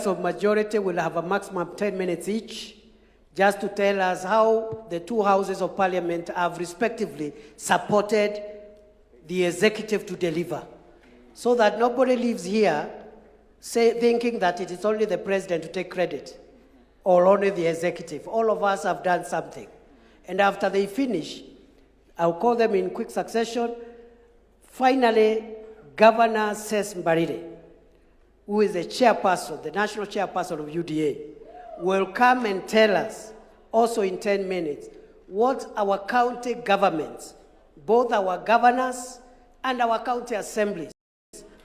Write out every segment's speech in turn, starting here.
of majority will have a maximum 10 minutes each, just to tell us how the two houses of parliament have respectively supported the executive to deliver, so that nobody leaves here thinking that it is only the president to take credit or only the executive. All of us have done something. And after they finish, I'll call them in quick succession. Finally, Governor Ses Mbarire, who is the chairperson, the national chairperson of UDA, will come and tell us, also in 10 minutes, what our county governments, both our governors and our county assemblies,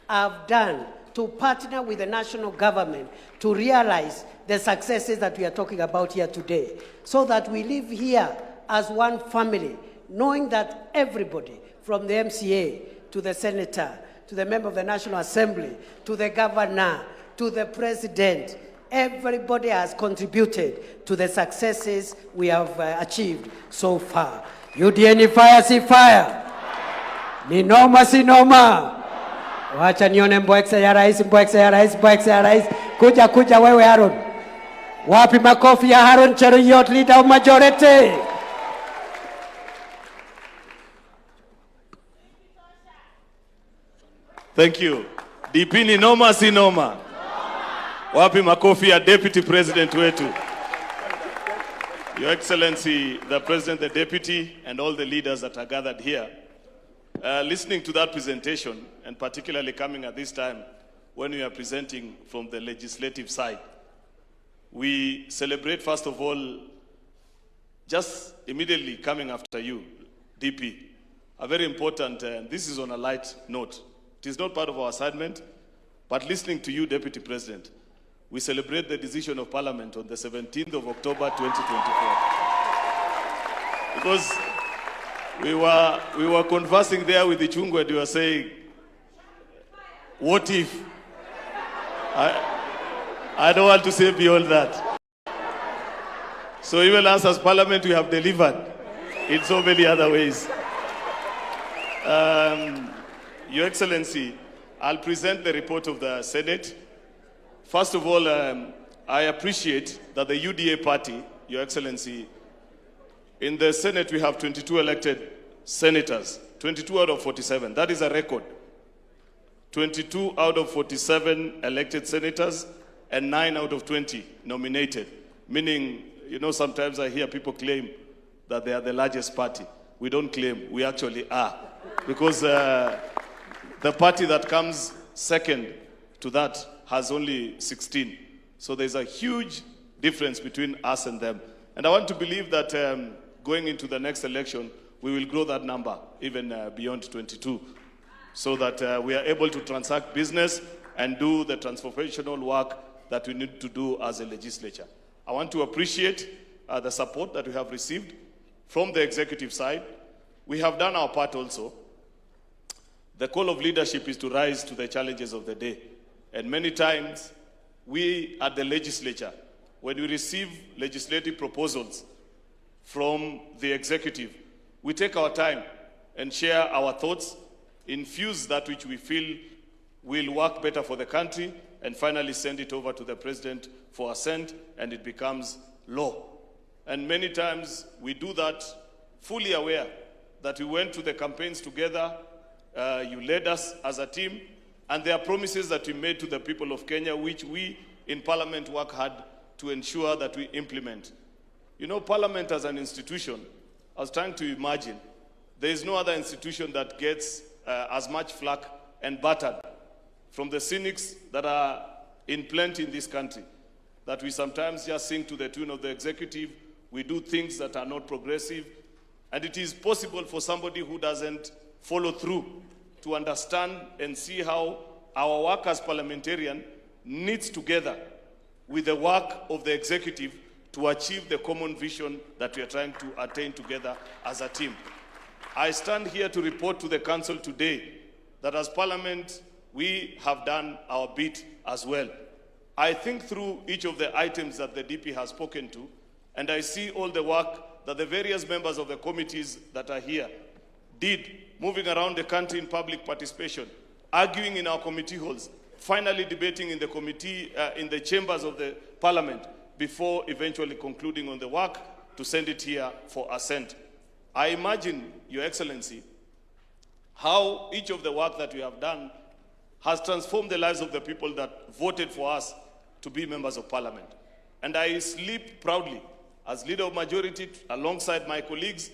have done to partner with the national government to realize the successes that we are talking about here today, so that we live here as one family, knowing that everybody, from the MCA to the senator, to the member of the National Assembly, to the governor, to the president, everybody has contributed to the successes we have achieved so far. UDA ni fire, si fire. Ni noma, si noma. Wacha nione mbwekse ya rais, mbwekse ya rais, mbwekse ya rais. Kuja wewe Aaron. Wapi makofi ya Aaron Cheruiyot, leader of majority? Thank you. DP ni noma, si noma. Wapi makofi ya Deputy President wetu? Your Excellency, the President, the Deputy, and all the leaders that are gathered here. Listening to that presentation, and particularly coming at this time when we are presenting from the legislative side, we celebrate, first of all, just immediately coming after you, DP, a very important, and this is on a light note. It is not part of our assignment, but listening to you, Deputy President, we celebrate the decision of Parliament on the 17th of October, 2024. Because we were conversing there with the Chungu and we were saying, what if? I don't want to say beyond that. So even us as Parliament, we have delivered in so many other ways. Your Excellency, I'll present the report of the Senate. First of all, I appreciate that the UDA party, Your Excellency, in the Senate we have 22 elected senators, 22 out of 47. That is a record. 22 out of 47 elected senators and 9 out of 20 nominated. Meaning, you know, sometimes I hear people claim that they are the largest party. We don't claim, we actually are. Because the party that comes second to that has only 16. So there's a huge difference between us and them. And I want to believe that going into the next election, we will grow that number even beyond 22, so that we are able to transact business and do the transformational work that we need to do as a legislature. I want to appreciate the support that we have received from the executive side. We have done our part also. The call of leadership is to rise to the challenges of the day. And many times, we at the legislature, when we receive legislative proposals from the executive, we take our time and share our thoughts, infuse that which we feel will work better for the country, and finally send it over to the president for assent, and it becomes law. And many times, we do that fully aware that we went to the campaigns together. You led us as a team, and there are promises that we made to the people of Kenya, which we in Parliament work hard to ensure that we implement. You know, Parliament as an institution, I was trying to imagine, there is no other institution that gets as much flack and battered from the cynics that are in plenty in this country, that we sometimes just sing to the tune of the executive, we do things that are not progressive, and it is possible for somebody who doesn't follow through to understand and see how our work as parliamentarian knits together with the work of the executive to achieve the common vision that we are trying to attain together as a team. I stand here to report to the council today that as Parliament, we have done our bit as well. I think through each of the items that the DP has spoken to, and I see all the work that the various members of the committees that are here did, moving around the country in public participation, arguing in our committee halls, finally debating in the committee, in the chambers of the parliament, before eventually concluding on the work to send it here for assent. I imagine, Your Excellency, how each of the work that we have done has transformed the lives of the people that voted for us to be members of parliament. And I sleep proudly as leader of majority alongside my colleagues,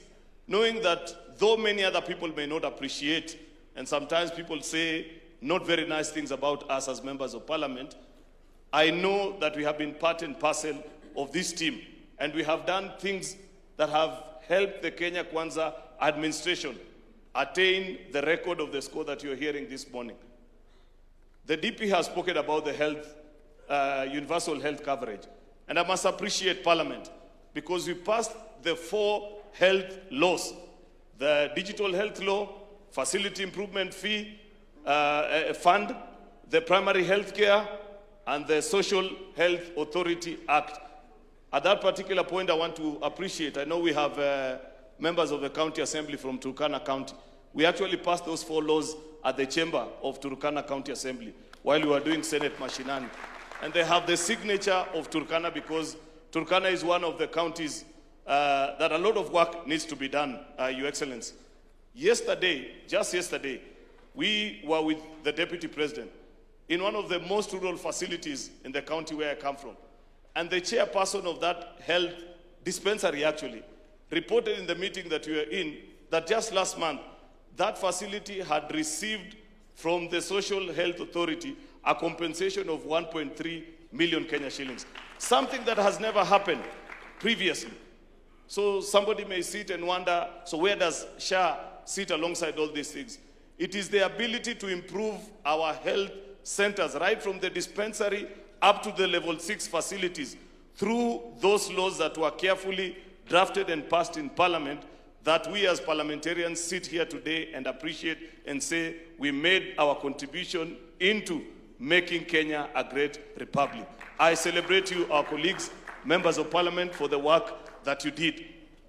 knowing that though many other people may not appreciate, and sometimes people say not very nice things about us as members of parliament, I know that we have been part and parcel of this team, and we have done things that have helped the Kenya Kwanza administration attain the record of the score that you're hearing this morning. The DP has spoken about the health, universal health coverage, and I must appreciate Parliament because we passed the 4 health laws: the digital health law, facility improvement fee fund, the primary health care, and the Social Health Authority Act. At that particular point, I want to appreciate, I know we have members of the County Assembly from Turkana County. We actually passed those 4 laws at the chamber of Turkana County Assembly while we were doing Senate Mashinani. And they have the signature of Turkana because Turkana is one of the counties that a lot of work needs to be done, Your Excellency. Yesterday, just yesterday, we were with the Deputy President in one of the most rural facilities in the county where I come from. And the chairperson of that health dispensary actually reported in the meeting that we were in that just last month, that facility had received from the Social Health Authority a compensation of 1.3 million Kenya shillings, something that has never happened previously. So somebody may sit and wonder, so where does SHA sit alongside all these things? It is the ability to improve our health centers, right from the dispensary up to the level 6 facilities, through those laws that were carefully drafted and passed in Parliament, that we as parliamentarians sit here today and appreciate and say we made our contribution into making Kenya a great republic. I celebrate you, our colleagues, members of Parliament, for the work that you did.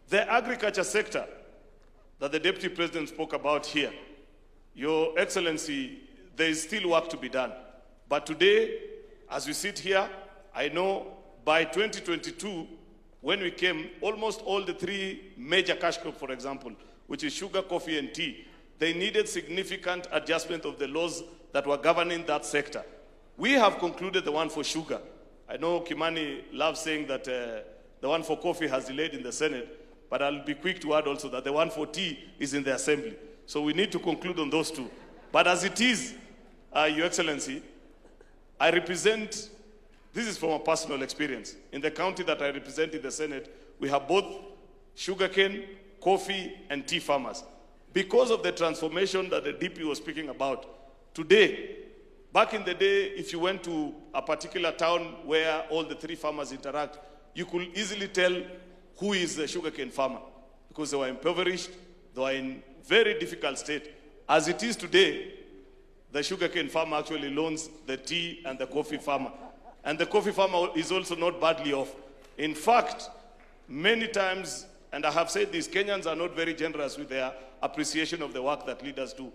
The agriculture sector that the Deputy President spoke about here, Your Excellency, there is still work to be done. But today, as we sit here, I know by 2022, when we came, almost all the 3 major cash crops, for example, which is sugar, coffee, and tea, they needed significant adjustment of the laws that were governing that sector. We have concluded the one for sugar. I know Kimani loves saying that the one for coffee has delayed in the Senate, but I'll be quick to add also that the one for tea is in the Assembly. So we need to conclude on those 2. But as it is, Your Excellency, I represent, this is from a personal experience. In the county that I represent in the Senate, we have both sugarcane, coffee, and tea farmers. Because of the transformation that the DP was speaking about, today, back in the day, if you went to a particular town where all the 3 farmers interact, you could easily tell who is the sugarcane farmer because they were impoverished, they were in very difficult state. As it is today, the sugarcane farmer actually loans the tea and the coffee farmer. And the coffee farmer is also not badly off. In fact, many times, and I have said this, Kenyans are not very generous with their appreciation of the work that leaders do.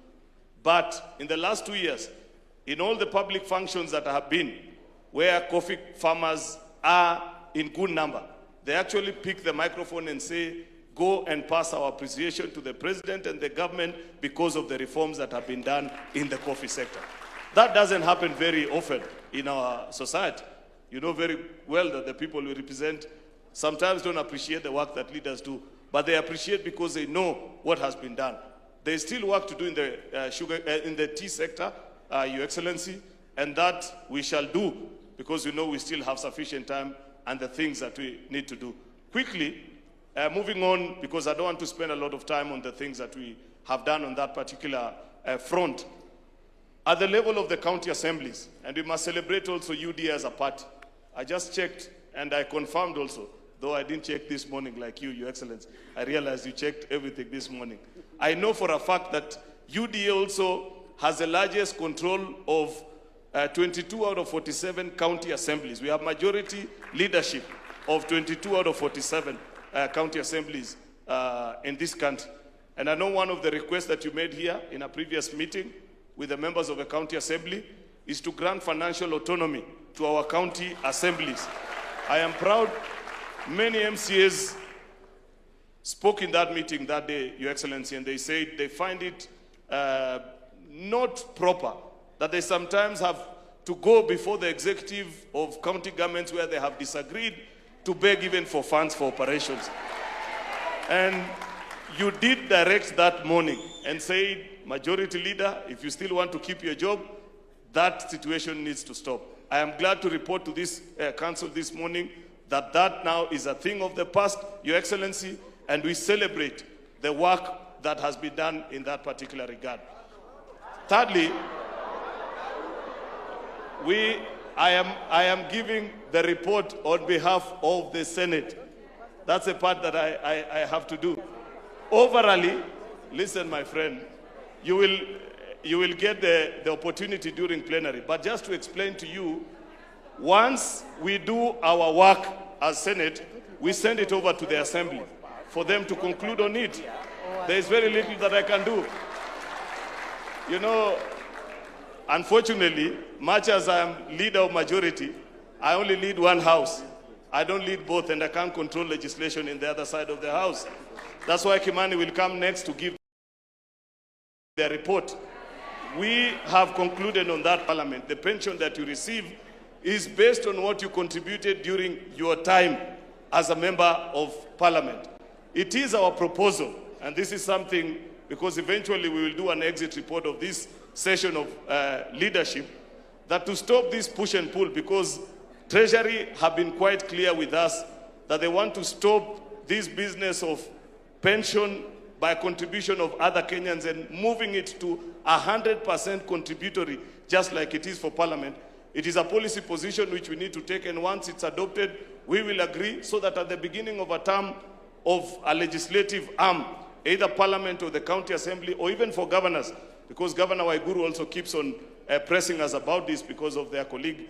But in the last 2 years, in all the public functions that I have been, where coffee farmers are in good number, they actually pick the microphone and say, go and pass our appreciation to the president and the government because of the reforms that have been done in the coffee sector. That doesn't happen very often in our society. You know very well that the people we represent sometimes don't appreciate the work that leaders do, but they appreciate because they know what has been done. There's still work to do in the in the tea sector, Your Excellency, and that we shall do because we know we still have sufficient time and the things that we need to do. Quickly, moving on, because I don't want to spend a lot of time on the things that we have done on that particular front. At the level of the county assemblies, and we must celebrate also UDA as a party. I just checked and I confirmed also, though I didn't check this morning like you, Your Excellency. I realized you checked everything this morning. I know for a fact that UDA also has the largest control of 22 out of 47 county assemblies. We have majority leadership of 22 out of 47 county assemblies in this country. And I know one of the requests that you made here in a previous meeting with the members of the county assembly is to grant financial autonomy to our county assemblies. I am proud many MCAs spoke in that meeting that day, Your Excellency, and they said they find it not proper that they sometimes have to go before the executive of county governments where they have disagreed to beg even for funds for operations. And you did direct that morning and said, Majority Leader, if you still want to keep your job, that situation needs to stop. I am glad to report to this council this morning that that now is a thing of the past, Your Excellency, and we celebrate the work that has been done in that particular regard. Thirdly, I am giving the report on behalf of the Senate. That's a part that I have to do. Overall, listen, my friend, you will get the opportunity during plenary. But just to explain to you, once we do our work as Senate, we send it over to the Assembly for them to conclude on it. There is very little that I can do. You know, unfortunately, much as I am leader of majority, I only lead one house. I don't lead both, and I can't control legislation in the other side of the house. That's why Kimani will come next to give their report. We have concluded on that, Parliament. The pension that you receive is based on what you contributed during your time as a member of Parliament. It is our proposal, and this is something, because eventually we will do an exit report of this session of leadership, that to stop this push and pull, because Treasury have been quite clear with us that they want to stop this business of pension by contribution of other Kenyans and moving it to 100% contributory, just like it is for Parliament. It is a policy position which we need to take, and once it's adopted, we will agree so that at the beginning of a term of a legislative arm, either Parliament or the County Assembly, or even for governors, because Governor Waiguru also keeps on pressing us about this because of their colleague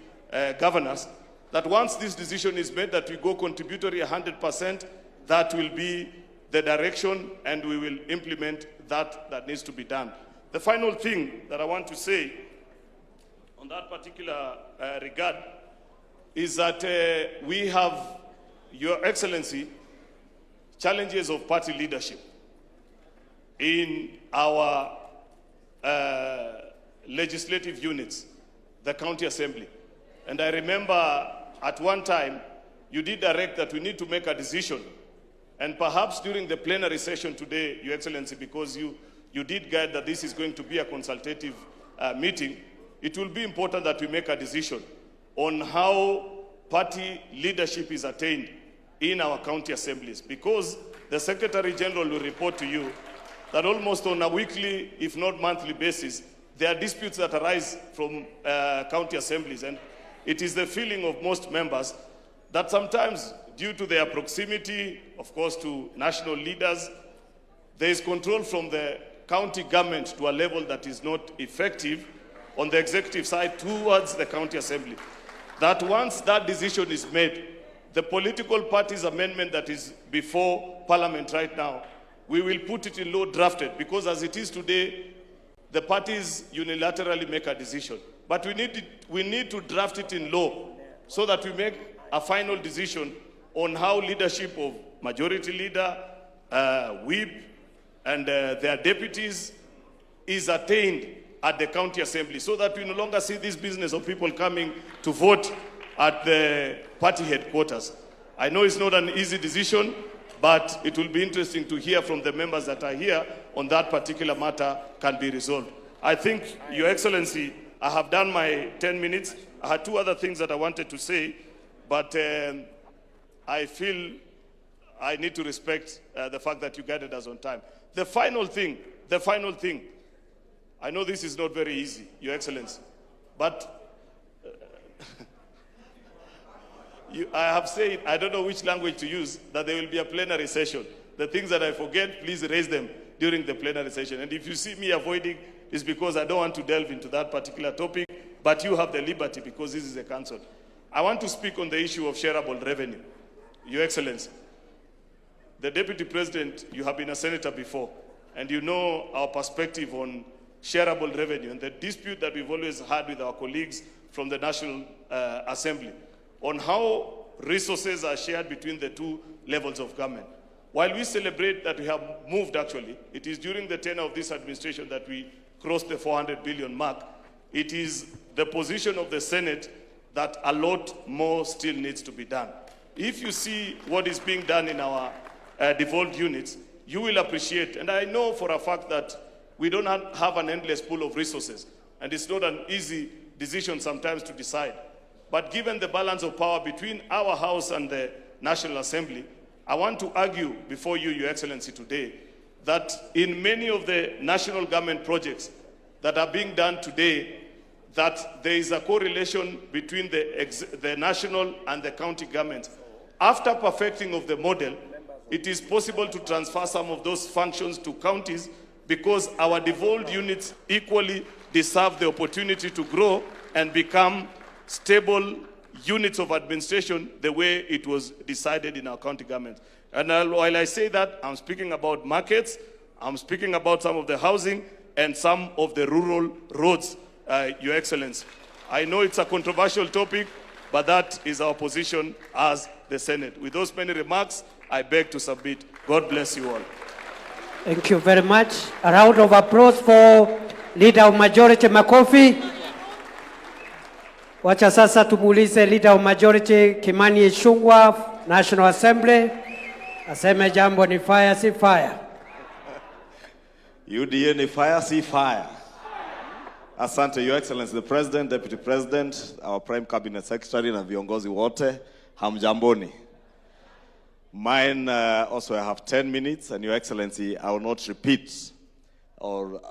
governors, that once this decision is made that we go contributory 100%, that will be the direction, and we will implement that needs to be done. The final thing that I want to say on that particular regard is that we have, Your Excellency, challenges of party leadership in our legislative units, the County Assembly. And I remember at one time, you did direct that we need to make a decision. And perhaps during the plenary session today, Your Excellency, because you did guide that this is going to be a consultative meeting, it will be important that we make a decision on how party leadership is attained in our county assemblies. Because the Secretary General will report to you that almost on a weekly, if not monthly basis, there are disputes that arise from county assemblies. And it is the feeling of most members that sometimes, due to their proximity, of course, to national leaders, there is control from the county government to a level that is not effective on the executive side towards the county assembly. That once that decision is made, the political party's amendment that is before Parliament right now, we will put it in law drafted, because as it is today, the parties unilaterally make a decision. But we need to draft it in law so that we make a final decision on how leadership of majority leader, whip, and their deputies is attained at the county assembly, so that we no longer see this business of people coming to vote at the party headquarters. I know it's not an easy decision, but it will be interesting to hear from the members that are here on that particular matter can be resolved. I think, Your Excellency, I have done my 10 minutes. I had two other things that I wanted to say, but I feel I need to respect the fact that you guided us on time. The final thing, I know this is not very easy, Your Excellency, but I have said, I don't know which language to use, that there will be a plenary session. The things that I forget, please raise them during the plenary session. And if you see me avoiding, it's because I don't want to delve into that particular topic, but you have the liberty because this is a council. I want to speak on the issue of shareable revenue. Your Excellency, the Deputy President, you have been a senator before, and you know our perspective on shareable revenue and the dispute that we've always had with our colleagues from the National Assembly on how resources are shared between the two levels of government. While we celebrate that we have moved actually, it is during the tenure of this administration that we crossed the 400 billion mark. It is the position of the Senate that a lot more still needs to be done. If you see what is being done in our devolved units, you will appreciate, and I know for a fact that we don't have an endless pool of resources, and it's not an easy decision sometimes to decide. But given the balance of power between our House and the National Assembly, I want to argue before you, Your Excellency, today, that in many of the national government projects that are being done today, that there is a correlation between the national and the county governments. After perfecting of the model, it is possible to transfer some of those functions to counties because our devolved units equally deserve the opportunity to grow and become stable units of administration the way it was decided in our county government. And while I say that, I'm speaking about markets, I'm speaking about some of the housing and some of the rural roads, Your Excellency. I know it's a controversial topic, but that is our position as the Senate. With those many remarks, I beg to submit. God bless you all. Thank you very much. A round of applause for Leader of Majority Makofi. Wacha sasa tumuulize Leader of Majority Kimani Ichung'wah, National Assembly. Aseme jambo ni fire si fire. UDA ni fire si fire. Asante, Your Excellency, the President, Deputy President, our Prime Cabinet Secretary na viongozi wote, hamjamboni. Mine also I have 10 minutes, and Your Excellency, I will not repeat or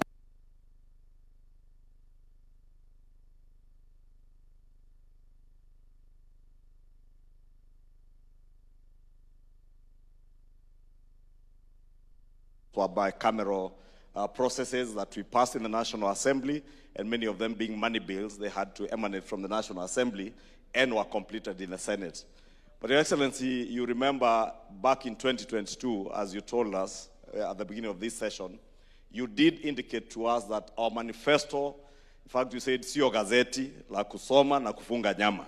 bicameral processes that we passed in the National Assembly, and many of them being money bills, they had to emanate from the National Assembly and were completed in the Senate. But Your Excellency, you remember back in 2022, as you told us at the beginning of this session, you did indicate to us that our manifesto, in fact you said, sio gazeti, la kusoma na kufunga nyama.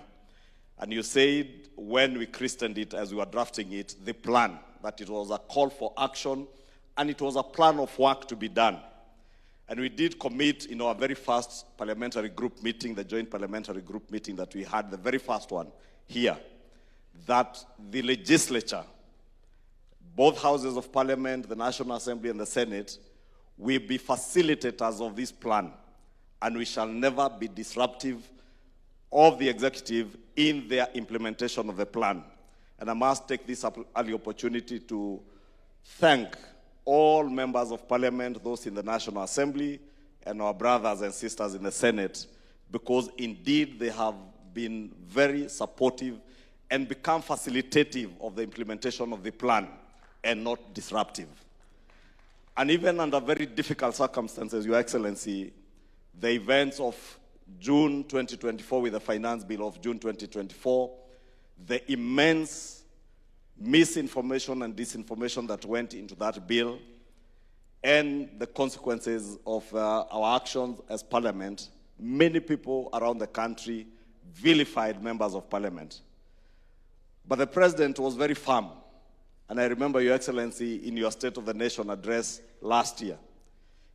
And you said, when we christened it, as we were drafting it, the plan, that it was a call for action, and it was a plan of work to be done. And we did commit in our very first parliamentary group meeting, the joint parliamentary group meeting that we had, the very first one here, that the legislature, both houses of parliament, the National Assembly and the Senate, will be facilitators of this plan, and we shall never be disruptive of the executive in their implementation of the plan. And I must take this early opportunity to thank all members of parliament, those in the National Assembly, and our brothers and sisters in the Senate, because indeed they have been very supportive and become facilitative of the implementation of the plan and not disruptive. And even under very difficult circumstances, Your Excellency, the events of June 2024 with the Finance Bill of June 2024, the immense misinformation and disinformation that went into that bill, and the consequences of our actions as parliament, many people around the country vilified members of parliament. But the president was very firm. And I remember, Your Excellency, in your State of the Nation address last year,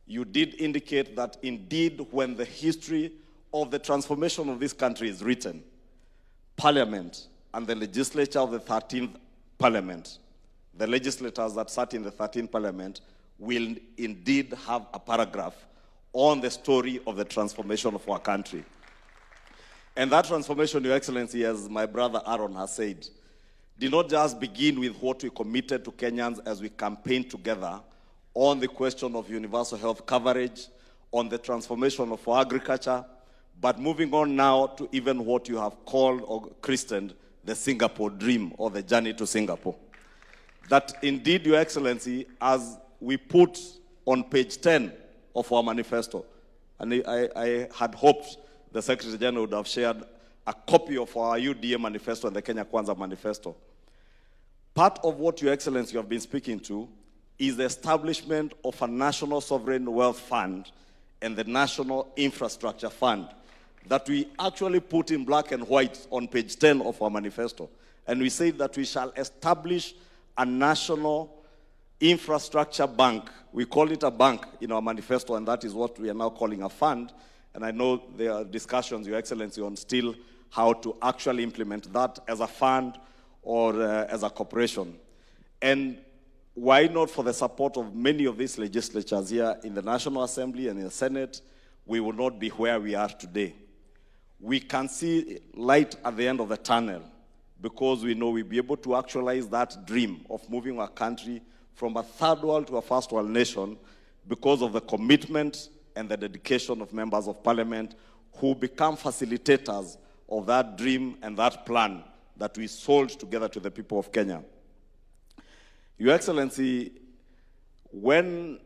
you did indicate that indeed when the history of the transformation of this country is written, parliament and the legislature of the 13th parliament, the legislators that sat in the 13th parliament, will indeed have a paragraph on the story of the transformation of our country. And that transformation, Your Excellency, as my brother Aaron has said, did not just begin with what we committed to Kenyans as we campaigned together on the question of universal health coverage, on the transformation of our agriculture, but moving on now to even what you have called or christened the Singapore dream, or the journey to Singapore. That indeed, Your Excellency, as we put on page 10 of our manifesto, and I had hoped the Secretary General would have shared a copy of our UDA manifesto and the Kenya Kwanza manifesto. Part of what, Your Excellency, you have been speaking to is the establishment of a national sovereign wealth fund and the National Infrastructure Fund that we actually put in black and white on page 10 of our manifesto. And we say that we shall establish a national infrastructure bank. We call it a bank in our manifesto, and that is what we are now calling a fund. And I know there are discussions, Your Excellency, on still how to actually implement that as a fund or as a corporation. And why not, for the support of many of these legislatures here in the National Assembly and in the Senate, we will not be where we are today. We can see light at the end of the tunnel because we know we'll be able to actualize that dream of moving our country from a third world to a first world nation because of the commitment and the dedication of members of parliament who become facilitators of that dream and that plan that we sold together to the people of Kenya. Your Excellency, when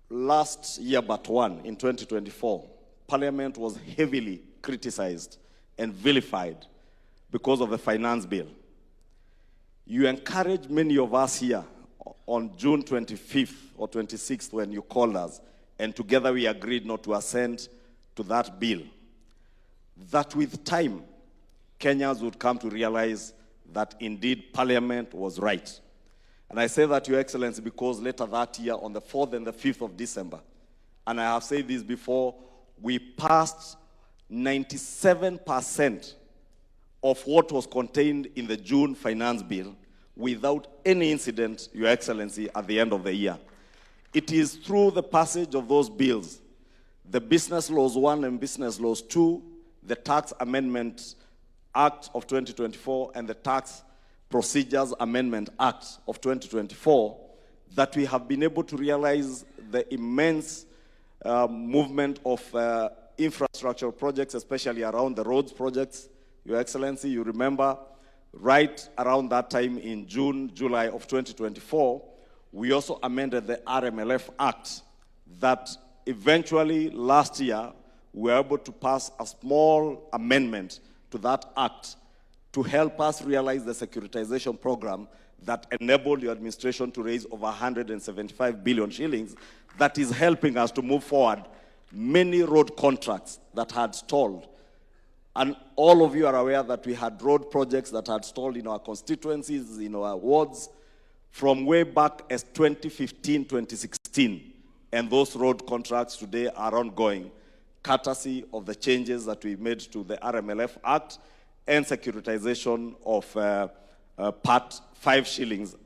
last year but one, in 2024, Parliament was heavily criticized and vilified because of the finance bill. You encouraged many of us here on June 25th or 26th when you called us, and together we agreed not to assent to that bill, that with time, Kenyans would come to realize that indeed Parliament was right. And I say that, Your Excellency, because later that year, on the 4th and the 5th of December, and I have said this before, we passed 97% of what was contained in the June finance bill without any incident, Your Excellency, at the end of the year. It is through the passage of those bills, the Business Laws 1 and Business Laws 2, the Tax Amendment Act of 2024, and the Tax Procedures Amendment Act of 2024, that we have been able to realize the immense movement of infrastructure projects, especially around the roads projects. Your Excellency, you remember, right around that time in June, July of 2024, we also amended the RMLF Act that eventually last year we were able to pass a small amendment to that act to help us realize the securitization program that enabled your administration to raise over 175 billion shillings that is helping us to move forward many road contracts that had stalled. And all of you are aware that we had road projects that had stalled in our constituencies, in our wards, from way back as 2015, 2016. And those road contracts today are ongoing, courtesy of the changes that we made to the RMLF Act and securitization of part 5 shillings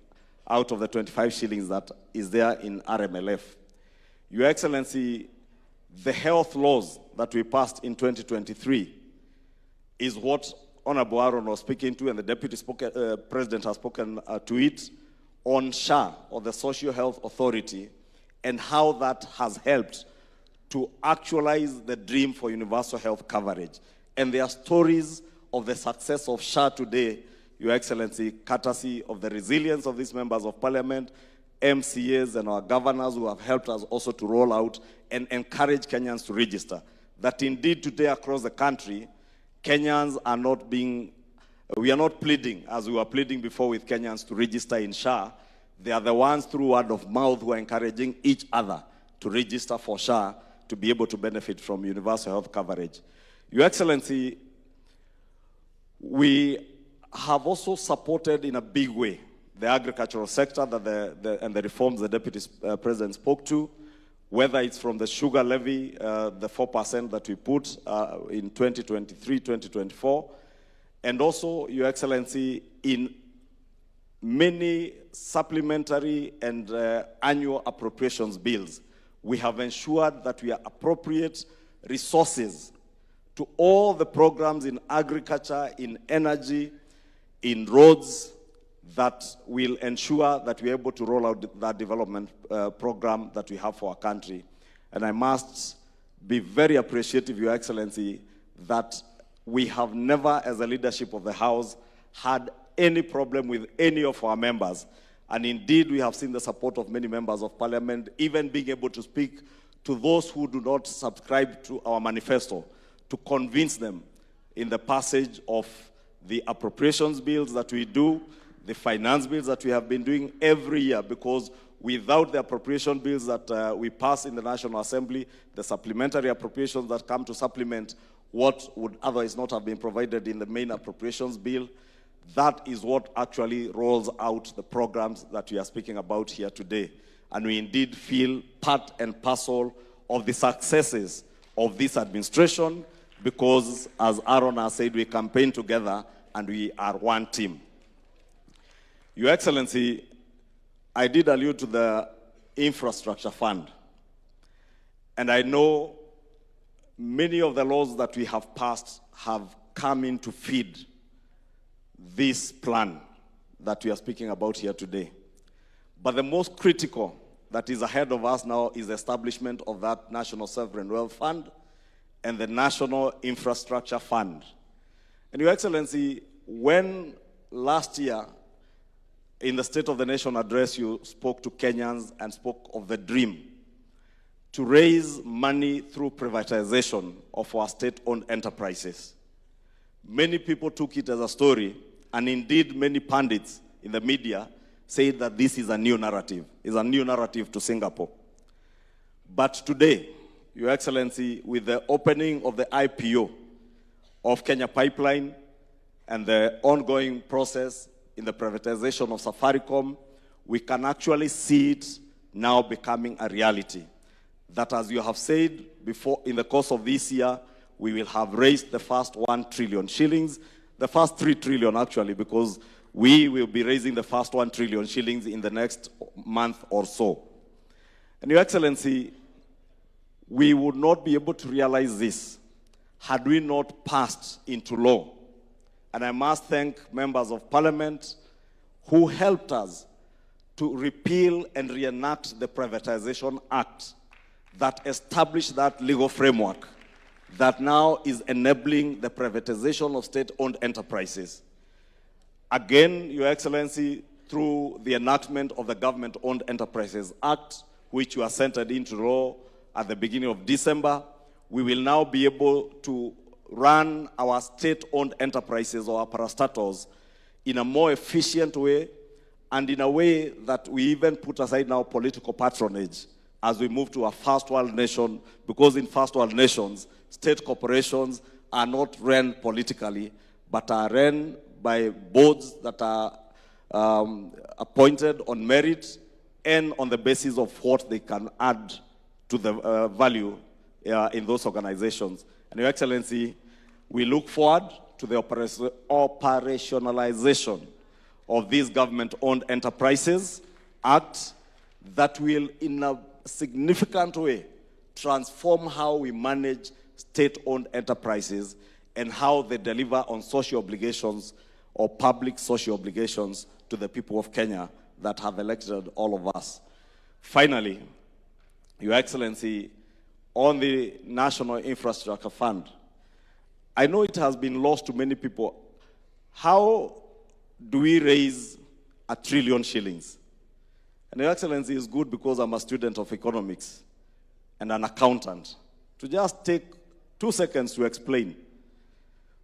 out of the 25 shillings that is there in RMLF. Your Excellency, the health laws that we passed in 2023 is what Honorable Aaron was speaking to, and the Deputy President has spoken to it, on SHA, or the Social Health Authority, and how that has helped to actualize the dream for universal health coverage. And there are stories of the success of SHA today, Your Excellency, courtesy of the resilience of these members of parliament, MCAs and our governors who have helped us also to roll out and encourage Kenyans to register. That indeed today across the country, Kenyans are not being, we are not pleading as we were pleading before with Kenyans to register in SHA. They are the ones through word of mouth who are encouraging each other to register for SHA to be able to benefit from universal health coverage. Your Excellency, we have also supported in a big way the agricultural sector that and the reforms the Deputy President spoke to, whether it's from the sugar levy, the 4% that we put in 2023, 2024, and also, Your Excellency, in many supplementary and annual appropriations bills, we have ensured that we are appropriate resources to all the programs in agriculture, in energy, in roads, that will ensure that we're able to roll out that development program that we have for our country. And I must be very appreciative, Your Excellency, that we have never, as a leadership of the House, had any problem with any of our members. And indeed, we have seen the support of many members of parliament, even being able to speak to those who do not subscribe to our manifesto, to convince them in the passage of the appropriations bills that we do, the finance bills that we have been doing every year, because without the appropriation bills that we pass in the National Assembly, the supplementary appropriations that come to supplement what would otherwise not have been provided in the main appropriations bill, that is what actually rolls out the programs that we are speaking about here today. And we indeed feel part and parcel of the successes of this administration because, as Aaron has said, we campaign together and we are one team. Your Excellency, I did allude to the infrastructure fund. And I know many of the laws that we have passed have come in to feed this plan that we are speaking about here today. But the most critical that is ahead of us now is the establishment of that National Sovereign Wealth Fund and the National Infrastructure Fund. And Your Excellency, when last year in the State of the Nation address you spoke to Kenyans and spoke of the dream to raise money through privatization of our state-owned enterprises, many people took it as a story, and indeed many pundits in the media said that this is a new narrative, to Singapore. But today, Your Excellency, with the opening of the IPO of Kenya Pipeline and the ongoing process in the privatization of Safaricom, we can actually see it now becoming a reality. That, as you have said before, in the course of this year, we will have raised the first 1 trillion shillings, the first 3 trillion actually, because we will be raising the first 1 trillion shillings in the next month or so. And Your Excellency, we would not be able to realize this had we not passed into law. And I must thank members of Parliament who helped us to repeal and reenact the Privatization Act that established that legal framework that now is enabling the privatization of state-owned enterprises. Again, Your Excellency, through the enactment of the Government-Owned Enterprises Act, which was entered into law at the beginning of December, we will now be able to run our state-owned enterprises or our parastatals in a more efficient way and in a way that we even put aside now political patronage as we move to a first world nation, because in first world nations, state corporations are not run politically, but are run by boards that are appointed on merit and on the basis of what they can add to the value in those organizations. And Your Excellency, we look forward to the operationalization of this Government-Owned Enterprises Act that will, in a significant way, transform how we manage state-owned enterprises and how they deliver on social obligations or public social obligations to the people of Kenya that have elected all of us. Finally, Your Excellency, on the National Infrastructure Fund, I know it has been lost to many people. How do we raise 1 trillion shillings? And Your Excellency, is good because I'm a student of economics and an accountant. To just take 2 seconds to explain.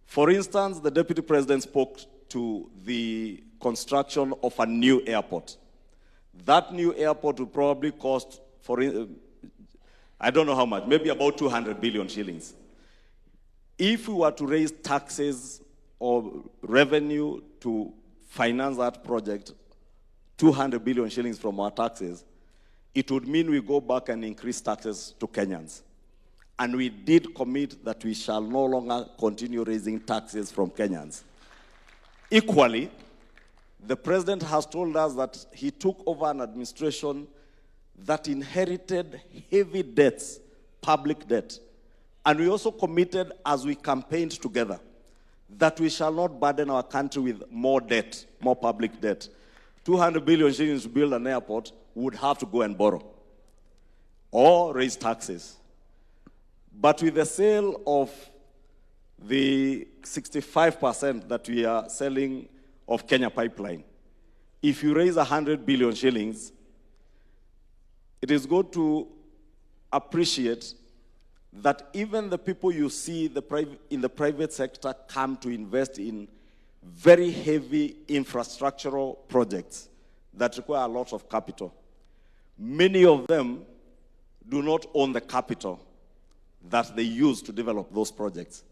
For instance, the Deputy President spoke to the construction of a new airport. That new airport will probably cost, I don't know how much, maybe about 200 billion shillings. If we were to raise taxes or revenue to finance that project, 200 billion shillings from our taxes, it would mean we go back and increase taxes to Kenyans. And we did commit that we shall no longer continue raising taxes from Kenyans. Equally, the President has told us that he took over an administration that inherited heavy debts, public debt. And we also committed, as we campaigned together, that we shall not burden our country with more debt, more public debt. 200 billion shillings to build an airport would have to go and borrow or raise taxes. But with the sale of the 65% that we are selling of Kenya Pipeline, if you raise 100 billion shillings, it is good to appreciate that even the people you see in the private sector come to invest in very heavy infrastructural projects that require a lot of capital. many of them do not own the capital that they use to develop those projects.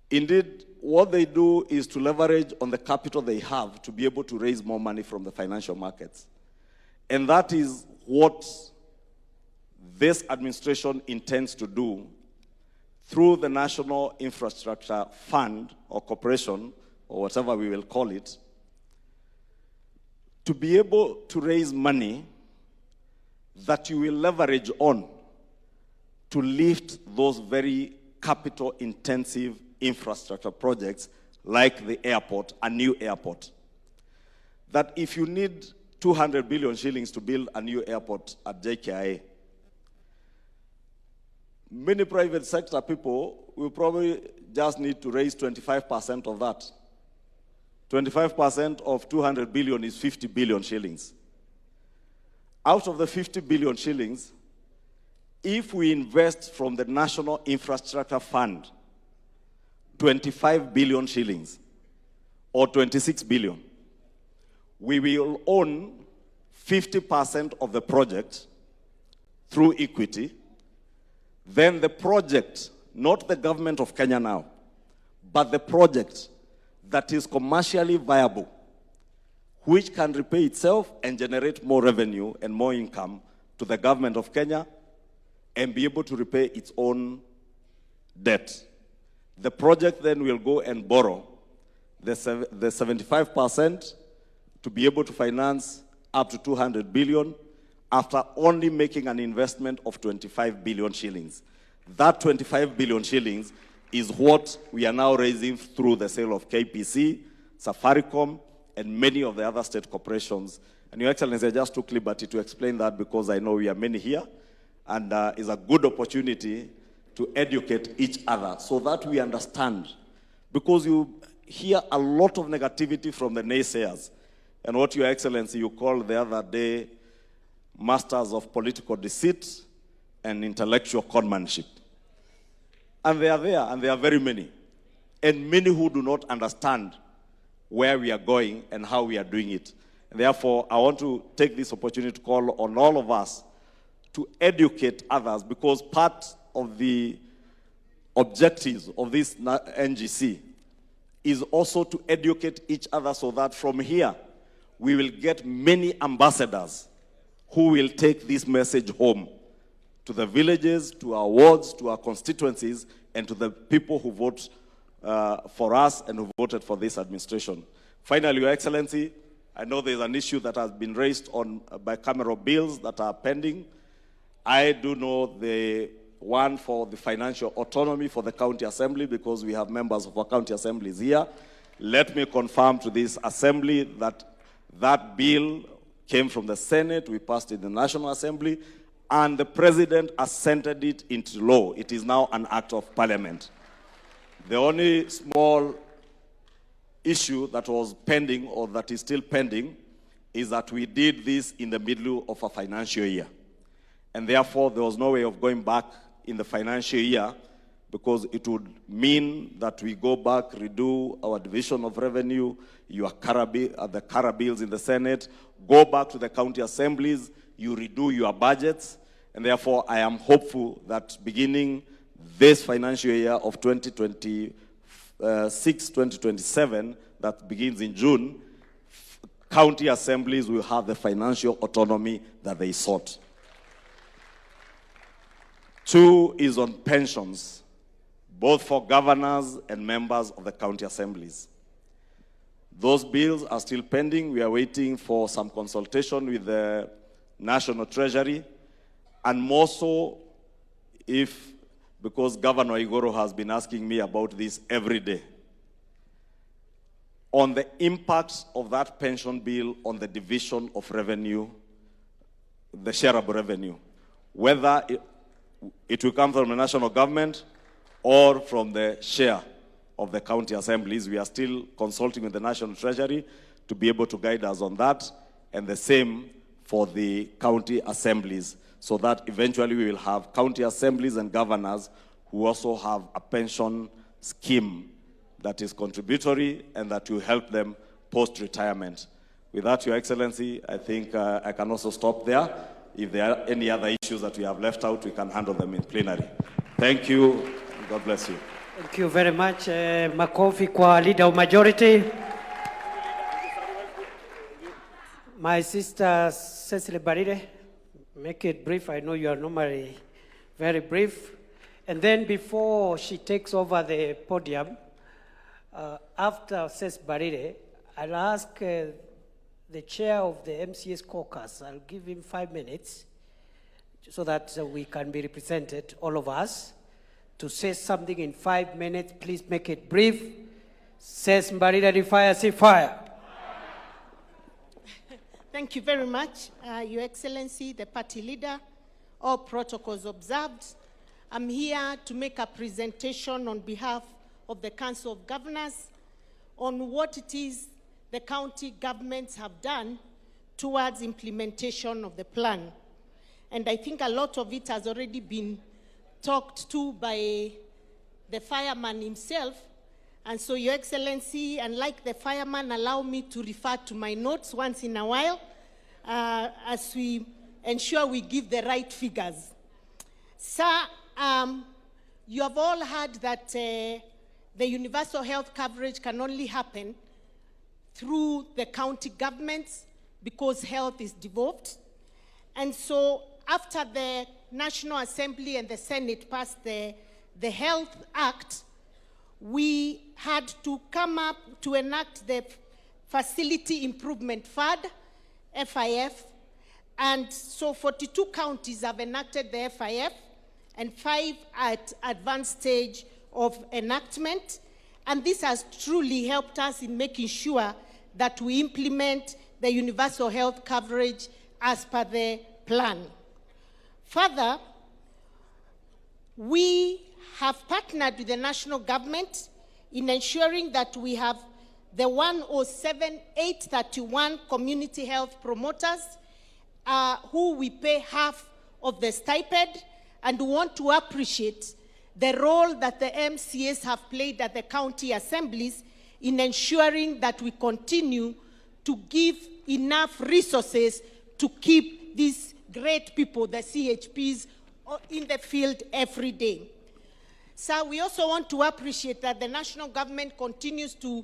Indeed, what they do is to leverage on the capital they have to be able to raise more money from the financial markets. And that is what this administration intends to do through the National Infrastructure Fund or Corporation, or whatever we will call it, to be able to raise money that you will leverage on to lift those very capital-intensive infrastructure projects like the airport, a new airport. That if you need 200 billion shillings to build a new airport at JKIA, many private sector people will probably just need to raise 25% of that. 25% of 200 billion is 50 billion shillings. Out of the 50 billion shillings, if we invest from the National Infrastructure Fund 25 billion shillings or 26 billion, we will own 50% of the project through equity. Then the project, not the government of Kenya now, but the project that is commercially viable, which can repay itself and generate more revenue and more income to the government of Kenya and be able to repay its own debt. The project then will go and borrow the 75% to be able to finance up to 200 billion after only making an investment of 25 billion shillings. That 25 billion shillings is what we are now raising through the sale of KPC, Safaricom, and many of the other state corporations. And Your Excellency, I just took liberty to explain that because I know we are many here, and it's a good opportunity to educate each other so that we understand. Because you hear a lot of negativity from the naysayers, and what Your Excellency, you called the other day masters of political deceit and intellectual conmanship. And they are there, and there are very many. And many who do not understand where we are going and how we are doing it. And therefore, I want to take this opportunity to call on all of us to educate others, because part of the objectives of this NGC is also to educate each other so that from here, we will get many ambassadors who will take this message home to the villages, to our wards, to our constituencies, and to the people who vote for us and who voted for this administration. Finally, Your Excellency, I know there's an issue that has been raised on bicameral bills that are pending. I do know the one for the financial autonomy for the county assembly, because we have members of our county assemblies here. Let me confirm to this assembly that that bill came from the Senate, we passed it in the National Assembly, and the President assented it into law. It is now an act of parliament. The only small issue that was pending, or that is still pending, is that we did this in the middle of a financial year. And therefore, there was no way of going back in the financial year, because it would mean that we go back, redo our division of revenue, the CARA bills in the Senate, go back to the county assemblies, you redo your budgets, and therefore I am hopeful that beginning this financial year of 2026-2027, that begins in June, county assemblies will have the financial autonomy that they sought. 2 is on pensions, both for governors and members of the county assemblies. Those bills are still pending. We are waiting for some consultation with the National Treasury, and more so because Governor Igoro has been asking me about this every day, on the impact of that pension bill on the division of revenue, the shareable revenue, whether it will come from the national government or from the share of the county assemblies. We are still consulting with the National Treasury to be able to guide us on that, and the same for the county assemblies, so that eventually we will have county assemblies and governors who also have a pension scheme that is contributory and that will help them post-retirement. With that, Your Excellency, I think I can also stop there. If there are any other issues that we have left out, we can handle them in plenary. Thank you, and God bless you. Thank you very much. Makofi kwa Leader of Majority. My sister Cecily Barire, make it brief. I know you are normally very brief. And then before she takes over the podium, after Cecily Barire, I'll ask the chair of the MCS caucus, I'll give him 5 minutes so that we can be represented, all of us, to say something in 5 minutes. Please make it brief. Says Mbarira, fire, say fire. Thank you very much, Your Excellency, the party leader, all protocols observed. I'm here to make a presentation on behalf of the Council of Governors on what it is the county governments have done towards implementation of the plan. And I think a lot of it has already been talked to by the fireman himself. And so, Your Excellency, unlike the fireman, allow me to refer to my notes once in a while as we ensure we give the right figures. Sir, you have all heard that the universal health coverage can only happen through the county governments because health is devolved. And so after the National Assembly and the Senate passed the Health Act, we had to come up to enact the Facility Improvement Fund, FIF, and so 42 counties have enacted the FIF and 5 at advanced stage of enactment. And this has truly helped us in making sure that we implement the universal health coverage as per the plan. Further, we have partnered with the national government in ensuring that we have the 107,831 community health promoters who we pay half of the stipend, and we want to appreciate the role that the MCAs have played at the county assemblies in ensuring that we continue to give enough resources to keep these great people, the CHPs, in the field every day. So we also want to appreciate that the national government continues to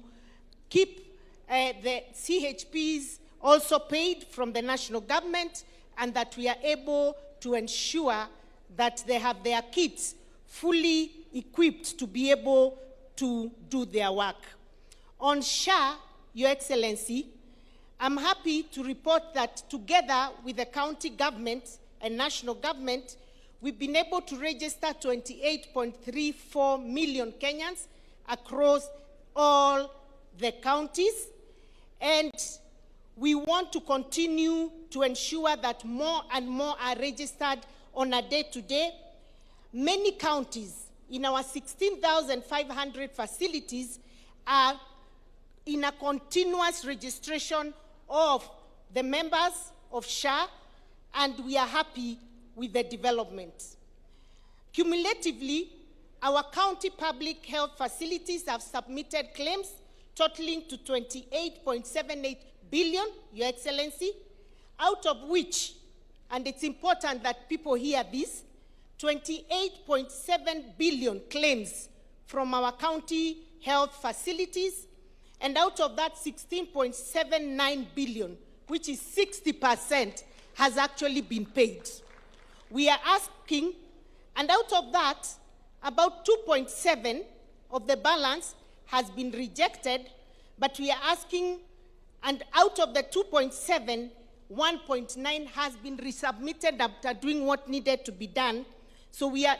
keep the CHPs also paid from the national government, and that we are able to ensure that they have their kits fully equipped to be able to do their work. On SHA, Your Excellency, I'm happy to report that together with the county government and national government, we've been able to register 28.34 million Kenyans across all the counties. And we want to continue to ensure that more and more are registered on a day-to-day. Many counties in our 16,500 facilities are in a continuous registration of the members of SHA, and we are happy with the development. Cumulatively, our county public health facilities have submitted claims totaling to 28.78 billion, Your Excellency, out of which, and it's important that people hear this, 28.7 billion claims from our county health facilities, and out of that 16.79 billion, which is 60%, has actually been paid. We are asking, and out of that, about 2.7 of the balance has been rejected, but we are asking, and out of the 2.7, 1.9 has been resubmitted after doing what needed to be done. So we are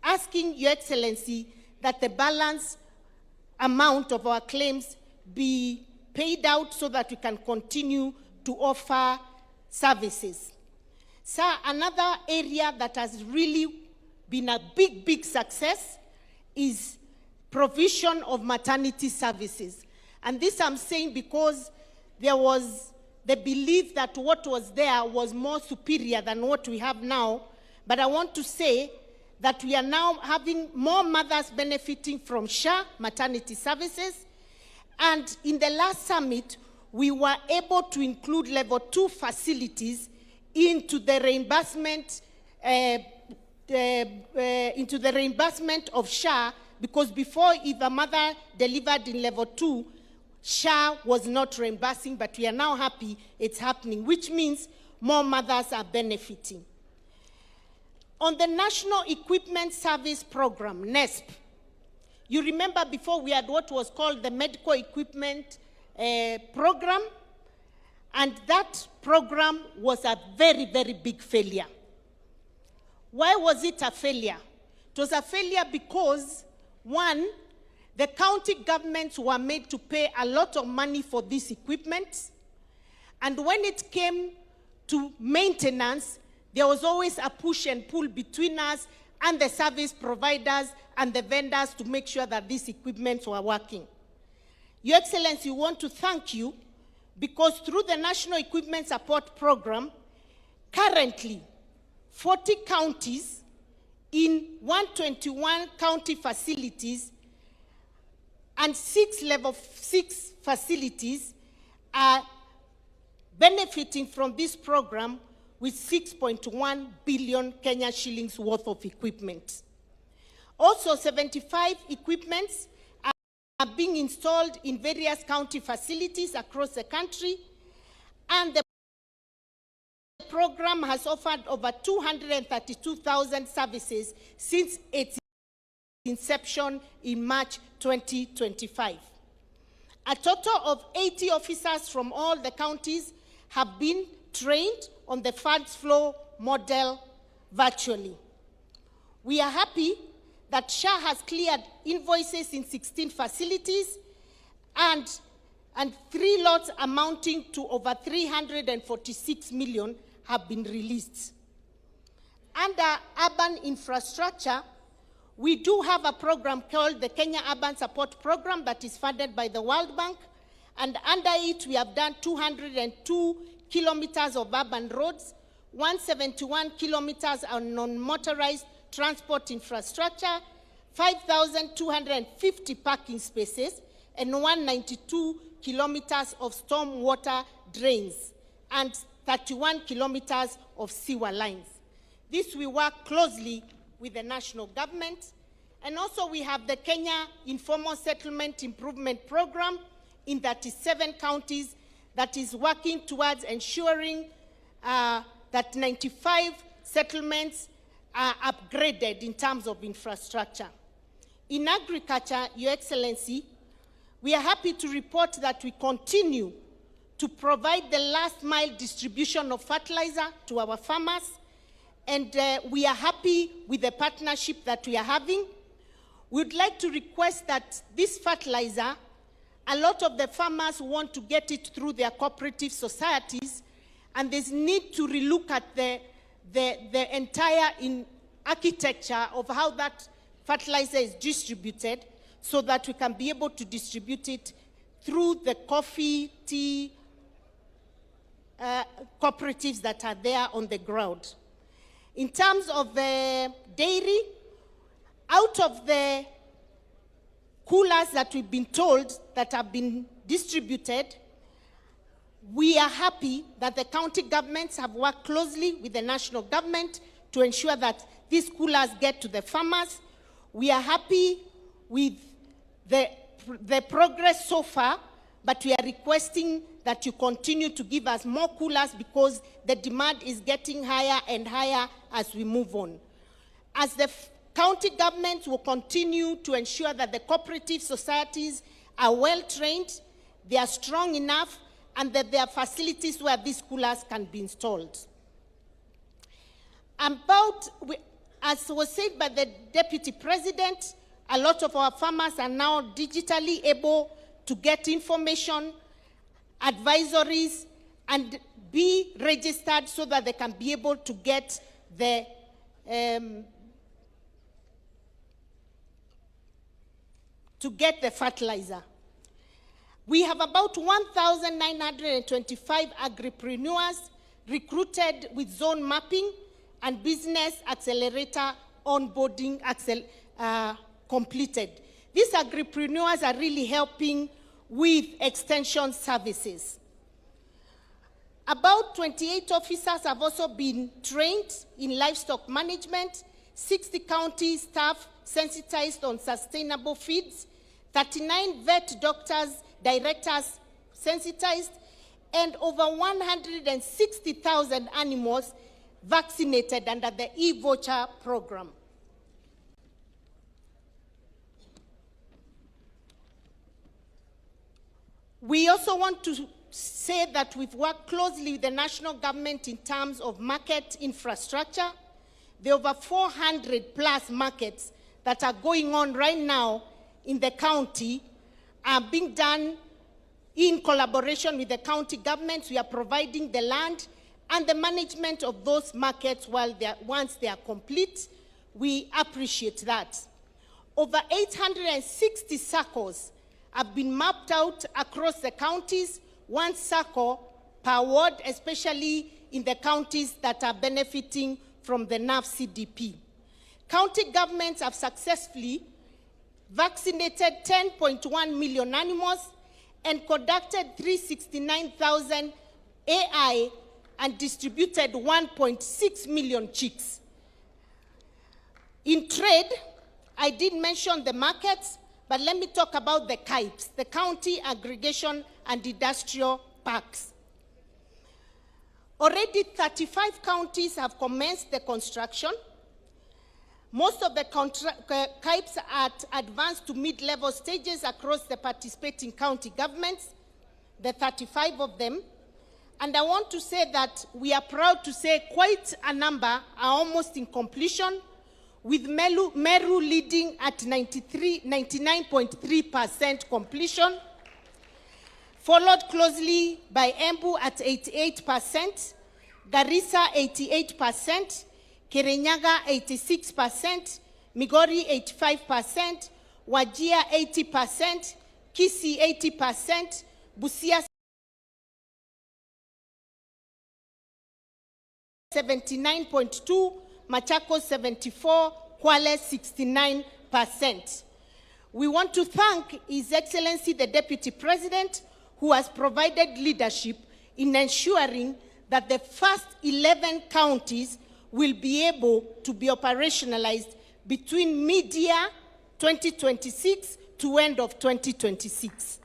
asking, Your Excellency, that the balance amount of our claims be paid out so that we can continue to offer services. Sir, another area that has really been a big success is provision of maternity services. And this I'm saying because there was the belief that what was there was more superior than what we have now. But I want to say that we are now having more mothers benefiting from SHA maternity services. And in the last summit, we were able to include level 2 facilities into the reimbursement of SHA, because before, if a mother delivered in level 2, SHA was not reimbursing, but we are now happy it's happening, which means more mothers are benefiting. On the National Equipment Service Program, NESP, you remember before we had what was called the Medical Equipment Program, and that program was a very, very big failure. Why was it a failure? It was a failure because, one, the county governments were made to pay a lot of money for this equipment, and when it came to maintenance, there was always a push and pull between us and the service providers and the vendors to make sure that these equipments were working. Your Excellency, we want to thank you because through the National Equipment Support Program, currently 40 counties in 121 county facilities and 6 level 6 facilities are benefiting from this program with 6.1 billion Kenya shillings worth of equipment. Also, 75 equipments are being installed in various county facilities across the country, and the program has offered over 232,000 services since its inception in March 2025. A total of 80 officers from all the counties have been trained on the funds flow model virtually. We are happy that SHA has cleared invoices in 16 facilities and 3 lots amounting to over 346 million have been released. Under urban infrastructure, we do have a program called the Kenya Urban Support Program that is funded by the World Bank, and under it we have done 202 kilometers of urban roads, 171 kilometers on non-motorized transport infrastructure, 5,250 parking spaces, and 192 kilometers of storm water drains, and 31 kilometers of sewer lines. This we work closely with the national government. And also we have the Kenya Informal Settlement Improvement Program in 37 counties that is working towards ensuring that 95 settlements are upgraded in terms of infrastructure. In agriculture, Your Excellency, we are happy to report that we continue to provide the last mile distribution of fertilizer to our farmers, and we are happy with the partnership that we are having. We would like to request that this fertilizer, a lot of the farmers want to get it through their cooperative societies, and there's need to relook at the entire architecture of how that fertilizer is distributed so that we can be able to distribute it through the coffee, tea, cooperatives that are there on the ground. In terms of dairy, out of the coolers that we've been told that have been distributed, we are happy that the county governments have worked closely with the national government to ensure that these coolers get to the farmers. We are happy with the progress so far, but we are requesting that you continue to give us more coolers because the demand is getting higher and higher as we move on. As the county governments will continue to ensure that the cooperative societies are well trained, they are strong enough, and that there are facilities where these coolers can be installed. As was said by the Deputy President, a lot of our farmers are now digitally able to get information, advisories, and be registered so that they can be able to get the fertilizer. We have about 1,925 agripreneurs recruited with zone mapping and business accelerator onboarding completed. These agripreneurs are really helping with extension services. About 28 officers have also been trained in livestock management, 60 county staff sensitized on sustainable feeds, 39 vet doctors, directors sensitized, and over 160,000 animals vaccinated under the e-voucher program. We also want to say that we've worked closely with the national government in terms of market infrastructure. There are over 400 plus markets that are going on right now in the county are being done in collaboration with the county governments. We are providing the land and the management of those markets once they are complete. We appreciate that. Over 860 circles have been mapped out across the counties, one circle per ward, especially in the counties that are benefiting from the NAF CDP. County governments have successfully vaccinated 10.1 million animals and conducted 369,000 AI and distributed 1.6 million chicks. In trade, I did mention the markets, but let me talk about the CAIPs, the County Aggregation and Industrial Parks. Already 35 counties have commenced the construction. Most of the CAIPs are at advanced to mid-level stages across the participating county governments, the 35 of them. And I want to say that we are proud to say quite a number are almost in completion, with Meru leading at 99.3% completion, followed closely by Embu at 88%, Garissa 88%, Kirinyaga 86%, Migori 85%, Wajir 80%, Kisii 80%, Busia 79.2%, Machakos 74%, Kwale 69%. We want to thank His Excellency the Deputy President, who has provided leadership in ensuring that the first 11 counties will be able to be operationalized between mid-year 2026 to end of 2026.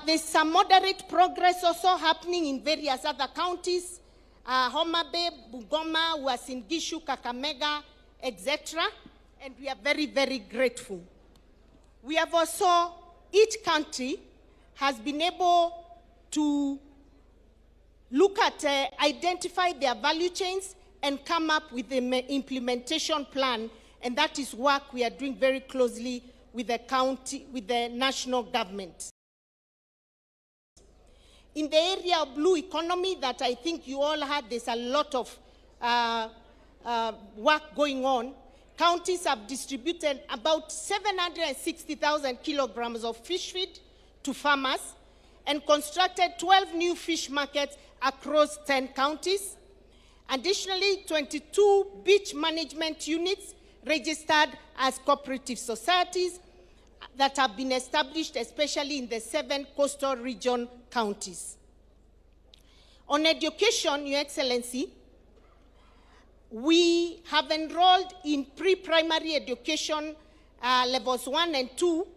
There's some moderate progress also happening in various other counties. Homa Bay, Bungoma, Uasin Gishu, Kakamega, etc. And we are very, very grateful. We have also, each country has been able to look at, identify their value chains and come up with an implementation plan. And that is work we are doing very closely with the county, with the national government. In the area of blue economy that I think you all heard, there's a lot of work going on. Counties have distributed about 760,000 kilograms of fish feed to farmers and constructed 12 new fish markets across 10 counties. Additionally, 22 beach management units registered as cooperative societies that have been established, especially in the 7 coastal region counties. On education, Your Excellency, we have enrolled in pre-primary education levels 1 and 2,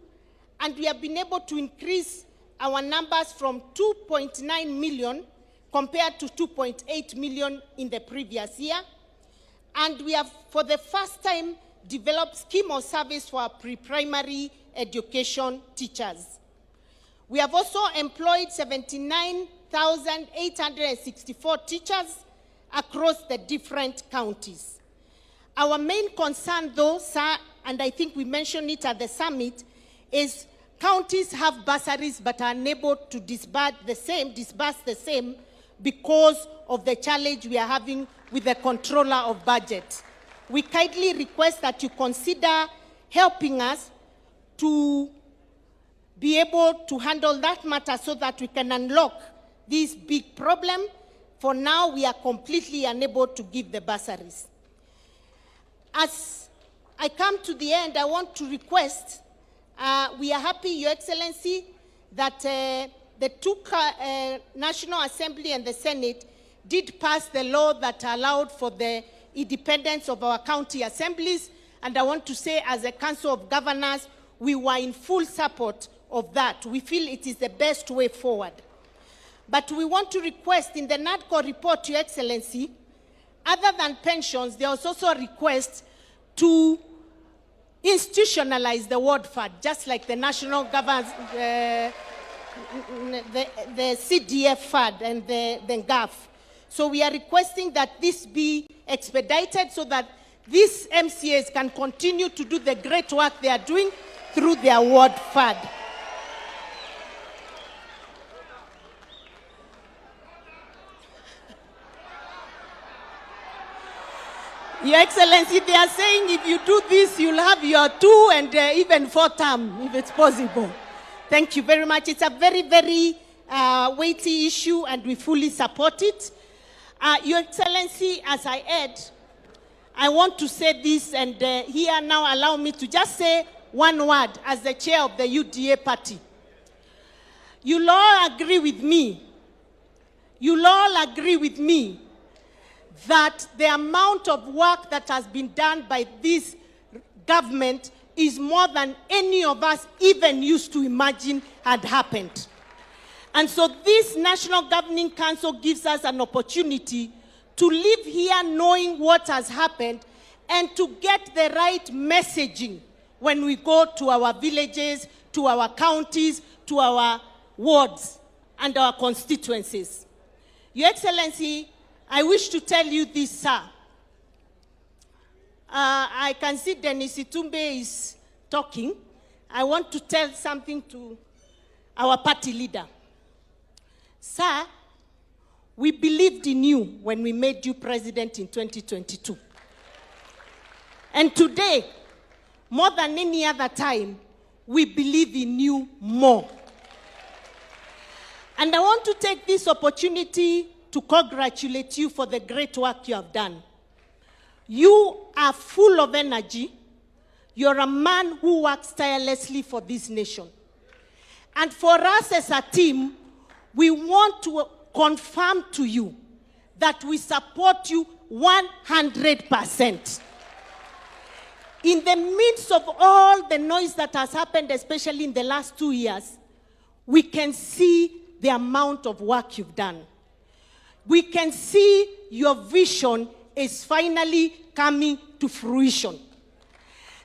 and we have been able to increase our numbers from 2.9 million compared to 2.8 million in the previous year. And we have, for the first time, developed scheme of service for our pre-primary education teachers. We have also employed 79,864 teachers across the different counties. Our main concern though, sir, and I think we mentioned it at the summit, is counties have bursaries but are unable to disburse the same because of the challenge we are having with the controller of budget. We kindly request that you consider helping us to be able to handle that matter so that we can unlock this big problem. For now, we are completely unable to give the bursaries. As I come to the end, I want to request, we are happy, Your Excellency, that the two National Assembly and the Senate did pass the law that allowed for the independence of our county assemblies. And I want to say, as a Council of Governors, we were in full support of that. We feel it is the best way forward. But we want to request in the NADCO report, Your Excellency, other than pensions, there was also a request to institutionalize the ward fund, just like the national government, the CDF fund and the GAF. So we are requesting that this be expedited so that these MCAs can continue to do the great work they are doing through their ward fund. Your Excellency, they are saying if you do this, you'll have your 2 and even 4 term, if it's possible. Thank you very much. It's a very, very weighty issue, and we fully support it. Your Excellency, as I add, I want to say this, and here now allow me to just say one word as the chair of the UDA party. You'll all agree with me. You'll all agree with me that the amount of work that has been done by this government is more than any of us even used to imagine had happened. And so this National Governing Council gives us an opportunity to live here knowing what has happened and to get the right messaging when we go to our villages, to our counties, to our wards and our constituencies. Your Excellency, I wish to tell you this, sir. I can see Dennis Itumbe is talking. I want to tell something to our party leader. Sir, we believed in you when we made you president in 2022. And today, more than any other time, we believe in you more. And I want to take this opportunity to congratulate you for the great work you have done. You are full of energy. You're a man who works tirelessly for this nation. And for us as a team, we want to confirm to you that we support you 100%. In the midst of all the noise that has happened, especially in the last 2 years, we can see the amount of work you've done. We can see your vision is finally coming to fruition.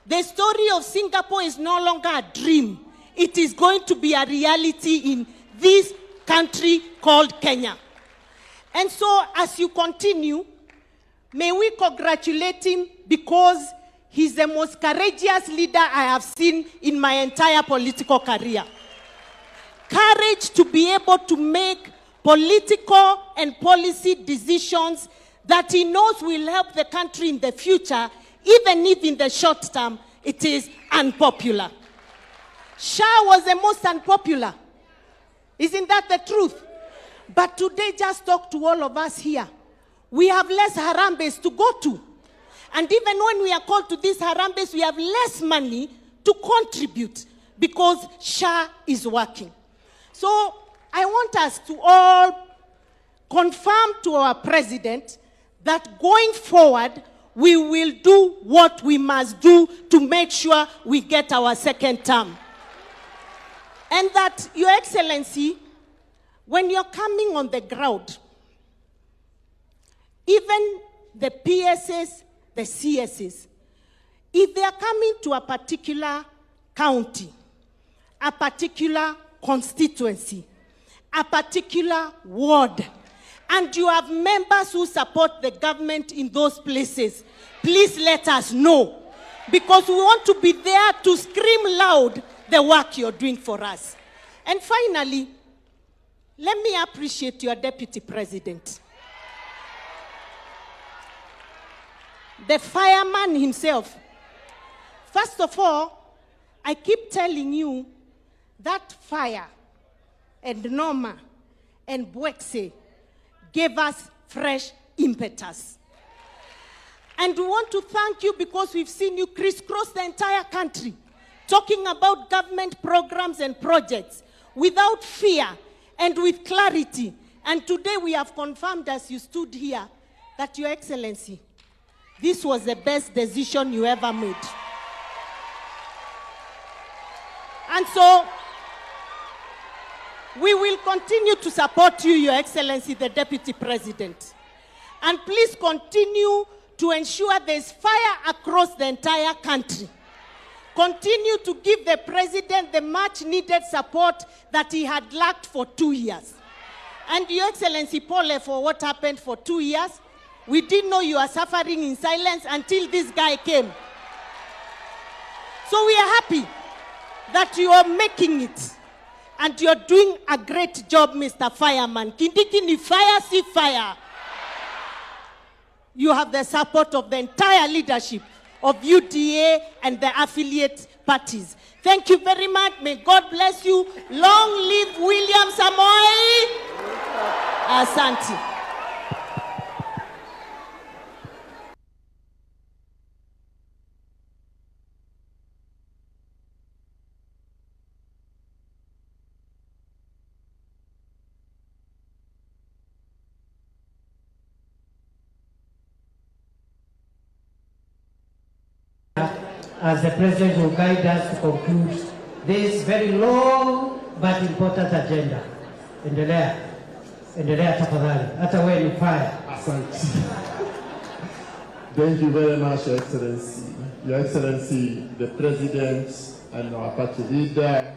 The story of Singapore is no longer a dream. It is going to be a reality in this country called Kenya. And so as you continue, may we congratulate him because he's the most courageous leader I have seen in my entire political career. Courage to be able to make political and policy decisions that he knows will help the country in the future, even if in the short term it is unpopular. Shah was the most unpopular. Isn't that the truth? But today, just talk to all of us here. We have less Harambes to go to. And even when we are called to these Harambes, we have less money to contribute because Shah is working. So I want us to all confirm to our president that going forward, we will do what we must do to make sure we get our second term. And that, Your Excellency, when you're coming on the ground, even the PSs, the CSs, if they are coming to a particular county, a particular constituency, a particular ward, and you have members who support the government in those places, please let us know, because we want to be there to scream loud the work you're doing for us. And finally, let me appreciate your deputy president. The fireman himself. First of all, I keep telling you that fire and Norma and Bwekse gave us fresh impetus. And we want to thank you because we've seen you crisscross the entire country, talking about government programs and projects without fear and with clarity. And today we have confirmed as you stood here that, Your Excellency, this was the best decision you ever made. And so, we will continue to support you, Your Excellency, the Deputy President. And please continue to ensure there's fire across the entire country. Continue to give the President the much-needed support that he had lacked for 2 years. And Your Excellency, Paul, for what happened for 2 years, we didn't know you are suffering in silence until this guy came. So we are happy that you are making it. And you're doing a great job, Mr. Fireman. Kindiki ni fire, see fire. You have the support of the entire leadership of UDA and the affiliate parties. Thank you very much. May God bless you. Long live William Samoei. Asante. As the President will guide us to conclude this very long but important agenda. Endelea tafadhali. Hata wewe ni fire. Asante. Thank you very much, Your Excellency. Your Excellency, the President and our party leader,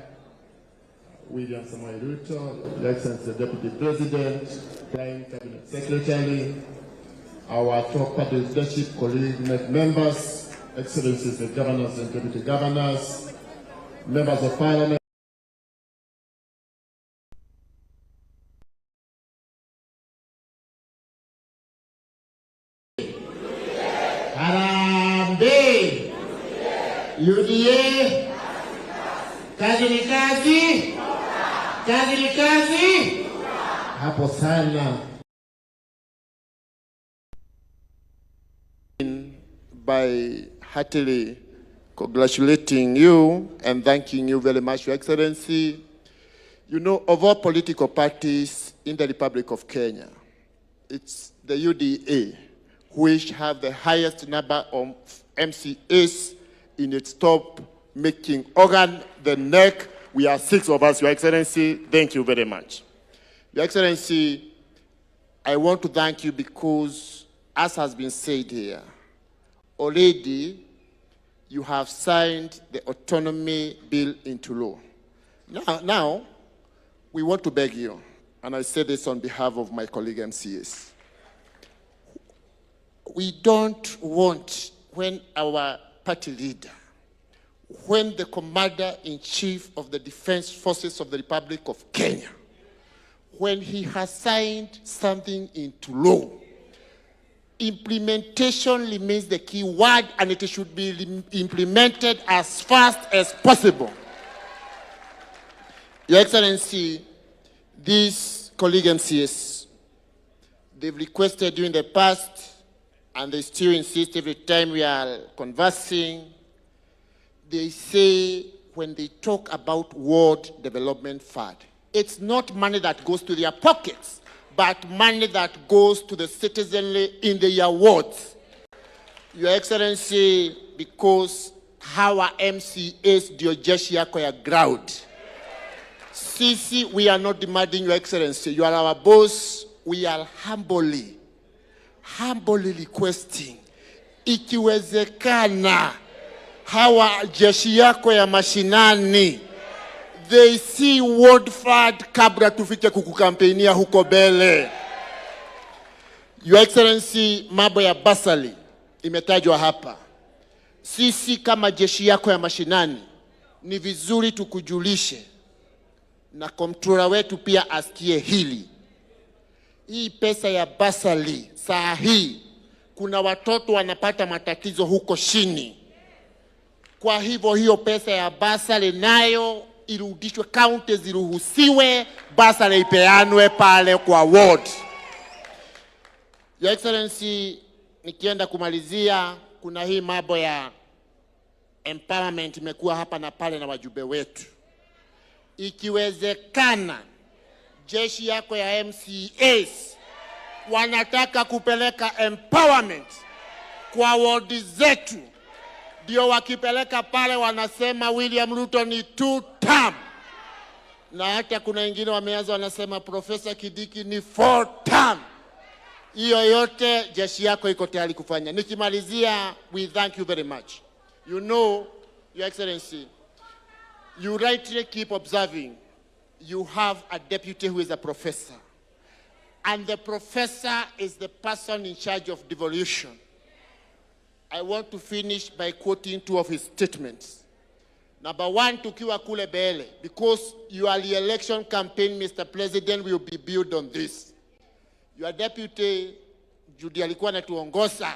William Samoei Ruto, Your Excellency, the Deputy President, Prime Cabinet Secretary, our top party leadership, colleague members, Excellencies, the governors and deputy governors, members of parliament. Harambee! UDA! Kazi ni kazi! Kazi ni kazi! Hapo sana. By heartily congratulating you and thanking you very much, Your Excellency. You know, of all political parties in the Republic of Kenya, it's the UDA which have the highest number of MCAs in its top-making organ, the NEC. We are 6 of us, Your Excellency. Thank you very much. Your Excellency, I want to thank you because, as has been said here, already you have signed the autonomy bill into law. Now, we want to beg you, and I say this on behalf of my colleague MCAs. We don't want, when our party leader, when the Commander-in-Chief of the Defense Forces of the Republic of Kenya, when he has signed something into law, implementation remains the key word, and it should be implemented as fast as possible. Your Excellency, these colleague MCAs, they've requested you in the past, and they still insist every time we are conversing. They say when they talk about World Development Fund, it's not money that goes to their pockets, but money that goes to the citizenry in their wards. Your Excellency, because our MCAs ndio jeshi yako ya ground. Sisi, we are not demanding, Your Excellency. You are our boss. We are humbly requesting, ikiwezekana, hawa jeshi yako ya mashinani, they see World Fund kabla tufike kukukampenia huko bele. Your Excellency, mambo ya basali imetajwa hapa. Sisi kama jeshi yako ya mashinani, ni vizuri tukujulishe, na komptrora wetu pia asikie hili. Hii pesa ya basali, saa hii, kuna watoto wanapata matatizo huko chini. Kwa hivyo hiyo pesa ya basali nayo irudishwe, kaunti ziruhusiwe, basali ipeanwe pale kwa ward. Your Excellency, nikienda kumalizia, kuna hii mambo ya empowerment imekuwa hapa na pale na wajumbe wetu. Ikiwezekana, jeshi yako ya MCAs wanataka kupeleka empowerment kwa ward zetu. Ndio wakipeleka pale wanasema William Ruto ni 2 term. Na hata kuna wengine wameanza wanasema Professor Kindiki ni 4 term. Hiyo yote jeshi yako iko tayari kufanya. Nikimalizia, we thank you very much. You know, Your Excellency, you rightly keep observing you have a deputy who is a professor. And the professor is the person in charge of devolution. I want to finish by quoting 2 of his statements. Number 1, tukiwa kule Bele, because your election campaign, Mr. President, will be built on this. Your deputy, Judy alikuwa anatuongoza,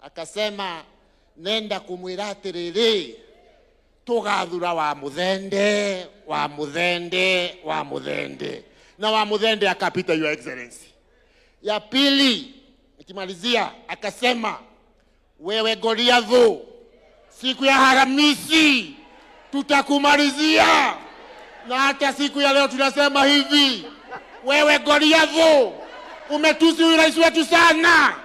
akasema, nenda kumwiratiriri, tugathura wa Muthende, wa Muthende, wa Muthende. Na wa Muthende akapita, Your Excellency. Ya pili, nikimalizia, akasema, wewe Goliath, siku ya Haramisi tutakumalizia. Na hata siku ya leo tunasema hivi, wewe Goliath, umetusi rais wetu sana.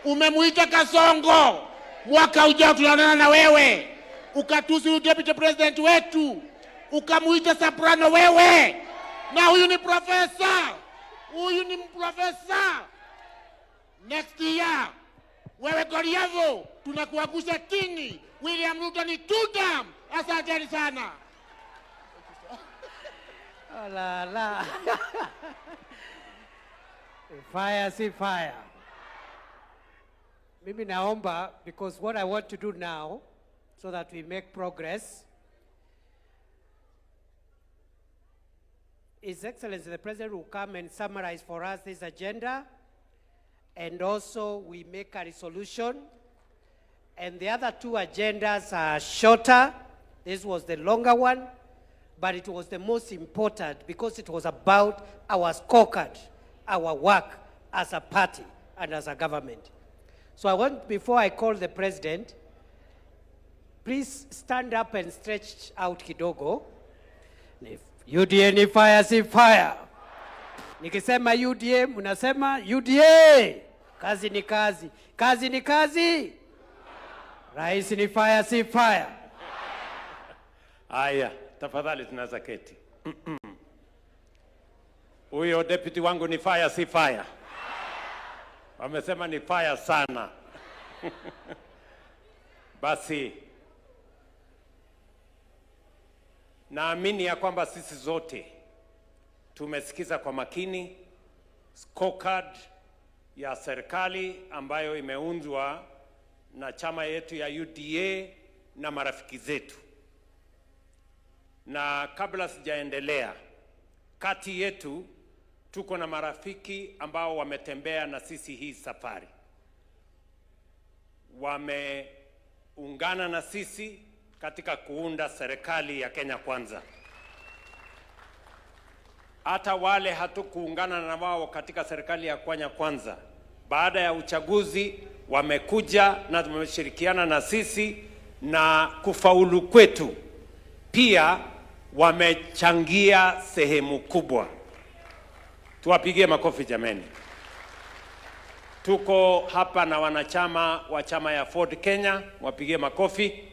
Umemuita Kasongo. Mwaka ujao tunaonana na wewe. Ukatusi deputy president wetu. Ukamuita Soprano wewe. Na huyu ni professor. Huyu ni professor. Next year, wewe Goliath, tunakuangusha chini. William Ruto ni 2 term. Asanteni sana. Oh, la, la. Fire, see fire. Mimi naomba, because what I want to do now, so that we make progress, His Excellency the President will come and summarize for us this agenda, and also we make a resolution. And the other 2 agendas are shorter. This was the longer one, but it was the most important because it was about our scorecard, our work as a party and as a government. So I want, before I call the President, please stand up and stretch out kidogo. UDA ni fire, si fire. Nikisema UDA, munasema UDA. Kazi ni kazi. Kazi ni kazi. Rais ni fire, si fire. Aya, tafadhali tunaweza keti. Huyo deputy wangu ni fire, si fire. Wamesema ni fire sana. Basi, naamini ya kwamba sisi zote tumesikiza kwa makini scorecard ya serikali ambayo imeundwa na chama yetu ya UDA na marafiki zetu. Na kabla sijaendelea, kati yetu tuko na marafiki ambao wametembea na sisi hii safari. Wameungana na sisi katika kuunda serikali ya Kenya Kwanza. Hata wale hatukuungana na wao katika serikali ya Kenya Kwanza, baada ya uchaguzi wamekuja na wameshirikiana na sisi, na kufaulu kwetu pia wamechangia sehemu kubwa. Tuwapigie makofi jameni. Tuko hapa na wanachama wa chama ya Ford Kenya, wapigie makofi.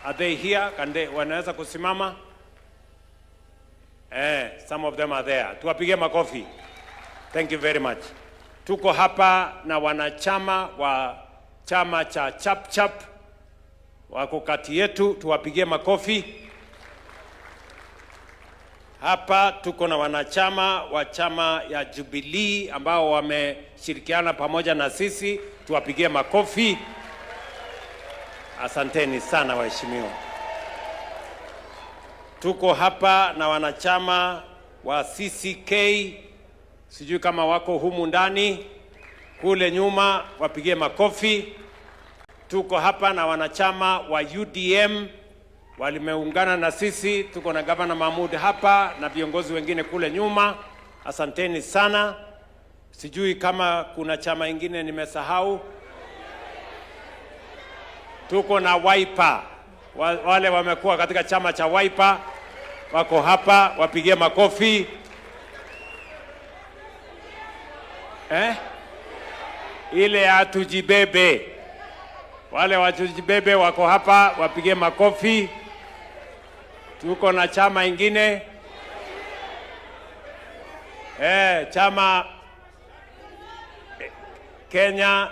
Are they here? Wanaweza kusimama? Some of them are there. Tuwapigie makofi. Thank you very much. Tuko hapa na wanachama wa chama cha Chap Chap wako kati yetu, tuwapigie makofi. Hapa tuko na wanachama wa chama ya Jubilee ambao wameshirikiana pamoja na sisi, tuwapigie makofi. Asanteni sana waheshimiwa. Tuko hapa na wanachama wa CCK, sijui kama wako humu ndani, kule nyuma wapigie makofi. Tuko hapa na wanachama wa UDM walimeungana na sisi, tuko na Gavana Mahmoud hapa na viongozi wengine kule nyuma. Asanteni sana. Sijui kama kuna chama ingine nimesahau. Tuko na Wiper. Wale wamekuwa katika chama cha Wiper wako hapa, wapigie makofi. Ile ya tujibebe. Wale watujibebe wako hapa, wapige makofi. Tuko na chama ingine. Chama Kenya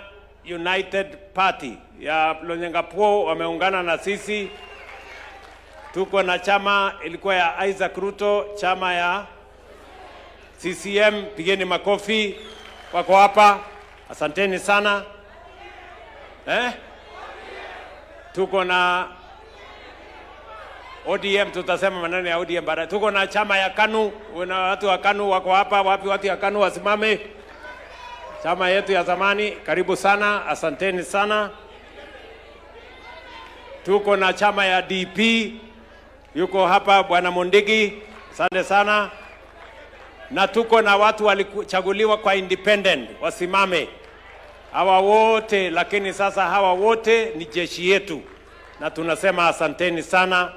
United Party ya Lonyangapuo wameungana na sisi. Tuko na chama ilikuwa ya Isaac Ruto, chama ya CCM, pigeni makofi. Wako hapa. Asanteni sana. Tuko na ODM, tutasema maneno ya ODM baadaye. Tuko na chama ya KANU, na watu wa KANU wako hapa. Wapi watu ya KANU wasimame? Chama yetu ya zamani, karibu sana, asanteni sana. Tuko na chama ya DP, yuko hapa Bwana Mondigi, asante sana. Na tuko na watu walichaguliwa kwa independent, wasimame. Hawa wote, lakini sasa hawa wote ni jeshi yetu. Na tunasema asanteni sana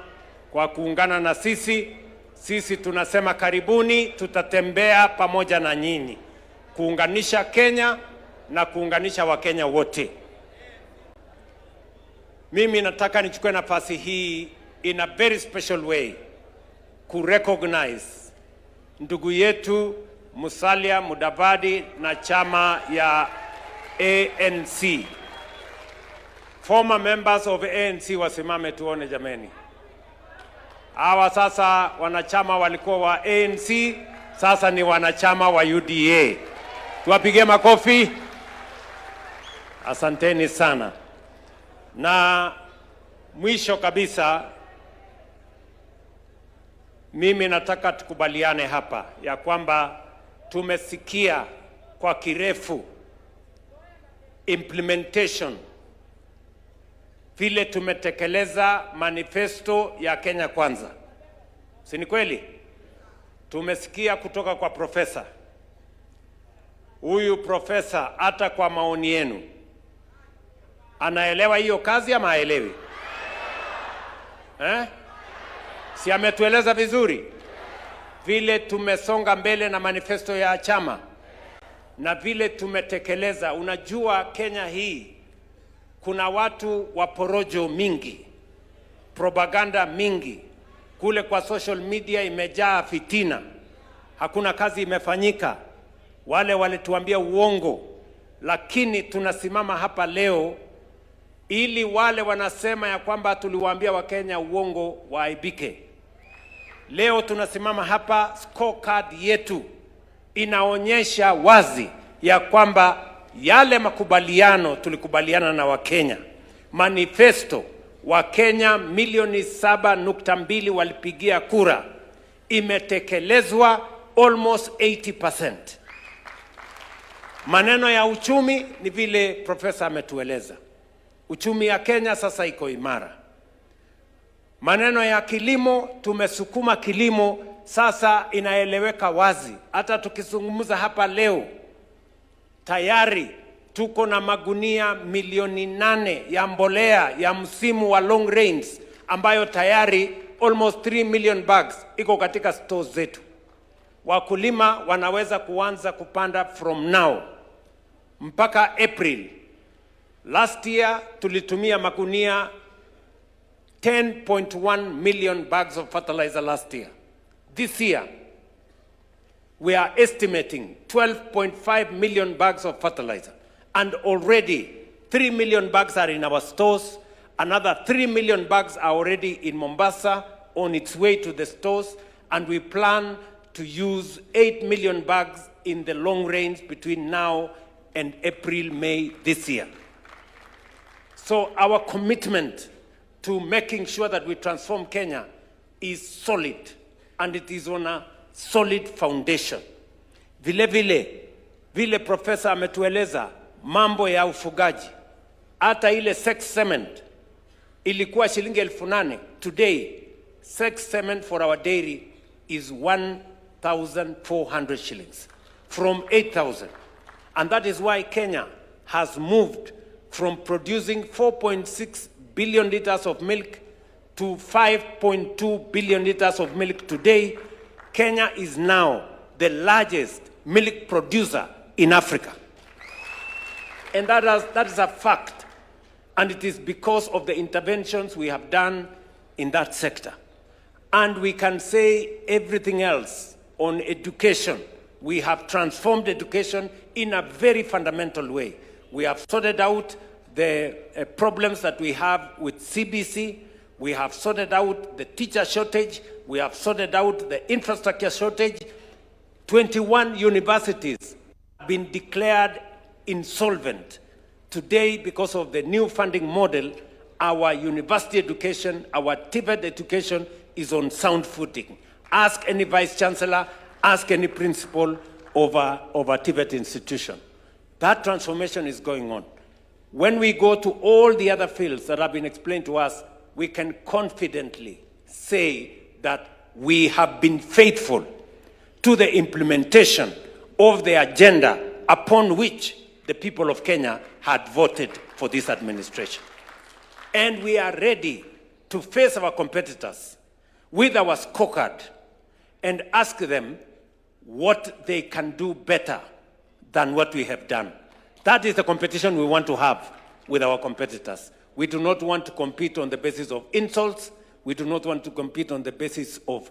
kwa kuungana na sisi. Sisi tunasema karibuni, tutatembea pamoja na nyinyi. Kuunganisha Kenya na kuunganisha Wakenya wote. Mimi nataka nichukue nafasi hii in a very special way kurecognize ndugu yetu Musalia Mudavadi na chama ya ANC. Former members of ANC wasimame tuone jameni. Hawa sasa wanachama walikuwa wa ANC, sasa ni wanachama wa UDA. Tuwapige makofi. Asanteni sana. Na mwisho kabisa, mimi nataka tukubaliane hapa ya kwamba tumesikia kwa kirefu implementation, vile tumetekeleza manifesto ya Kenya Kwanza. Si ni kweli? Tumesikia kutoka kwa profesa. Huyu profesa, hata kwa maoni yenu, anaelewa hiyo kazi ama haelewi? Si ametueleza vizuri vile tumesonga mbele na manifesto ya chama na vile tumetekeleza. Unajua Kenya hii kuna watu wa porojo mingi, propaganda mingi, kule kwa social media imejaa fitina, hakuna kazi imefanyika, wale walituambia uongo. Lakini tunasimama hapa leo ili wale wanasema ya kwamba tuliwaambia Wakenya uongo waaibike. Leo tunasimama hapa, scorecard yetu inaonyesha wazi ya kwamba yale makubaliano tulikubaliana na Wakenya, manifesto Wakenya milioni 7.2 walipigia kura, imetekelezwa almost 80%. Maneno ya uchumi ni vile profesa ametueleza. Uchumi ya Kenya sasa iko imara. Maneno ya kilimo, tumesukuma kilimo sasa inaeleweka wazi. Hata tukizungumza hapa leo, tayari tuko na magunia milioni 8 ya mbolea ya msimu wa long range, ambayo tayari almost 3 million bags iko katika stores zetu. Wakulima wanaweza kuanza kupanda from now mpaka April. Last year tulitumia magunia 10.1 million bags of fertilizer last year. This year we are estimating 12.5 million bags of fertilizer, and already 3 million bags are in our stores. Another 3 million bags are already in Mombasa on its way to the stores, and we plan to use 8 million bags in the long range between now and April, May this year. So our commitment to making sure that we transform Kenya is solid, and it is on a solid foundation. Vile profesa ametueleza mambo ya ufugaji, hata ile sex cement ilikuwa shilingi 8,000. Today sex cement for our dairy is 1,400 shillings from 8,000. And that is why Kenya has moved from producing 4.6 billion liters of milk to 5.2 billion liters of milk today. Kenya is now the largest milk producer in Africa. And that is a fact. And it is because of the interventions we have done in that sector. And we can say everything else on education. We have transformed education in a very fundamental way. We have sorted out the problems that we have with CBC. We have sorted out the teacher shortage. We have sorted out the infrastructure shortage. 21 universities have been declared insolvent. Today, because of the new funding model, our university education, our TVET education is on sound footing. Ask any vice chancellor, ask any principal of a TVET institution. That transformation is going on. When we go to all the other fields that have been explained to us, we can confidently say that we have been faithful to the implementation of the agenda upon which the people of Kenya had voted for this administration. And we are ready to face our competitors with our scorecard and ask them what they can do better than what we have done. That is the competition we want to have with our competitors. We do not want to compete on the basis of insults. We do not want to compete on the basis of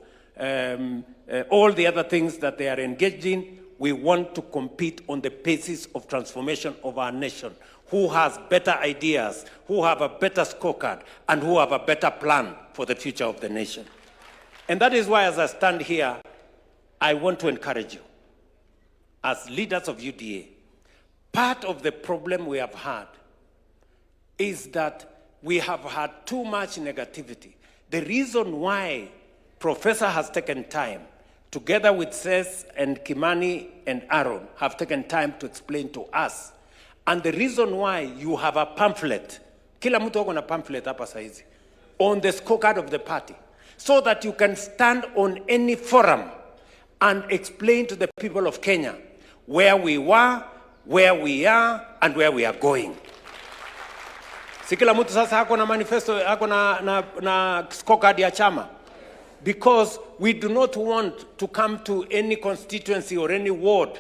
all the other things that they are engaged in. We want to compete on the basis of transformation of our nation. Who has better ideas, who have a better scorecard, and who have a better plan for the future of the nation. And that is why, as I stand here, I want to encourage you, as leaders of UDA, part of the problem we have had is that we have had too much negativity. The reason why Professor has taken time, together with Seth and Kimani and Aaron, have taken time to explain to us. And the reason why you have a pamphlet, kila mtu wako na pamphlet hapa saizi, on the scorecard of the party, so that you can stand on any forum and explain to the people of Kenya where we were, where we are, and where we are going. Si kila mtu sasa hako na manifesto, hako na scorecard ya chama. Because we do not want to come to any constituency or any ward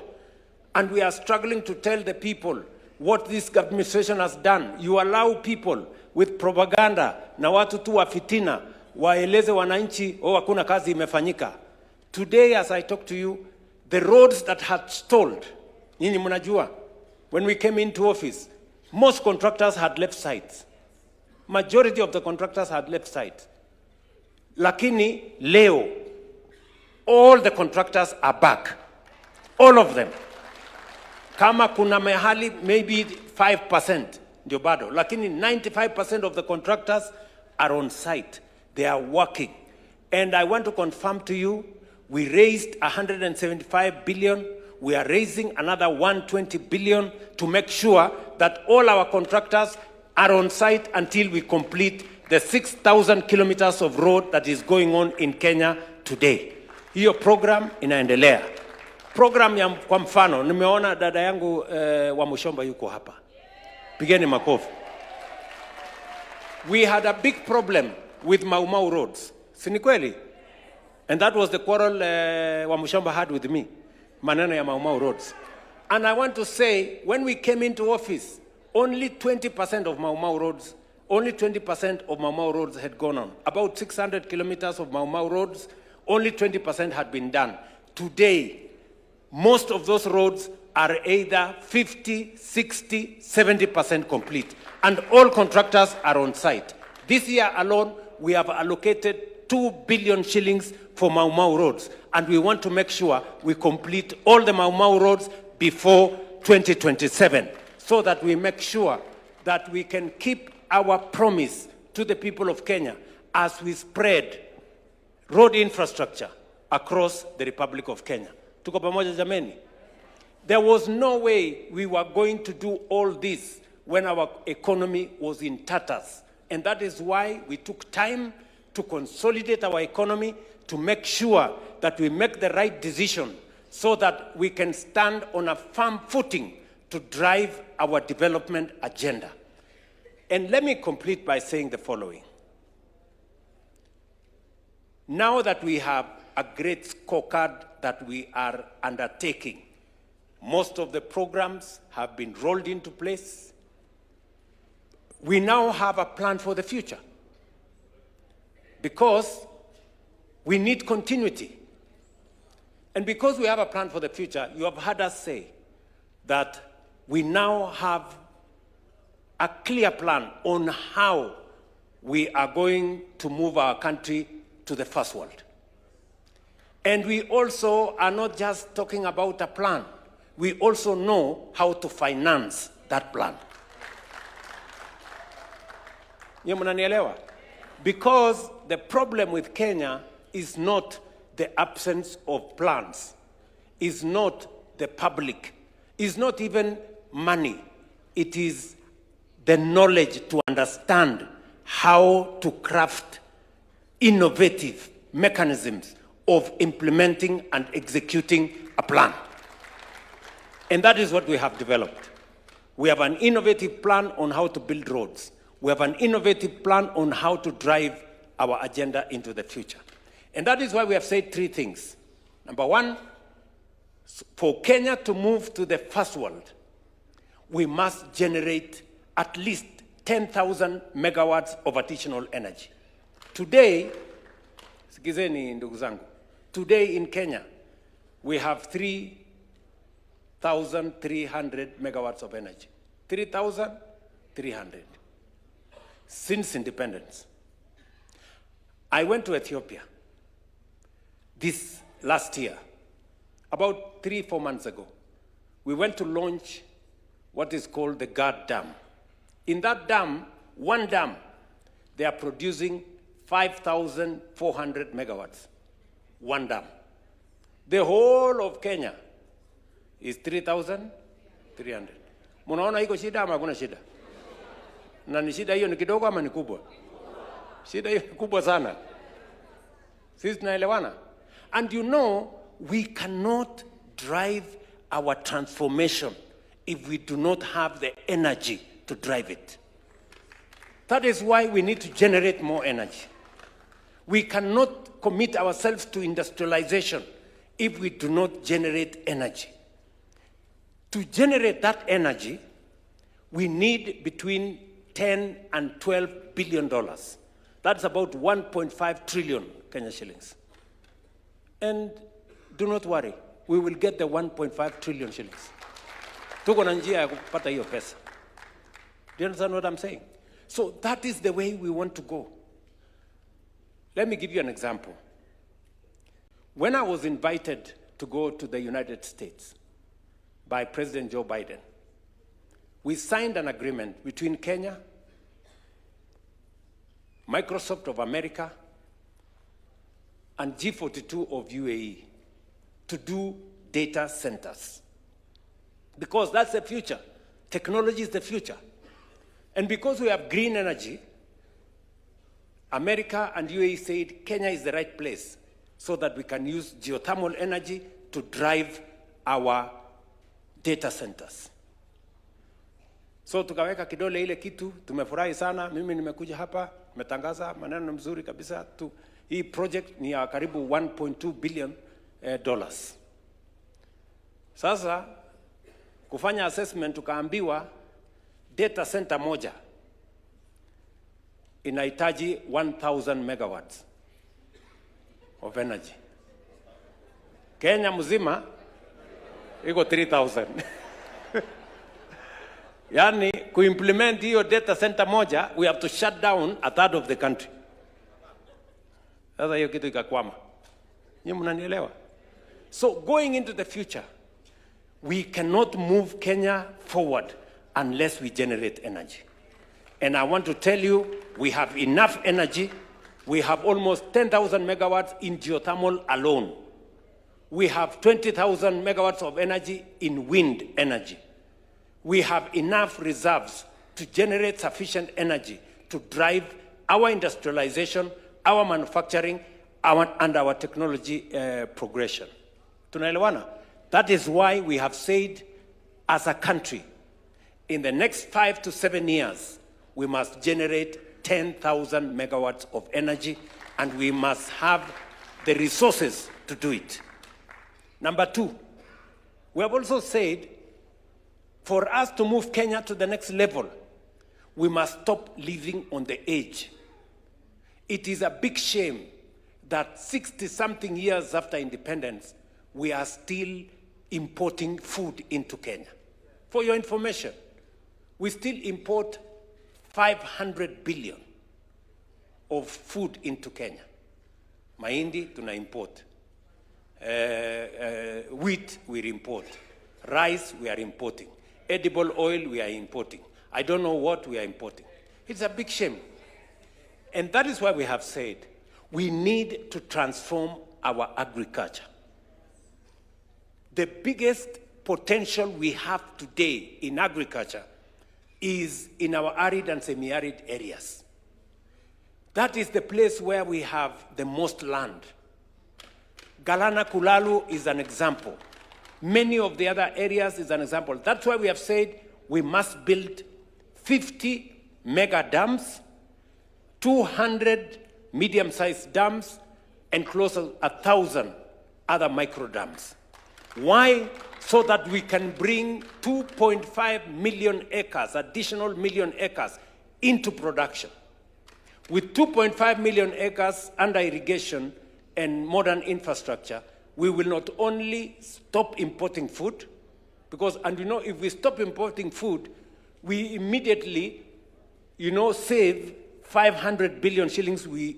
and we are struggling to tell the people what this administration has done. You allow people with propaganda na watu tu wa fitina waeleze wananchi hakuna kazi imefanyika. Today, as I talk to you, the roads that had stalled, nyinyi mnajua, when we came into office, most contractors had left sites. Majority of the contractors had left sites. Lakini leo, all the contractors are back. All of them. Kama kuna mahali, maybe 5% ndio bado. Lakini 95% of the contractors are on site. They are working. And I want to confirm to you, we raised 175 billion. We are raising another 120 billion to make sure that all our contractors are on site until we complete the 6,000 kilometers of road that is going on in Kenya today. Hiyo program inaendelea. Program ya kwa mfano, nimeona dada yangu wa Mushomba yuko hapa. Pigeni makofi. We had a big problem with Mau Mau roads. Si ni kweli? And that was the quarrel wa Mushomba had with me. Maneno ya Mau Mau roads. And I want to say, when we came into office, only 20% of Mau Mau roads, only 20% of Mau Mau roads had gone on. About 600 kilometers of Mau Mau roads, only 20% had been done. Today, most of those roads are either 50, 60, 70% complete. And all contractors are on site. This year alone, we have allocated 2 billion shillings for Mau Mau roads. And we want to make sure we complete all the Mau Mau roads before 2027, so that we make sure that we can keep our promise to the people of Kenya as we spread road infrastructure across the Republic of Kenya. Tuko pamoja jameni? There was no way we were going to do all this when our economy was in tatters. And that is why we took time to consolidate our economy, to make sure that we make the right decision so that we can stand on a firm footing to drive our development agenda. And let me complete by saying the following. Now that we have a great scorecard that we are undertaking, Most of the programs have been rolled into place. We now have a plan for the future because we need continuity. And because we have a plan for the future, you have heard us say that we now have a clear plan on how we are going to move our country to the first world. And we also are not just talking about a plan. We also know how to finance that plan. Nyie mnanielewa? Because the problem with Kenya is not the absence of plans, is not the public, is not even money. It is the knowledge to understand how to craft innovative mechanisms of implementing and executing a plan. And that is what we have developed. We have an innovative plan on how to build roads. We have an innovative plan on how to drive our agenda into the future. And that is why we have said three things. Number one, for Kenya to move to the first world, we must generate at least 10,000 megawatts of additional energy. Today, sikizeni ndugu zangu, today in Kenya, we have 3,300 megawatts of energy. 3,300 since independence. I went to Ethiopia this last year, about 3-4 months ago. We went to launch what is called the Gad Dam. In that dam, one dam, they are producing 5,400 megawatts. One dam. The whole of Kenya is 3,300. Munaona iko shida ama hakuna shida? Na ni shida hiyo ni kidogo ama ni kubwa? Shida hiyo ni kubwa sana. Sisi tunaelewana? And you know, we cannot drive our transformation if we do not have the energy to drive it. That is why we need to generate more energy. We cannot commit ourselves to industrialization if we do not generate energy. To generate that energy, we need between 10 and 12 billion dollars. That's about 1.5 trillion Kenya shillings. And do not worry, we will get the 1.5 trillion shillings. Tuko na njia ya kupata hiyo pesa. Do you understand what I'm saying? So that is the way we want to go. Let me give you an example. When I was invited to go to the United States by President Joe Biden, we signed an agreement between Kenya, Microsoft of America, and G42 of UAE to do data centers. Because that's the future. Technology is the future. And because we have green energy, America and UAE said Kenya is the right place so that we can use geothermal energy to drive our data centers. So tukaweka kidole ile kitu, tumefurahi sana. Mimi nimekuja hapa, nimetangaza maneno mzuri kabisa tu. Hii project ni ya karibu 1.2 billion dollars. Sasa kufanya assessment tukaambiwa data center moja inahitaji 1,000 megawatts of energy. Kenya mzima iko 3,000. Yani kuimplement hiyo data center moja, we have to shut down a third of the country. Sasa hiyo kitu ikakwama. Nyinyi mnanielewa? So going into the future, we cannot move Kenya forward unless we generate energy. And I want to tell you, we have enough energy. We have almost 10,000 megawatts in geothermal alone. We have 20,000 megawatts of energy in wind energy. We have enough reserves to generate sufficient energy to drive our industrialization, our manufacturing, and our technology progression. Tunaelewana? That is why we have said, as a country, in the next 5 to 7 years, we must generate 10,000 megawatts of energy, and we must have the resources to do it. Number two, We have also said, for us to move Kenya to the next level, we must stop living on the edge. It is a big shame that 60-something years after independence, we are still importing food into Kenya. For your information, we still import 500 billion of food into Kenya. Mahindi, tuna import. Wheat, we import. Rice, we are importing. Edible oil, we are importing. I don't know what we are importing. It's a big shame. And that is why we have said we need to transform our agriculture. The biggest potential we have today in agriculture is in our arid and semi-arid areas. That is the place where we have the most land. Galana Kulalu is an example. Many of the other areas is an example. That's why we have said we must build 50 mega dams, 200 medium-sized dams, and close to 1,000 other micro dams. Why? So that we can bring 2.5 million acres, additional million acres, into production. With 2.5 million acres under irrigation and modern infrastructure, we will not only stop importing food, because, and you know, if we stop importing food, we immediately, save 500 billion shillings we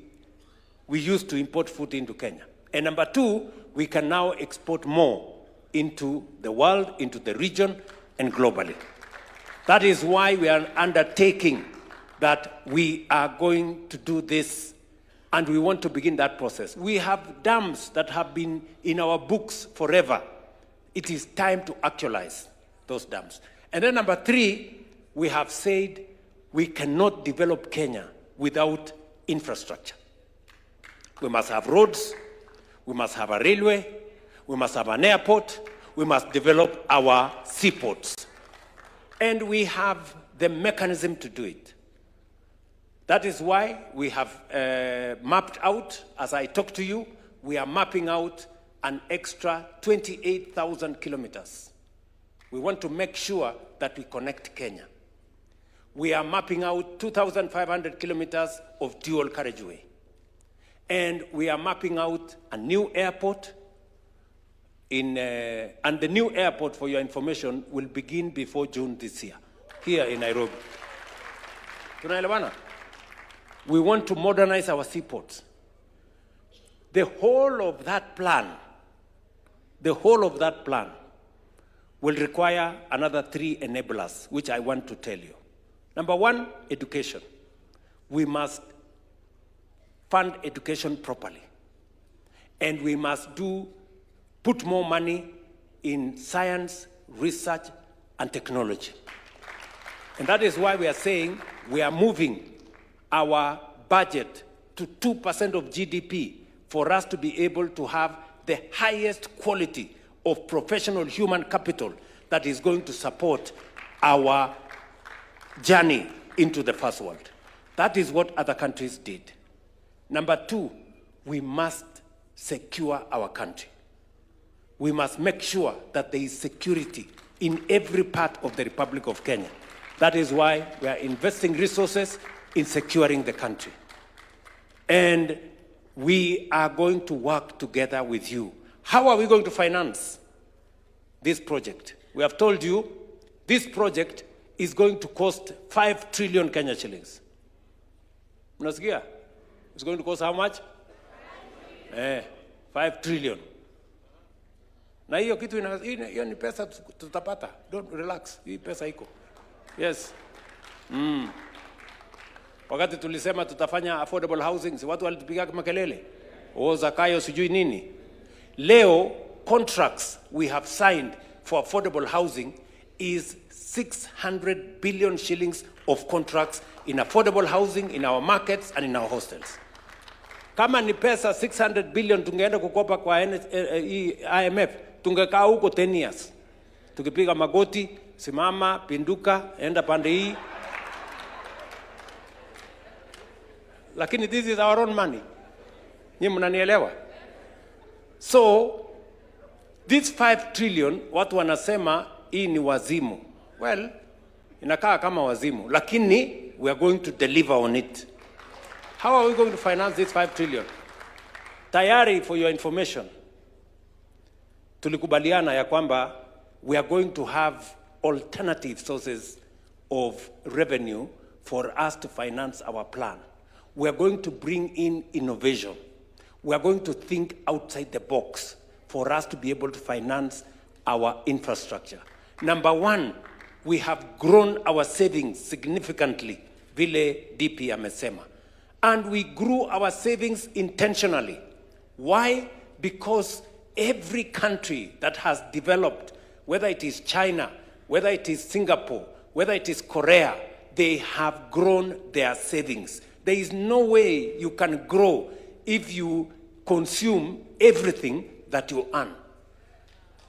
used to import food into Kenya. And number two, we can now export more into the world, into the region, and globally. That is why we are undertaking that we are going to do this, and we want to begin that process. We have dams that have been in our books forever. It is time to actualize those dams. And then number three, we have said we cannot develop Kenya without infrastructure. We must have roads, we must have a railway, we must have an airport, we must develop our seaports. And we have the mechanism to do it. That is why we have mapped out, as I talk to you, we are mapping out an extra 28,000 kilometers. We want to make sure that we connect Kenya. We are mapping out 2,500 kilometers of dual carriageway. And we are mapping out a new airport and the new airport, for your information, will begin before June this year, here in Nairobi. Tunaelewana? We want to modernize our seaports. The whole of that plan will require another 3 enablers, which I want to tell you. Number one, education. We must fund education properly. And we must put more money in science, research, and technology. And that is why we are saying we are moving our budget to 2% of GDP for us to be able to have the highest quality of professional human capital that is going to support our journey into the first world. That is what other countries did. Number two, we must secure our country. We must make sure that there is security in every part of the Republic of Kenya. That is why we are investing resources in securing the country. And we are going to work together with you. How are we going to finance this project? We have told you this project is going to cost 5 trillion Kenya shillings. Mnasikia? It's going to cost how much? 5 trillion. Na hiyo kitu hiyo ni pesa tutapata. Don't relax. Hii pesa iko. Yes. Wakati tulisema tutafanya affordable housing, si watu walitupiga makelele. Zakayo sijui nini. Leo contracts we have signed for affordable housing is 600 billion shillings of contracts in affordable housing in our markets and in our hostels. Kama ni pesa 600 billion tungeenda kukopa kwa IMF, tungekaa huko 10 years. Tukipiga magoti, simama, pinduka, enda pande hii. Lakini this is our own money. Nyinyi mnanielewa? So This 5 trillion, watu wanasema hii ni wazimu. Well, inakaa kama wazimu, lakini we are going to deliver on it. How are we going to finance this 5 trillion? Tayari, for your information, tulikubaliana ya kwamba we are going to have alternative sources of revenue for us to finance our plan. We are going to bring in innovation. We are going to think outside the box for us to be able to finance our infrastructure. Number one, we have grown our savings significantly, vile DP amesema. And we grew our savings intentionally. Why? Because every country that has developed, whether it is China, whether it is Singapore, whether it is Korea, they have grown their savings. There is no way you can grow if you consume everything that you earn.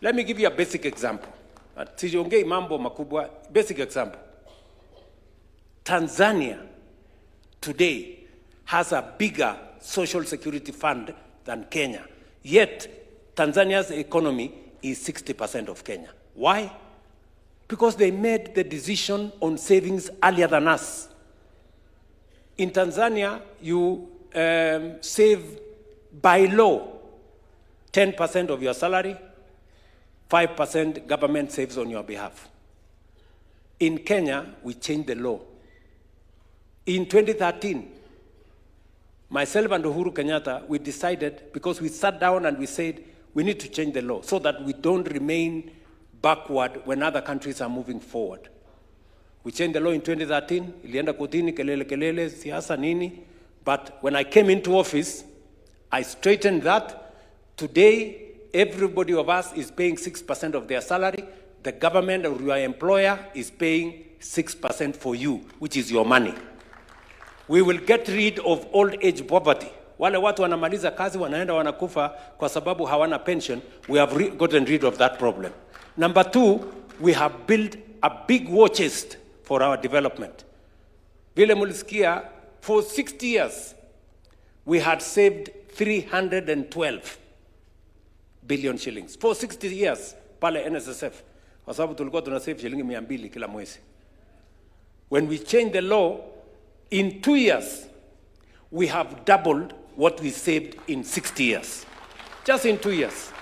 Let me give you a basic example. Sijiongei mambo makubwa. Basic example. Tanzania today has a bigger social security fund than Kenya. Yet, Tanzania's economy is 60% of Kenya. Why? Because they made the decision on savings earlier than us. In Tanzania, you save by law 10% of your salary, 5% government saves on your behalf. In Kenya, we changed the law. In 2013, myself and Uhuru Kenyatta, we decided, because we sat down and we said, we need to change the law so that we don't remain backward when other countries are moving forward. We changed the law in 2013, ilienda kotini, kelele, siasa nini. But when I came into office, I straightened that. Today, everybody of us is paying 6% of their salary. The government or your employer is paying 6% for you, which is your money. We will get rid of old age poverty. Wale watu wanamaliza kazi wanaenda wanakufa kwa sababu hawana pension. We have gotten rid of that problem. Number two, we have built a big war chest for our development. Vile mulisikia, for 60 years, we had saved 312 billion shillings. For 60 years, pale NSSF. Kwa sababu tulikuwa tunasave shilingi 200 kila mwezi. When we changed the law, in 2 years, we have doubled what we saved in 60 years. Just in 2 years.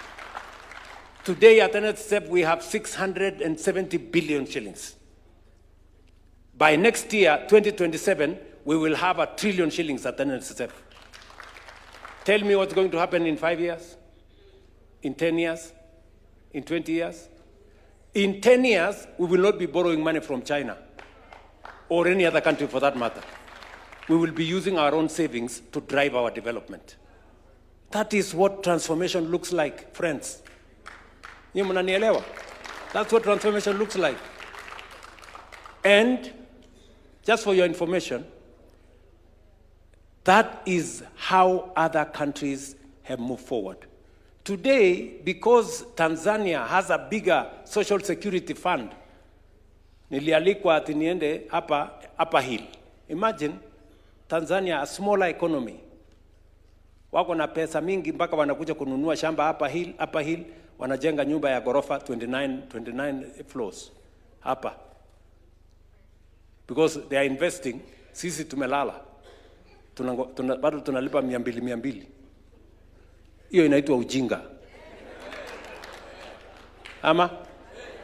Today at NSSF, we have 670 billion shillings. By next year, 2027, we will have 1 trillion shillings at NSSF. Tell me what's going to happen in 5 years, in 10 years, in 20 years. In 10 years, we will not be borrowing money from China or any other country for that matter. We will be using our own savings to drive our development. That is what transformation looks like, friends. Nyinyi mnanielewa? That's what transformation looks like. And just for your information, that is how other countries have moved forward. Today, because Tanzania has a bigger social security fund, nilialikwa ati niende hapa hill. Imagine Tanzania, a smaller economy. Wako na pesa mingi mpaka wanakuja kununua shamba hapa hill, wanajenga nyumba ya gorofa 29 floors hapa. Because they are investing, sisi tumelala. Bado tunalipa 200. Hiyo inaitwa ujinga. Ama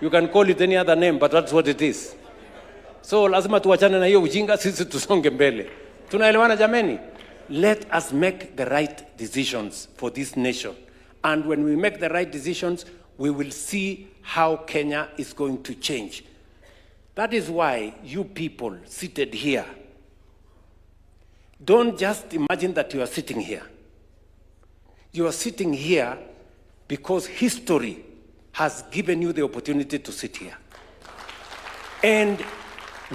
you can call it any other name, but that's what it is. So lazima tuachane na hiyo ujinga, sisi tusonge mbele. Tunaelewana jameni? Let us make the right decisions for this nation. And when we make the right decisions, we will see how Kenya is going to change. That is why you people seated here, don't just imagine that you are sitting here. You are sitting here because history has given you the opportunity to sit here. And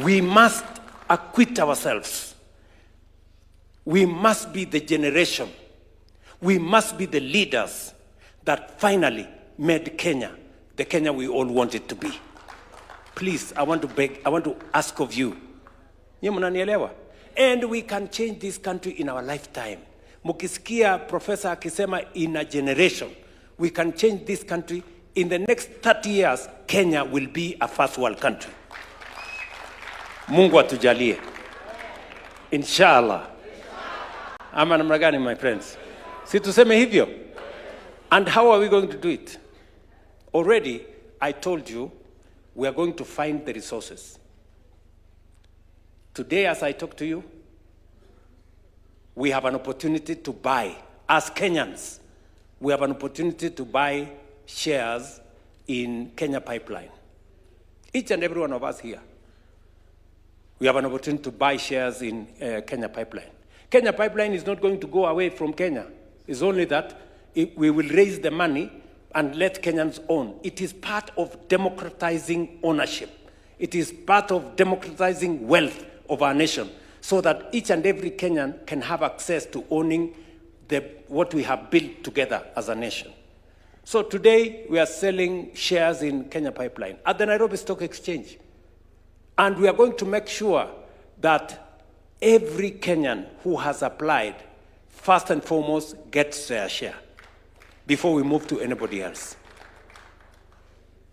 we must acquit ourselves. We must be the generation. We must be the leaders that finally made Kenya the Kenya we all want it to be. Please, I want to ask of you. Nyinyi mnanielewa? And we can change this country in our lifetime. Mukisikia professor akisema in a generation, we can change this country in the next 30 years, Kenya will be a first world country. Mungu atujalie. Inshallah. Ama namna gani, my friends? Si tuseme hivyo? And how are we going to do it? Already, I told you, we are going to find the resources. Today, as I talk to you, we have an opportunity to buy, as Kenyans, we have an opportunity to buy shares in Kenya Pipeline. Each and every one of us here, we have an opportunity to buy shares in Kenya Pipeline. Kenya Pipeline is not going to go away from Kenya. It's only that we will raise the money and let Kenyans own. It is part of democratizing ownership. It is part of democratizing wealth of our nation, so that each and every Kenyan can have access to owning what we have built together as a nation. So today, we are selling shares in Kenya Pipeline at the Nairobi Stock Exchange. And we are going to make sure that every Kenyan who has applied, first and foremost, gets their share before we move to anybody else.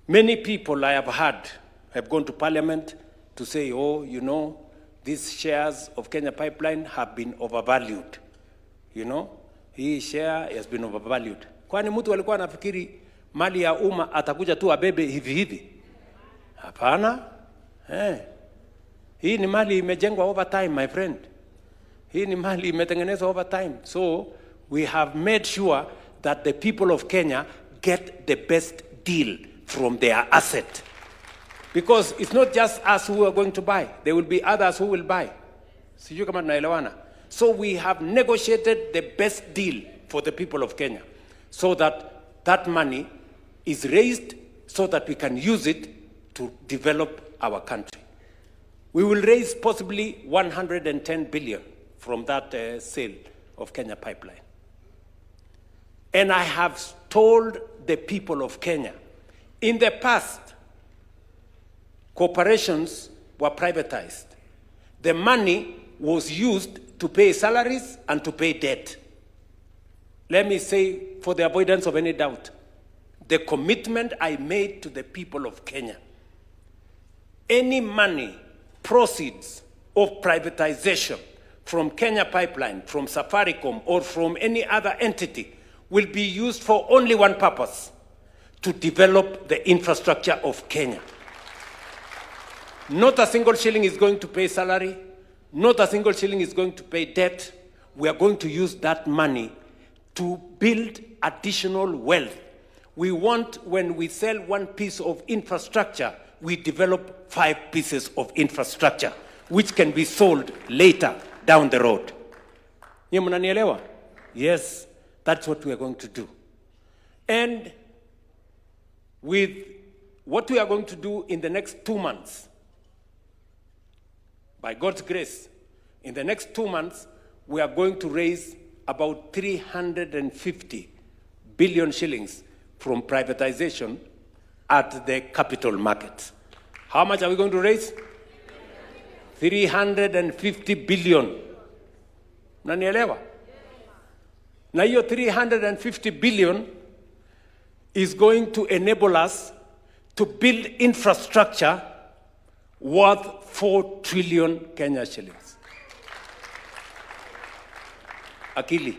Many people I have heard have gone to Parliament to say, oh, you know, these shares of Kenya Pipeline have been overvalued. You know, hii share has been overvalued. Kwani mtu alikuwa anafikiri mali ya umma atakuja tu abebe hivi hivi? Hapana. Hii ni mali imejengwa over time, my friend. Hii ni mali imetengenezwa over time. So we have made sure that the people of Kenya get the best deal from their asset. Because it's not just us who are going to buy. There will be others who will buy. Sijui kama tunaelewana. So we have negotiated the best deal for the people of Kenya, so that that money is raised so that we can use it to develop our country. We will raise possibly 110 billion from that sale of Kenya Pipeline. And I have told the people of Kenya, in the past, corporations were privatized. The money was used to pay salaries and to pay debt. Let me say, for the avoidance of any doubt, the commitment I made to the people of Kenya, any money, proceeds of privatization from Kenya Pipeline, from Safaricom, or from any other entity will be used for only one purpose: to develop the infrastructure of Kenya. Not a single shilling is going to pay salary. Not a single shilling is going to pay debt. We are going to use that money to build additional wealth. We want, when we sell one piece of infrastructure, we develop 5 pieces of infrastructure, which can be sold later down the road. Nyie mnanielewa? Yes, that's what we are going to do. And with what we are going to do in the next 2 months, by God's grace, in the next 2 months, we are going to raise about 350 billion shillings from privatization at the capital market. How much are we going to raise? 350 billion. Unanielewa? Na hiyo 350 billion is going to enable us to build infrastructure worth 4 trillion Kenya shillings. Akili.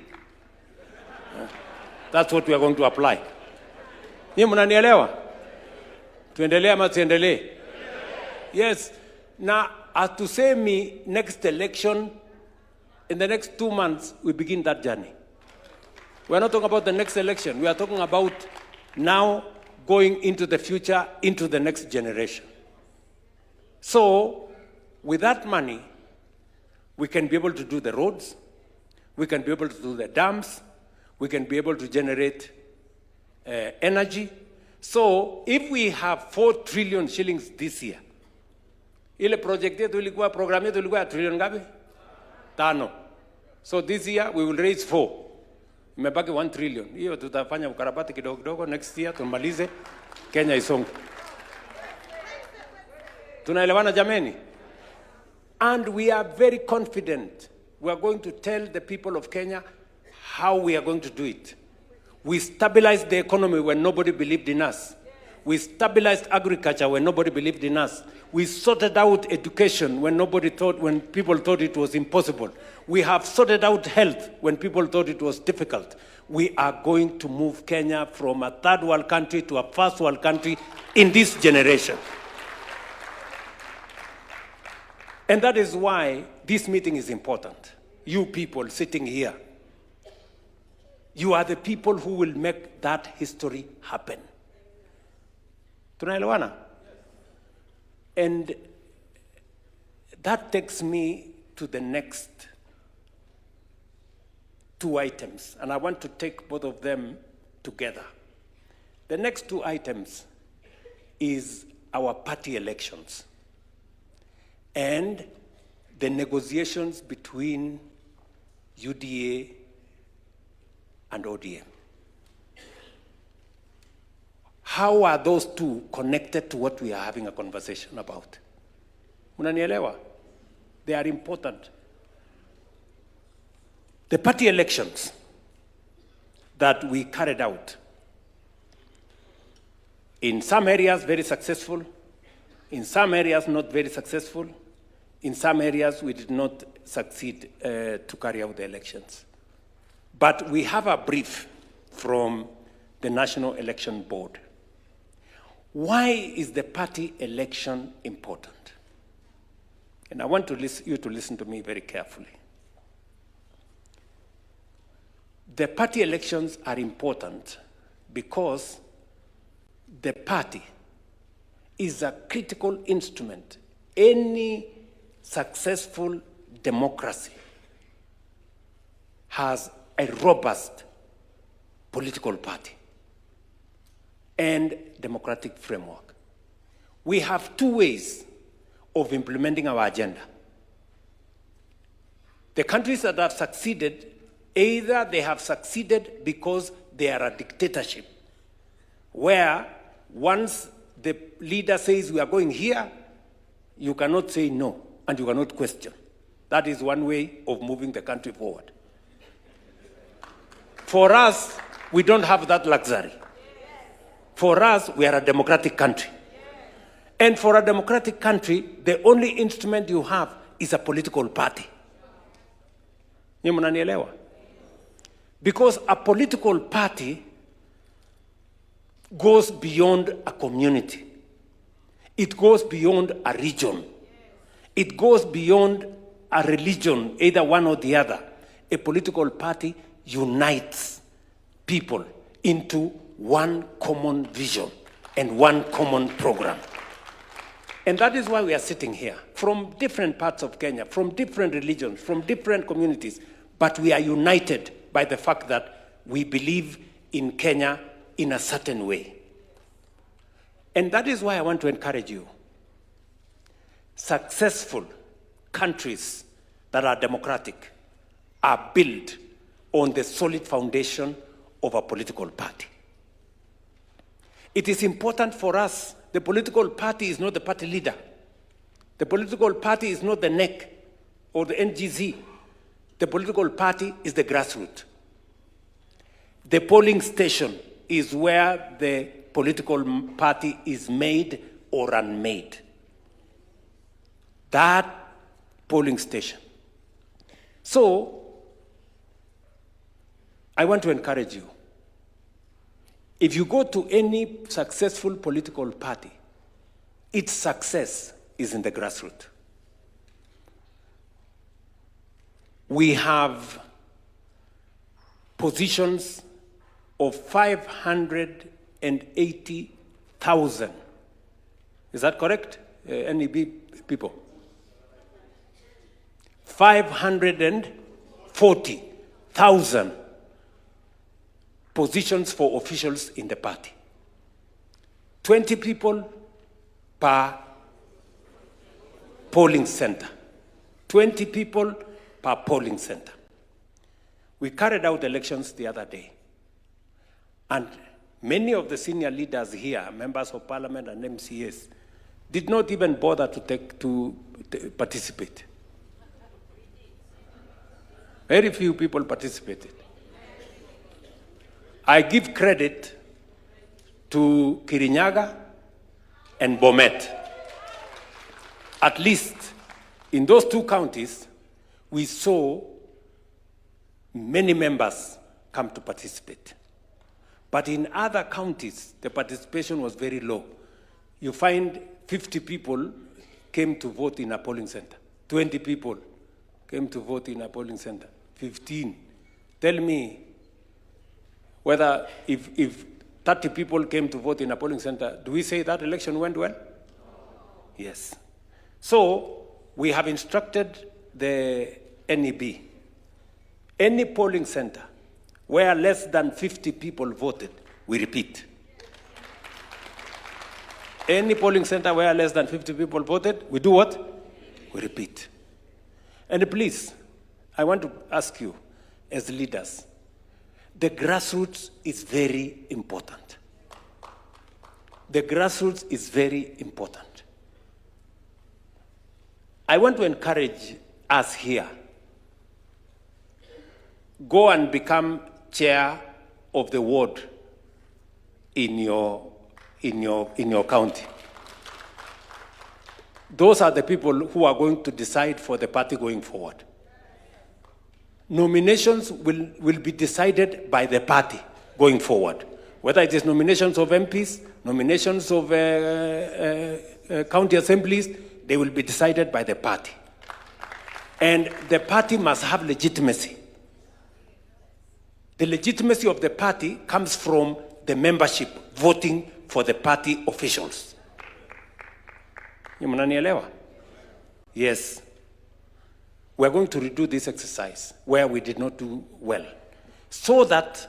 That's what we are going to apply. Nyie mnanielewa? Tuendelee ama tuendelee? Yes. Now, atusemi next election, in the next 2 months, we begin that journey. We are not talking about the next election. We are talking about now going into the future, into the next generation. So, with that money, we can be able to do the roads, we can be able to do the dams, we can be able to generate energy. So, if we have 4 trillion shillings this year, ile project yetu ilikuwa, program yetu ilikuwa trillion ngapi? 5. So this year we will raise 4. Imebaki 1 trillion. Hiyo tutafanya ukarabati kidogo kidogo, next year tumalize, Kenya isonge. Tunaelewana jameni? And we are very confident. We are going to tell the people of Kenya how we are going to do it. We stabilized the economy when nobody believed in us. We stabilized agriculture when nobody believed in us. We sorted out education when people thought it was impossible. We have sorted out health when people thought it was difficult. We are going to move Kenya from a third world country to a first world country in this generation. And that is why this meeting is important. You people sitting here, you are the people who will make that history happen. Tunaelewana? And that takes me to the next two items, and I want to take both of them together. The next two items is our party elections and the negotiations between UDA and ODM. How are those two connected to what we are having a conversation about? Unanielewa? They are important. The party elections that we carried out, in some areas very successful, in some areas not very successful, in some areas we did not succeed to carry out the elections. But we have a brief from the National Election Board. Why is the party election important? And I want you to listen to me very carefully. The party elections are important because the party is a critical instrument. Any successful democracy has a robust political party and democratic framework. We have two ways of implementing our agenda. The countries that have succeeded, either they have succeeded because they are a dictatorship, where once the leader says we are going here, you cannot say no, and you cannot question. That is one way of moving the country forward. For us, we don't have that luxury. For us, we are a democratic country. And for a democratic country, the only instrument you have is a political party. Nyinyi mnanielewa? Because a political party goes beyond a community. It goes beyond a region. It goes beyond a religion, either one or the other. A political party unites people into one common vision and one common program. And that is why we are sitting here, from different parts of Kenya, from different religions, from different communities, but we are united by the fact that we believe in Kenya in a certain way. And that is why I want to encourage you. Successful countries that are democratic are built on the solid foundation of a political party. It is important for us. The political party is not the party leader. The political party is not the NEC or the NGZ. The political party is the grassroots. The polling station is where the political party is made or unmade. That polling station. So, I want to encourage you. If you go to any successful political party, its success is in the grassroots. We have positions of 580,000. Is that correct? NEB people? 540,000 positions for officials in the party. 20 people per polling center. 20 people per polling center. We carried out elections the other day. And many of the senior leaders here, members of parliament and MCAs, did not even bother to participate. Very few people participated. I give credit to Kirinyaga and Bomet. At least in those two counties, we saw many members come to participate. But in other counties, the participation was very low. You find 50 people came to vote in a polling center. 20 people came to vote in a polling center. 15. Tell me whether if 30 people came to vote in a polling center, do we say that election went well? Yes. So we have instructed the NEB, any polling center where less than 50 people voted, we repeat. Any polling center where less than 50 people voted, we do what? We repeat. And please, I want to ask you, as leaders, the grassroots is very important. The grassroots is very important. I want to encourage us here. Go and become chair of the ward in your county. Those are the people who are going to decide for the party going forward. Nominations will be decided by the party going forward. Whether it is nominations of MPs, nominations of county assemblies, they will be decided by the party. And the party must have legitimacy. The legitimacy of the party comes from the membership voting for the party officials. Yes. We are going to redo this exercise where we did not do well, so that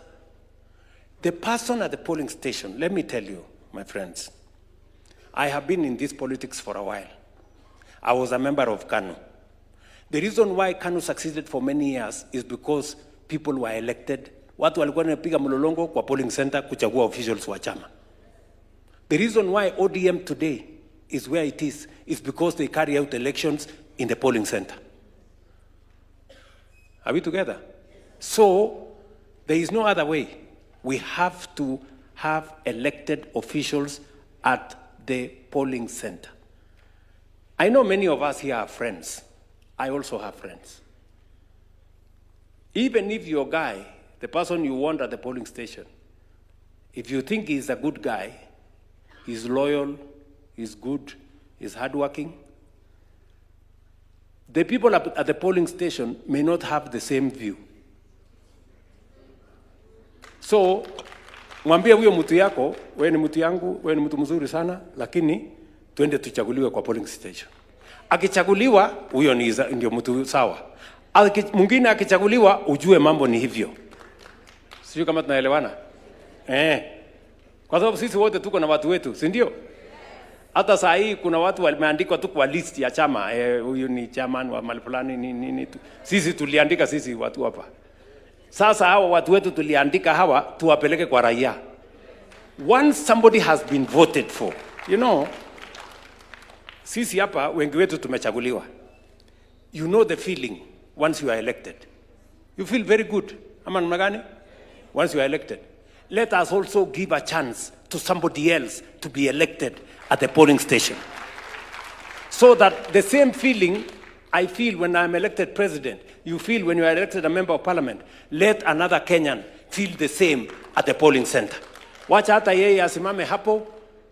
the person at the polling station, let me tell you, my friends, I have been in this politics for a while. I was a member of KANU. The reason why KANU succeeded for many years is because people were elected. Watu walikuwa wanapiga mlolongo kwa polling center kuchagua officials wa chama. The reason why ODM today is where it is because they carry out elections in the polling center. Are we together? So there is no other way. We have to have elected officials at the polling center. I know many of us here are friends. I also have friends. Even if your guy, the person you want at the polling station, if you think he's a good guy, he's loyal, he's good, he's hardworking, the people at the polling station may not have the same view. So, mwambie huyo mtu yako, wewe ni mtu yangu, wewe ni mtu mzuri sana, lakini twende tuchaguliwe kwa polling station. Akichaguliwa, huyo ndio mtu sawa. Mwingine akichaguliwa, ujue mambo ni hivyo. Sijui kama tunaelewana? Kwa sababu sisi wote tuko na watu wetu, si ndio? Hata saa hii kuna watu wameandikwa tu kwa list ya chama, huyu ni chairman wa mahali fulani nini. Sisi tuliandika sisi watu hapa. Sasa hawa watu wetu tuliandika hawa tuwapeleke kwa raia. Once somebody has been voted for, you know, sisi hapa wengi wetu tumechaguliwa. You know the feeling once you are elected. You feel very good. Ama namna gani? Once you are elected. Let us also give a chance to somebody else to be elected at the polling station. So that the same feeling I feel when I'm elected president, you feel when you are elected a member of parliament, let another Kenyan feel the same at the polling center. Wacha hata yeye asimame hapo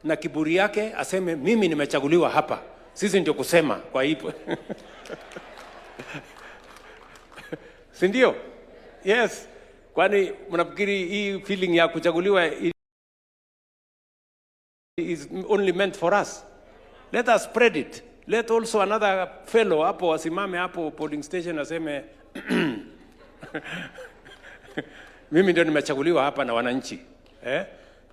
na kiburi yake aseme mimi nimechaguliwa hapa. Sisi ndio kusema kwa hivyo. Si ndio? Yes. Kwani mnafikiri hii feeling ya kuchaguliwa is only meant for us? Let us spread it. Let also another fellow hapo asimame hapo polling station aseme mimi ndio nimechaguliwa hapa na wananchi.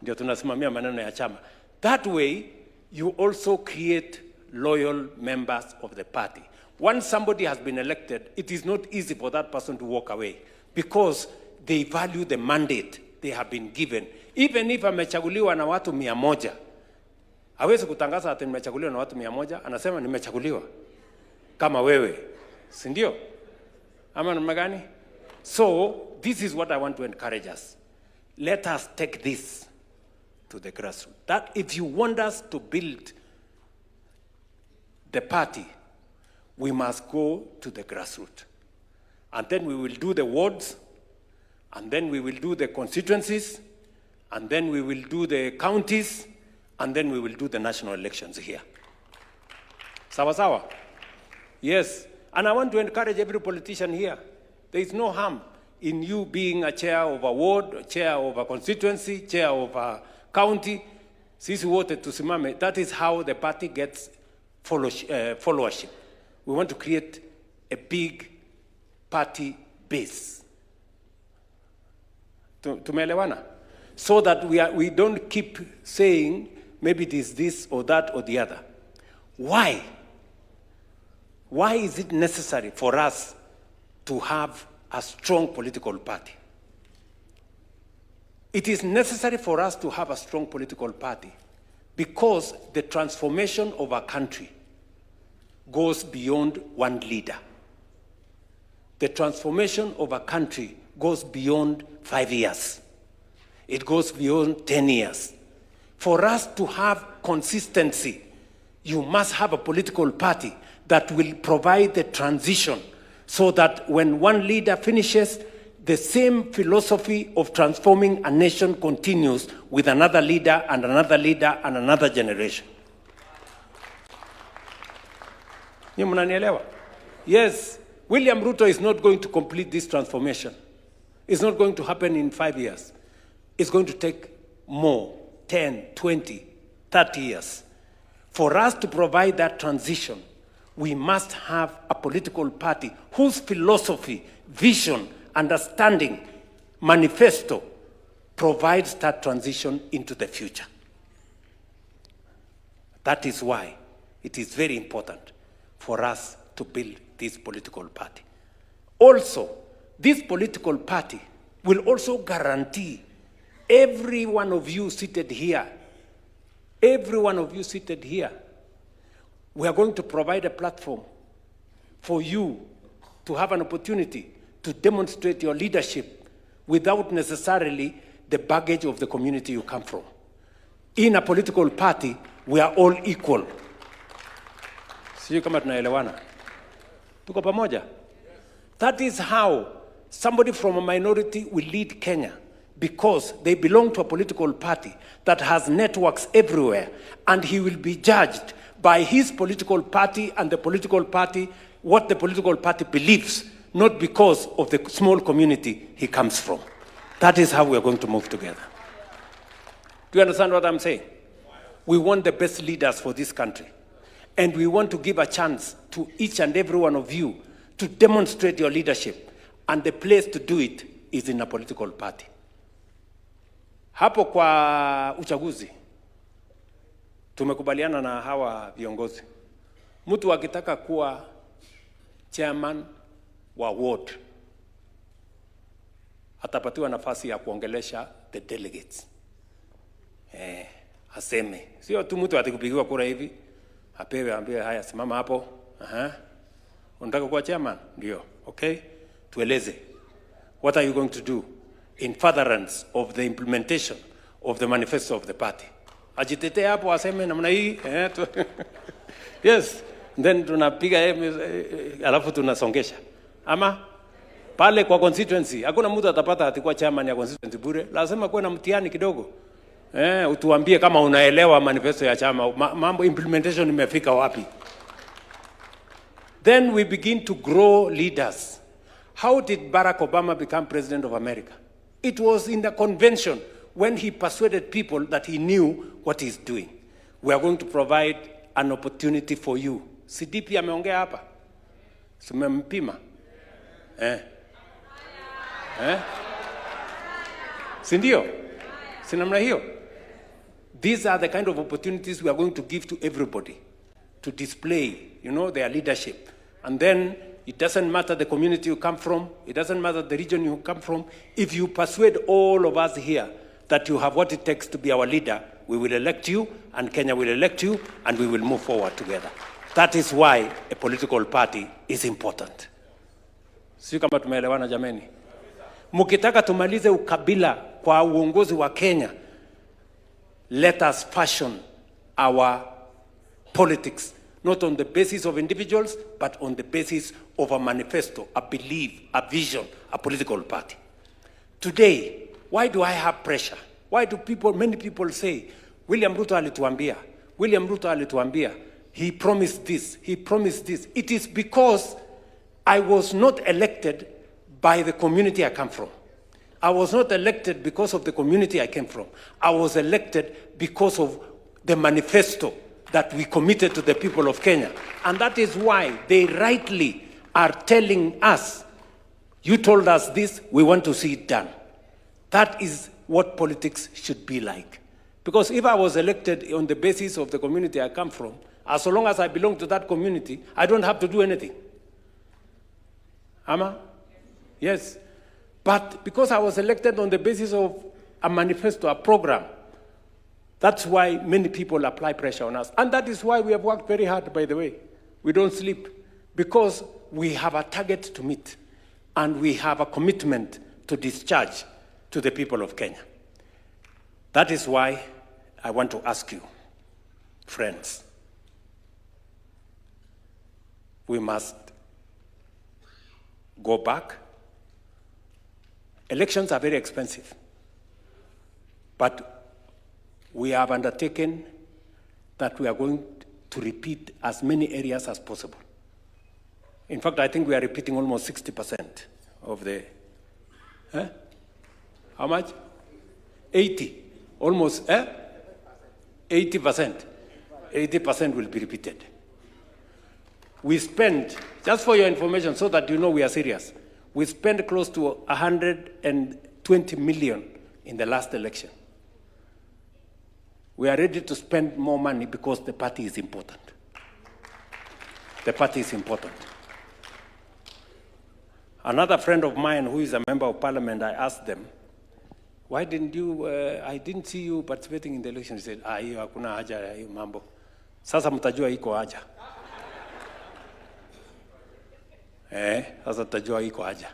Ndio tunasimamia maneno ya chama. That way you also create loyal members of the party. Once somebody has been elected, it is not easy for that person to walk away because they value the mandate they have been given. Even if amechaguliwa na watu 100, hawezi kutangaza ati nimechaguliwa na watu 100, anasema nimechaguliwa kama wewe. Si ndio? Ama namna gani? So, this is what I want to encourage us. let us take this to the grassroots. That if you want us to build the party, we must go to the grassroots. And then we will do the wards, and then we will do the constituencies, and then we will do the counties, and then we will do the national elections here. Sawa sawa? Yes. And I want to encourage every politician here. There is no harm in you being a chair of a ward, a chair of a constituency, chair of a county. Sisi wote tusimame. That is how the party gets followership. We want to create a big party base. Tumeelewana? So that we don't keep saying maybe it is this or that or the other. Why? Why is it necessary for us to have a strong political party? It is necessary for us to have a strong political party because the transformation of a country goes beyond one leader. The transformation of a country goes beyond 5 years. It goes beyond 10 years. For us to have consistency, you must have a political party that will provide the transition so that when one leader finishes, the same philosophy of transforming a nation continues with another leader and another leader and another generation. Yes, William Ruto is not going to complete this transformation. It's not going to happen in 5 years. It's going to take more, 10, 20, 30 years. For us to provide that transition, we must have a political party whose philosophy, vision, understanding, manifesto provides that transition into the future. That is why it is very important for us to build this political party. Also, this political party will also guarantee every one of you seated here, we are going to provide a platform for you to have an opportunity to demonstrate your leadership without necessarily the baggage of the community you come from. In a political party, we are all equal. Sijui kama tunaelewana. Tuko pamoja? That is how somebody from a minority will lead Kenya, because they belong to a political party that has networks everywhere, and he will be judged by his political party and the political party, what the political party believes, not because of the small community he comes from. That is how we are going to move together. Do you understand what I'm saying? We want the best leaders for this country. And we want to give a chance to each and every one of you to demonstrate your leadership. And the place to do it is in a political party. Hapo kwa uchaguzi, tumekubaliana na hawa viongozi. Mtu akitaka kuwa chairman wa ward, atapatiwa nafasi ya kuongelesha the delegates. Aseme. Sio tu mtu atikupigiwa kura hivi, apewe ambiwe haya simama hapo. Unataka kuwa chairman? Ndio. Okay? Tueleze. What are you going to do in furtherance of the implementation of the manifesto of the party? Ajitete hapo aseme namna hii. Yes. Then tunapiga alafu tunasongesha. Ama pale kwa constituency, hakuna mtu atapata atakuwa chairman ya constituency bure. Lazima kuwe na mtihani kidogo. Utuambie kama unaelewa manifesto ya chama, mambo implementation imefika wapi. Then we begin to grow leaders. How did Barack Obama become president of America? It was in the convention when he persuaded people that he knew what he's doing. We are going to provide an opportunity for you. CDP ameongea hapa. Sumempima. Sindio? Sinamna hiyo? These are the kind of opportunities we are going to give to everybody to display, their leadership. And then it doesn't matter the community you come from, it doesn't matter the region you come from. If you persuade all of us here that you have what it takes to be our leader, we will elect you, and Kenya will elect you, and we will move forward together. That is why a political party is important. Sio kama tumeelewana jameni. Mukitaka tumalize ukabila kwa uongozi wa Kenya, let us fashion our politics, not on the basis of individuals, but on the basis of a manifesto, a belief, a vision, a political party. Today, why do I have pressure? Why do many people say, William Ruto alituambia, William Ruto alituambia, he promised this, he promised this. It is because I was not elected by the community I come from. I was not elected because of the community I came from. I was elected because of the manifesto that we committed to the people of Kenya. And that is why they rightly are telling us, you told us this, we want to see it done. That is what politics should be like. Because if I was elected on the basis of the community I come from, as long as I belong to that community, I don't have to do anything. Ama? Yes. But because I was elected on the basis of a manifesto, a program, that's why many people apply pressure on us. And that is why we have worked very hard, by the way. We don't sleep. Because we have a target to meet. And we have a commitment to discharge to the people of Kenya. That is why I want to ask you, friends, we must go back. Elections are very expensive, but we have undertaken that we are going to repeat as many areas as possible. In fact, I think we are repeating almost 60% of the, how much? 80, almost, 80%. 80% will be repeated. We spend, just for your information, so that you know we are serious, we spent close to 120 million in the last election. We are ready to spend more money because the party is important. The party is important. Another friend of mine who is a member of parliament, I asked them, why didn't you, I didn't see you participating in the election. He said, hiyo hakuna haja ya hiyo mambo. Sasa mtajua iko haja. Sasa mtajua iko haja.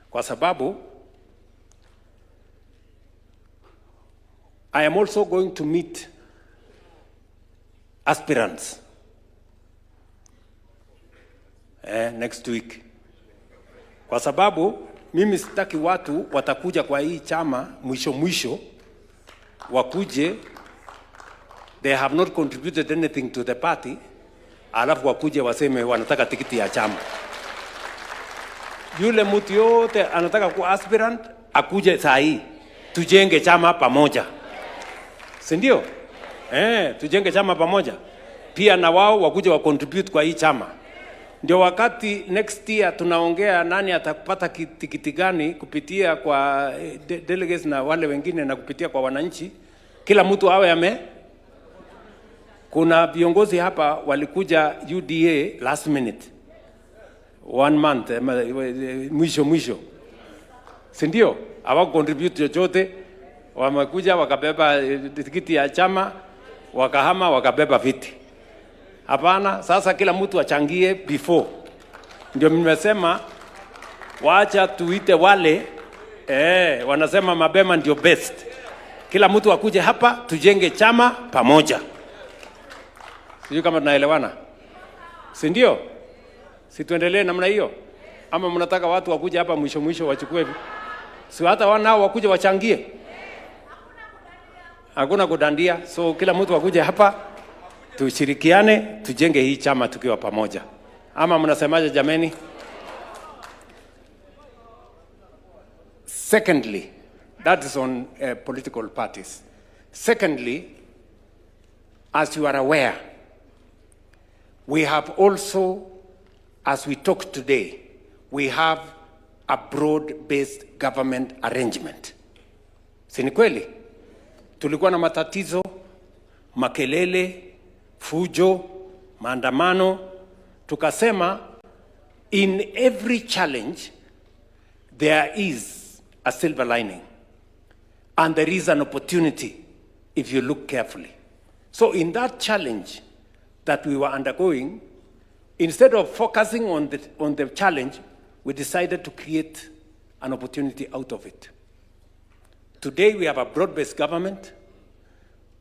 Kwa sababu, I am also going to meet aspirants next week. Kwa sababu, mimi sitaki watu watakuja kwa hii chama mwisho wakuje, they have not contributed anything to the party, alafu wakuje waseme wanataka tikiti ya chama. Yule mtu yote anataka kuwa aspirant, akuje saa hii, tujenge chama pamoja. Si ndio? Tujenge chama pamoja. Pia na wao wakuje wa contribute kwa hii chama. Ndio wakati next year tunaongea nani atakupata tikiti gani kupitia kwa delegates na wale wengine na kupitia kwa wananchi. Kila mtu awe kuna viongozi hapa walikuja UDA last minute. 1 month, mwisho. Si ndio? Hawa contribute chochote, wamekuja wakabeba tikiti ya chama, wakahama wakabeba viti. Hapana, sasa kila mtu achangie before. Ndio nimesema waacha tuite wale wanasema mapema ndio best. Kila mtu akuje hapa tujenge chama pamoja. Sijui kama tunaelewana. Si ndio? Si tuendelee namna hiyo? Ama mnataka watu wakuje hapa mwisho wachukue? Si hata wanao wakuje wachangie. Hakuna kudandia. So kila mtu akuje hapa tushirikiane, tujenge hii chama tukiwa pamoja. Ama mnasemaje jameni? Secondly, that is on political parties. Secondly, as you are aware, we have also, as we talk today, we have a broad-based government arrangement. Si ni kweli? Tulikuwa na matatizo, makelele, fujo, maandamano. Tukasema, in every challenge, there is a silver lining. And there is an opportunity if you look carefully. So in that challenge that we were undergoing, instead of focusing on the challenge, we decided to create an opportunity out of it. Today we have a broad-based government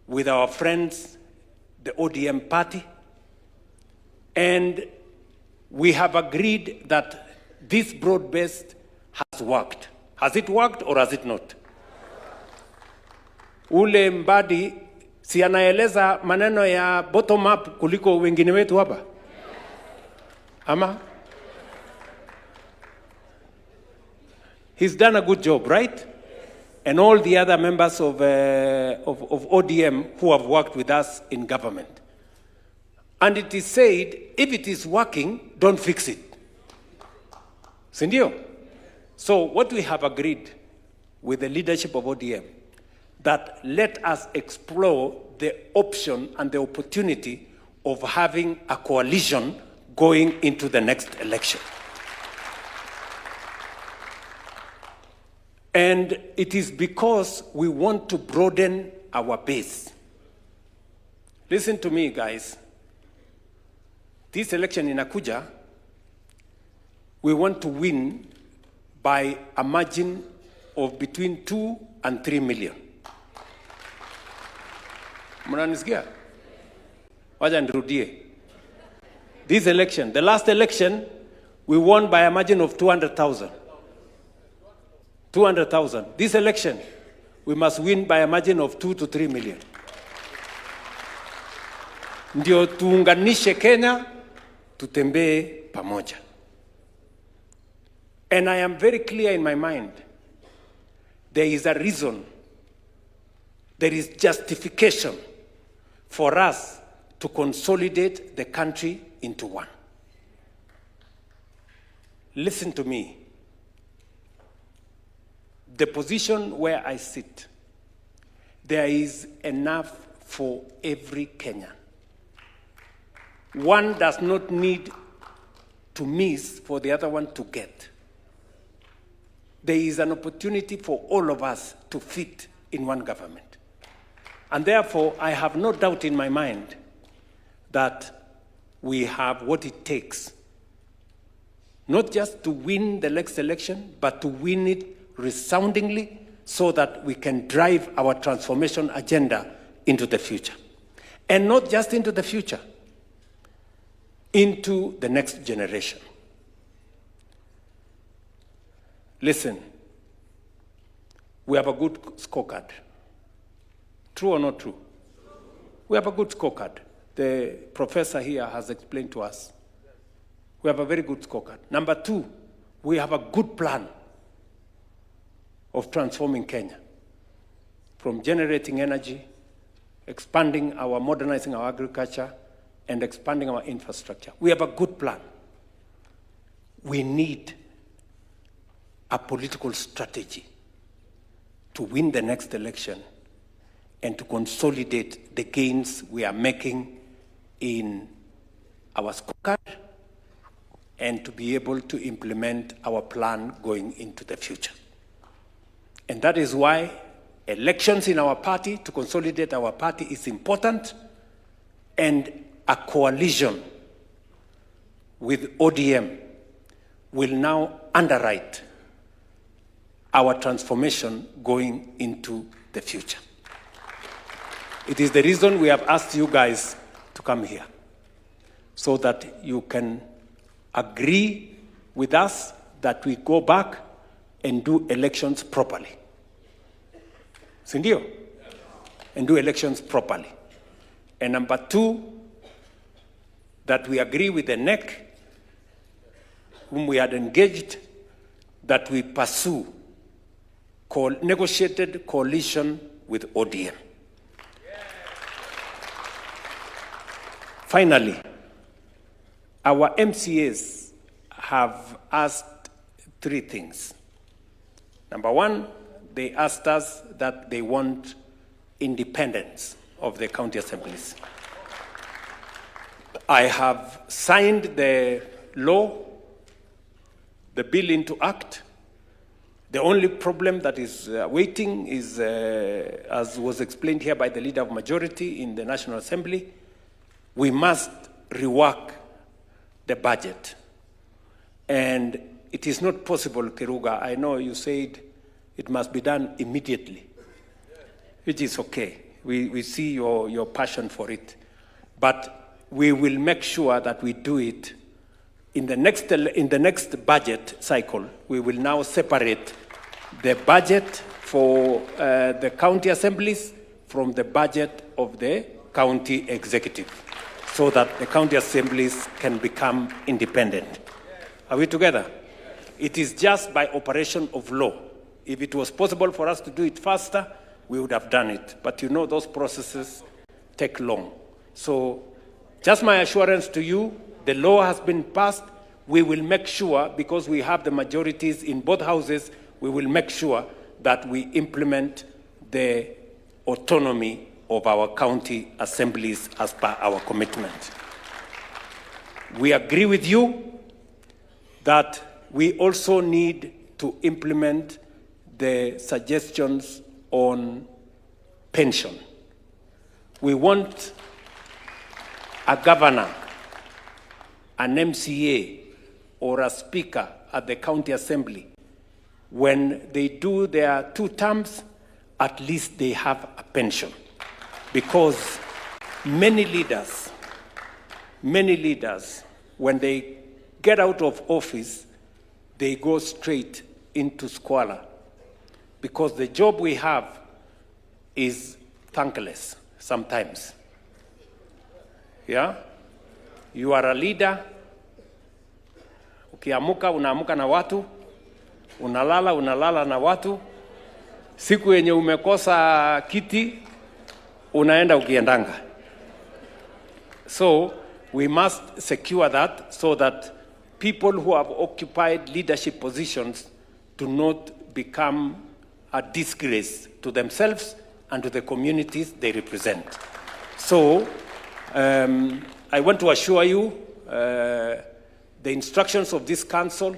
with our friends, the ODM party, and we have agreed that this broad-based has worked. Has it worked or has it not? Ule Mbadi si anaeleza maneno ya bottom up kuliko wengine wetu hapa? Ama? He's done a good job, right? And all the other members of ODM who have worked with us in government. And it is said, if it is working, don't fix it. Sindio? So what we have agreed with the leadership of ODM, that let us explore the option and the opportunity of having a coalition going into the next election. And it is because we want to broaden our base. Listen to me, guys. This election in Akuja, we want to win by a margin of between 2 and 3 million. Mnanisikia? Wacha nirudie. This election, the last election, we won by a margin of 200,000. 200,000. This election, we must win by a margin of 2 to 3 million. Ndio tuunganishe Kenya, tutembee pamoja. And I am very clear in my mind, there is a reason, there is justification for us to consolidate the country into one. Listen to me. The position where I sit, there is enough for every Kenyan. One does not need to miss for the other one to get. There is an opportunity for all of us to fit in one government. And therefore, I have no doubt in my mind that we have what it takes, not just to win the next election, but to win it resoundingly so that we can drive our transformation agenda into the future. And not just into the future, into the next generation. Listen, we have a good scorecard. True or not true? We have a good scorecard. The professor here has explained to us. We have a very good scorecard. Number two, we have a good plan of transforming Kenya, from generating energy, modernizing our agriculture, and expanding our infrastructure. We have a good plan. We need a political strategy to win the next election and to consolidate the gains we are making in our scorecard and to be able to implement our plan going into the future. And that is why elections in our party, to consolidate our party, is important, and a coalition with ODM will now underwrite our transformation going into the future. It is the reason we have asked you guys to come here, so that you can agree with us that we go back and do elections properly. Sindio? And do elections properly. And number two, that we agree with the NEC, whom we had engaged, that we pursue negotiated coalition with ODM. Finally, our MCAs have asked three things. Number one, they asked us that they want independence of the county assemblies. I have signed the law, the bill into act. The only problem that is waiting is, as was explained here by the leader of majority in the National Assembly, we must rework the budget. And It is not possible, Kiruga. I know you said it must be done immediately, which is okay. We see your passion for it. But we will make sure that we do it in the next budget cycle. We will now separate the budget for the county assemblies from the budget of the county executive, so that the county assemblies can become independent. Are we together? It is just by operation of law. If it was possible for us to do it faster, we would have done it. But you know those processes take long. So just my assurance to you, the law has been passed. We will make sure, because we have the majorities in both houses, we will make sure that we implement the autonomy of our county assemblies as per our commitment. We agree with you that we also need to implement the suggestions on pension. We want a governor, an MCA, or a speaker at the county assembly. When they do their 2 terms, at least they have a pension. Because many leaders, when they get out of office, they go straight into squalor. Because the job we have is thankless sometimes. Yeah? You are a leader. Ukiamuka, unaamuka na watu. Unalala na watu. Siku yenye umekosa kiti, unaenda ukiendanga. So, we must secure that so that people who have occupied leadership positions do not become a disgrace to themselves and to the communities they represent. So, I want to assure you, the instructions of this council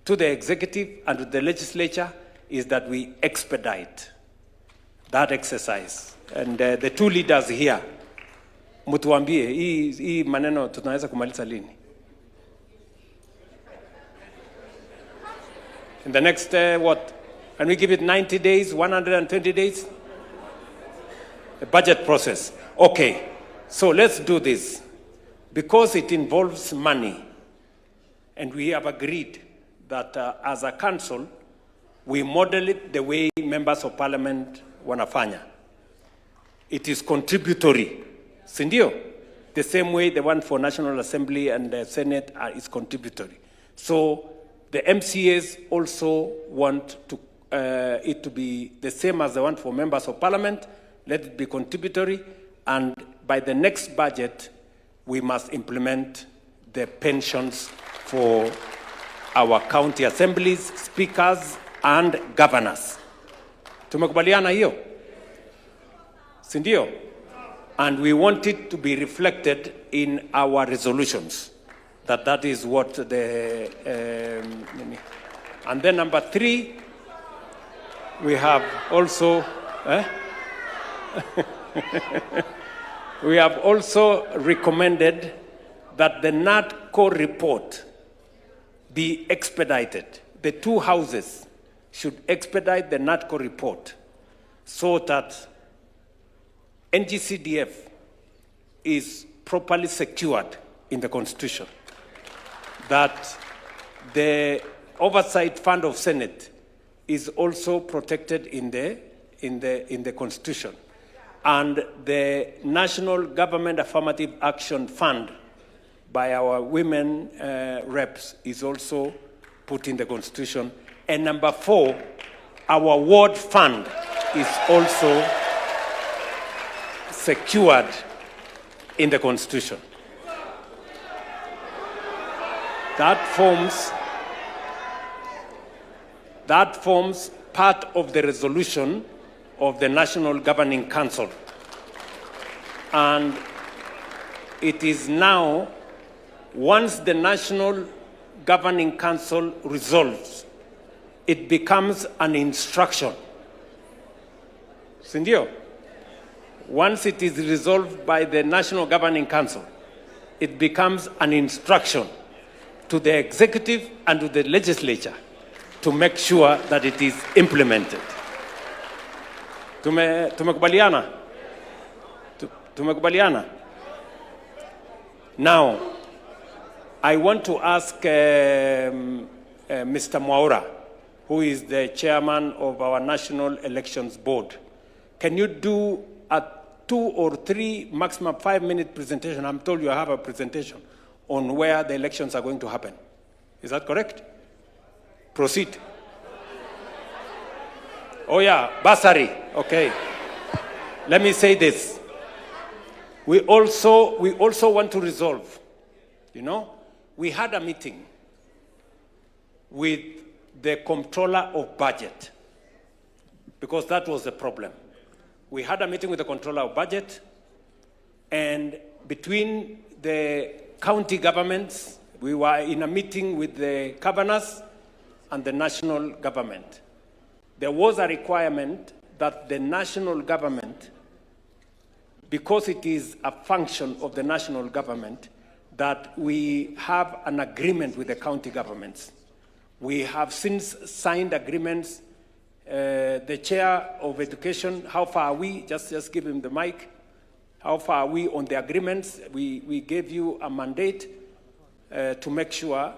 to the executive and to the legislature is that we expedite that exercise. And the 2 leaders here, mutuambie, hii maneno tunaweza kumaliza lini? In the next, what? Can we give it 90 days, 120 days? The budget process. Okay, so let's do this. Because it involves money, and we have agreed that as a council, we model it the way members of parliament wanafanya. It is contributory. Sindio? The same way the one for National Assembly and the Senate is contributory. So the MCAs also want to, it to be the same as the one for members of parliament. Let it be contributory. And by the next budget, we must implement the pensions for our county assemblies, speakers, and governors. Tumekubaliana hiyo? Sindio? And we want it to be reflected in our resolutions. That is what the... and then number 3, we have also... we have also recommended that the NADCO report be expedited. The 2 houses should expedite the NADCO report so that NGCDF is properly secured in the Constitution, that the oversight fund of Senate is also protected in the Constitution, and the National Government Affirmative Action Fund by our women reps is also put in the Constitution. And number 4, our ward fund is also secured in the Constitution. That forms part of the resolution of the National Governing Council. And it is now, once the National Governing Council resolves, it becomes an instruction. Sindio? Once it is resolved by the National Governing Council, it becomes an instruction to the executive and to the legislature to make sure that it is implemented. Tumekubaliana? Tumekubaliana? Now, I want to ask Mr. Mwaura, who is the chairman of our National Elections Board. Can you do a 2 or 3, maximum 5-minute presentation? I'm told you have a presentation on where the elections are going to happen. Is that correct? Proceed. Oh yeah, bursary. Okay. Let me say this. We also want to resolve. You know, we had a meeting with the comptroller of budget because that was the problem. We had a meeting with the comptroller of budget, and between the county governments, we were in a meeting with the governors and the national government. There was a requirement that the national government, because it is a function of the national government, that we have an agreement with the county governments. We have since signed agreements. The chair of education, how far are we? Just give him the mic. How far are we on the agreements? We gave you a mandate to make sure.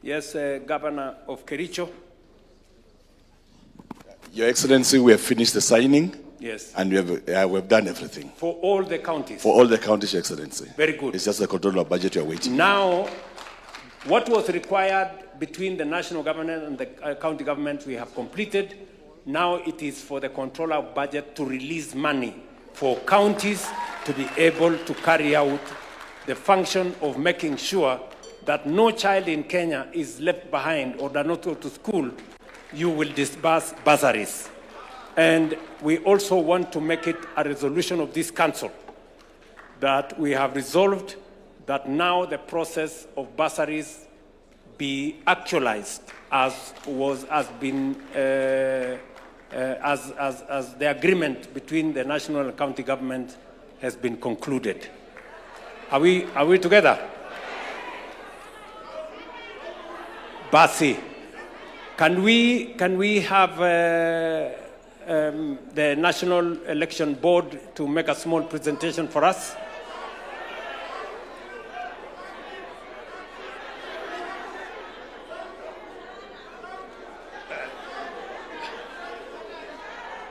Yes, Governor of Kericho. Your Excellency, we have finished the signing. Yes. And we have done everything. For all the counties? For all the counties, Your Excellency. Very good. It's just the control of budget you are waiting. Now, what was required between the national government and the county government, we have completed. Now it is for the controller of budget to release money for counties to be able to carry out the function of making sure that no child in Kenya is left behind or does not go to school. You will disburse bursaries. And we also want to make it a resolution of this council that we have resolved that now the process of bursaries be actualized as the agreement between the national and county government has been concluded. Are we together? Basi, can we have the National Election Board to make a small presentation for us?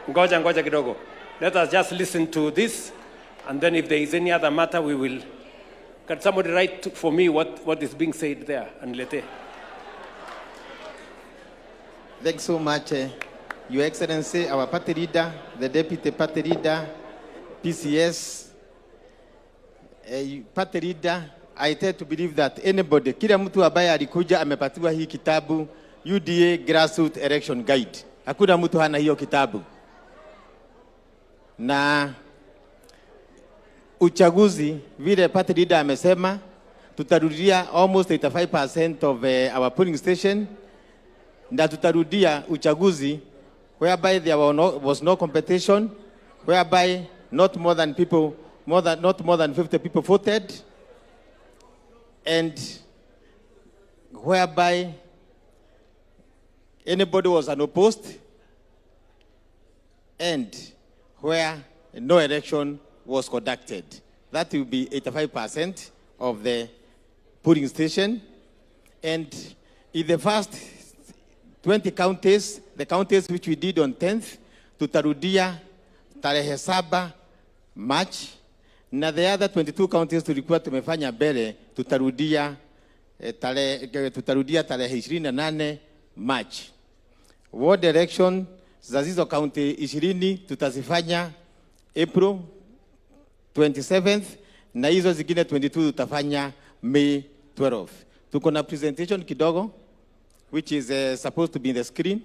Ngoja kidogo. Let us just listen to this, and then if there is any other matter, we will. Can somebody write for me what is being said there? And later. Thanks so much, Your Excellency, our party leader, the deputy party leader, PCS, party leader. I tend to believe that anybody, kila mtu ambaye alikuja amepatiwa hii kitabu UDA Grassroots Election Guide. Hakuna mtu hana hiyo kitabu. Na uchaguzi, vile party leader amesema, tutarudia almost 85% of our polling station, na tutarudia uchaguzi whereby there was no competition, whereby not more than 50 people voted, and whereby anybody was unopposed, and where no election was conducted. That will be 85% of the polling station. And in the first 20 counties, the counties which we did on 10th, tutarudia tarehe 7 March, na the other 22 counties tulikuwa tumefanya mbele, tutarudia tarehe 28 March. Ward election za hizo county 20 tutazifanya April 27th, na hizo zingine 22 tutafanya May 12th. Tuko na presentation kidogo which is supposed to be in the screen.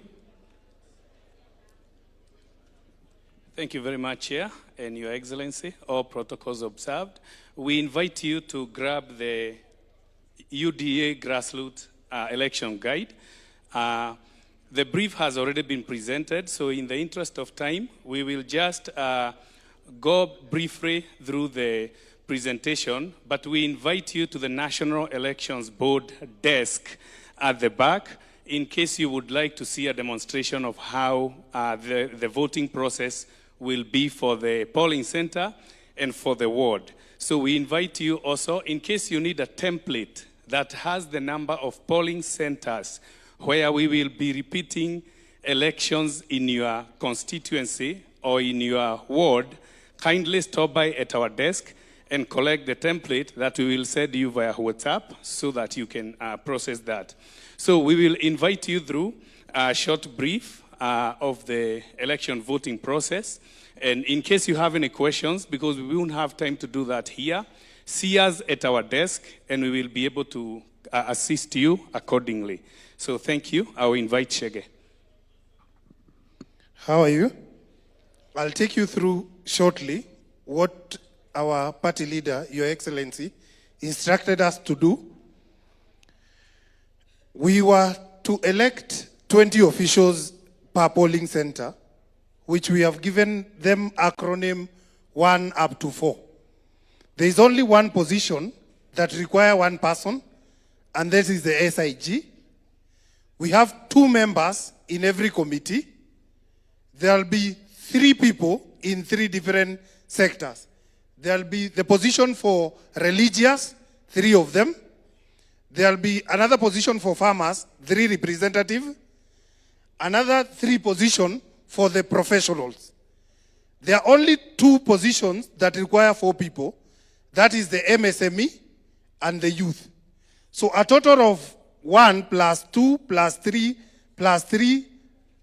Thank you very much, Chair, and Your Excellency, all protocols observed. We invite you to grab the UDA Grassroots Election Guide. The brief has already been presented, so in the interest of time, we will just go briefly through the presentation, but we invite you to the National Elections Board desk at the back in case you would like to see a demonstration of how the voting process will be for the polling center and for the ward. So we invite you also, in case you need a template that has the number of polling centers where we will be repeating elections in your constituency or in your ward, kindly stop by at our desk and collect the template that we will send you via WhatsApp so that you can process that. So we will invite you through a short brief of the election voting process. And in case you have any questions, because we won't have time to do that here, see us at our desk and we will be able to assist you accordingly. So thank you. I will invite Shege. How are you? I'll take you through shortly what our party leader, Your Excellency, instructed us to do. We were to elect 20 officials per polling center, which we have given them acronym 1 up to 4. There is only one position that requires one person, and that is the SIG. We have 2 members in every committee. There will be 3 people in 3 different sectors. There will be the position for religious, 3 of them. There will be another position for farmers, 3 representatives. Another 3 positions for the professionals. There are only 2 positions that require 4 people. That is the MSME and the youth. So a total of 1 plus 2 plus 3 plus 3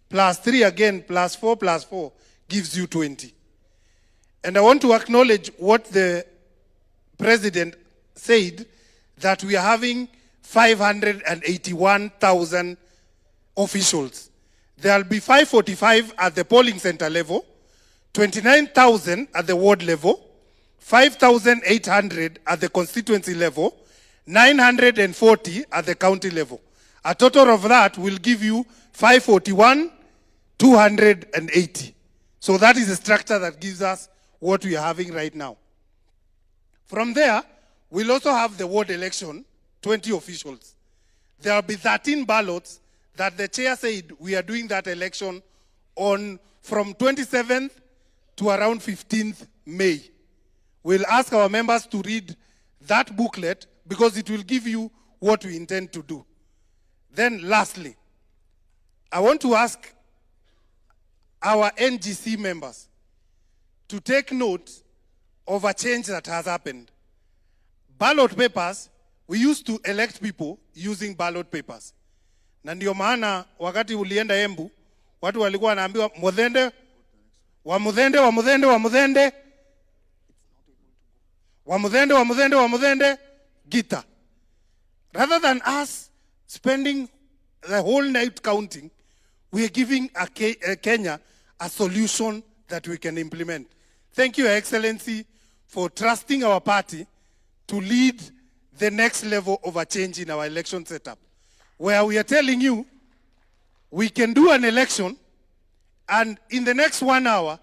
plus 3 again plus 4 plus 4 gives you 20. And I want to acknowledge what the president said, that we are having 581,000 officials. There will be 545 at the polling center level, 29,000 at the ward level, 5,800 at the constituency level, 940 at the county level. A total of that will give you 541,280. So that is the structure that gives us what we are having right now. From there, we'll also have the ward election, 20 officials. There will be 13 ballots that the chair said we are doing that election on from 27th to around 15th May. We'll ask our members to read that booklet because it will give you what we intend to do. Then lastly, I want to ask our NGC members to take note of a change that has happened. Ballot papers, we used to elect people using ballot papers. Na ndio maana wakati ulienda Embu, watu walikuwa wanaambiwa mudhende, wa mudhende, wa mudhende, wa mudhende, wa mudhende, wa mudhende, wa mudhende, gita. Rather than us spending the whole night counting, we are giving Kenya a solution that we can implement. Thank you, Your Excellency, for trusting our party to lead the next level of a change in our election setup, where we are telling you we can do an election and in the next 1 hour,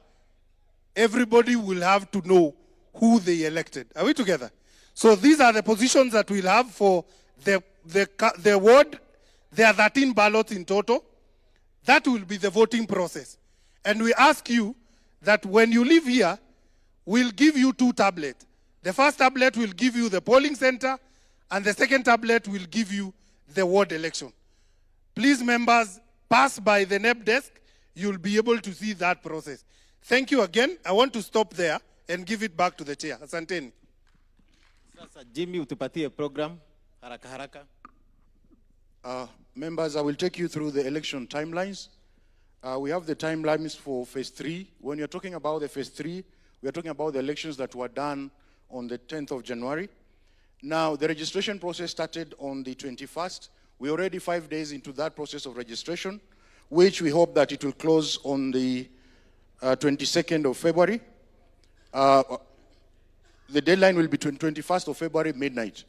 everybody will have to know who they elected. Are we together? So these are the positions that we'll have for the ward. There are 13 ballots in total. That will be the voting process. And we ask you that when you leave here, we'll give you 2 tablets. The first tablet will give you the polling center, and the second tablet will give you the ward election. Please, members, pass by the NEP desk. You'll be able to see that process. Thank you again. I want to stop there and give it back to the chair. Asanteni. Sasa Jimmy, utupatie program haraka haraka. Members, I will take you through the election timelines. We have the timelines for phase 3. When you're talking about the phase 3, we are talking about the elections that were done on the 10th of January. Now, the registration process started on the 21st. We're already 5 days into that process of registration, which we hope that it will close on the 22nd of February. The deadline will be 21st of February, midnight.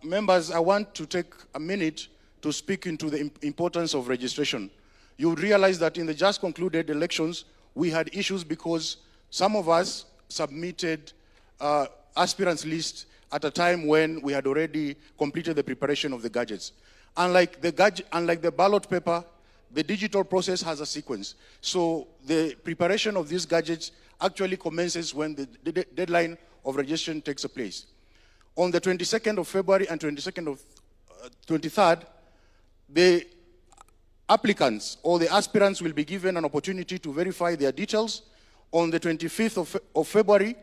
Members, I want to take a minute to speak into the importance of registration. You realize that in the just concluded elections, we had issues because some of us submitted aspirants list at a time when we had already completed the preparation of the gadgets. Unlike the ballot paper, the digital process has a sequence. So the preparation of these gadgets actually commences when the deadline of registration takes place. On the 22nd of February and 23rd, the applicants or the aspirants will be given an opportunity to verify their details. On the 25th of February,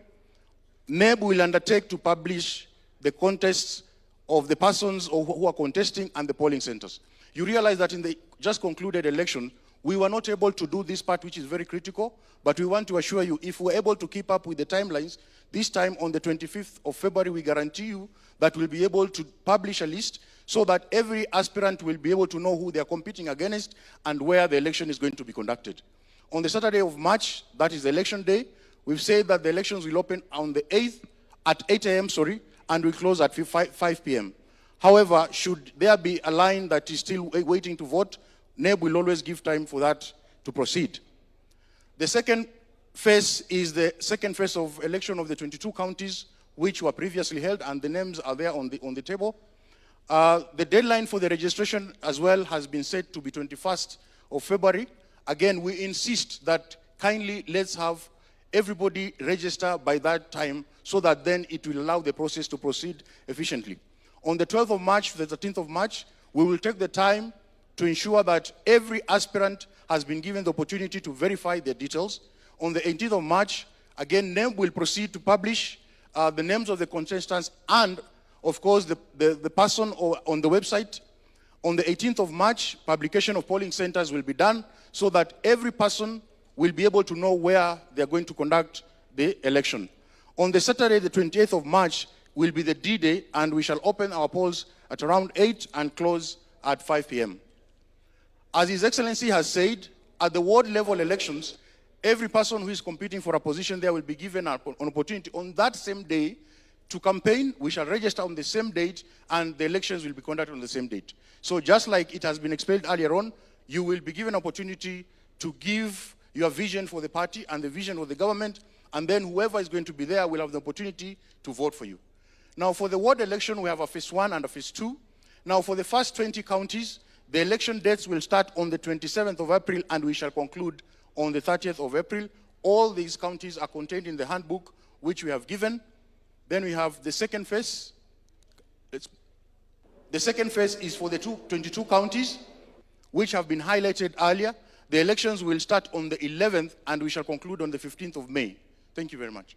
NEB will undertake to publish the contests of the persons who are contesting and the polling centers. You realize that in the just concluded election, we were not able to do this part, which is very critical, but we want to assure you, if we're able to keep up with the timelines, this time on the 25th of February, we guarantee you that we'll be able to publish a list so that every aspirant will be able to know who they are competing against and where the election is going to be conducted. On the Saturday of March, that is election day, we've said that the elections will open on the 8th at 8 a.m., and will close at 5 p.m. However, should there be a line that is still waiting to vote, NEB will always give time for that to proceed. The second phase is the second phase of election of the 22 counties which were previously held, and the names are there on the table. The deadline for the registration as well has been set to be 21st of February. Again, we insist that kindly let's have everybody register by that time so that then it will allow the process to proceed efficiently. On the 12th of March, the 13th of March, we will take the time to ensure that every aspirant has been given the opportunity to verify their details. On the 18th of March, again, NEB will proceed to publish the names of the contestants and, of course, the person on the website. On the 18th of March, publication of polling centers will be done so that every person will be able to know where they're going to conduct the election. On the Saturday, the 28th of March, will be the D-Day, and we shall open our polls at around 8 and close at 5 p.m. As His Excellency has said, at the ward level elections, every person who is competing for a position there will be given an opportunity on that same day to campaign. We shall register on the same date, and the elections will be conducted on the same date. So just like it has been explained earlier on, you will be given an opportunity to give your vision for the party and the vision of the government, and then whoever is going to be there will have the opportunity to vote for you. Now, for the ward election, we have a phase 1 and a phase 2. Now, for the first 20 counties, the election dates will start on the 27th of April, and we shall conclude on the 30th of April. All these counties are contained in the handbook which we have given. Then we have the second phase. The second phase is for the 22 counties which have been highlighted earlier. The elections will start on the 11th, and we shall conclude on the 15th of May. Thank you very much.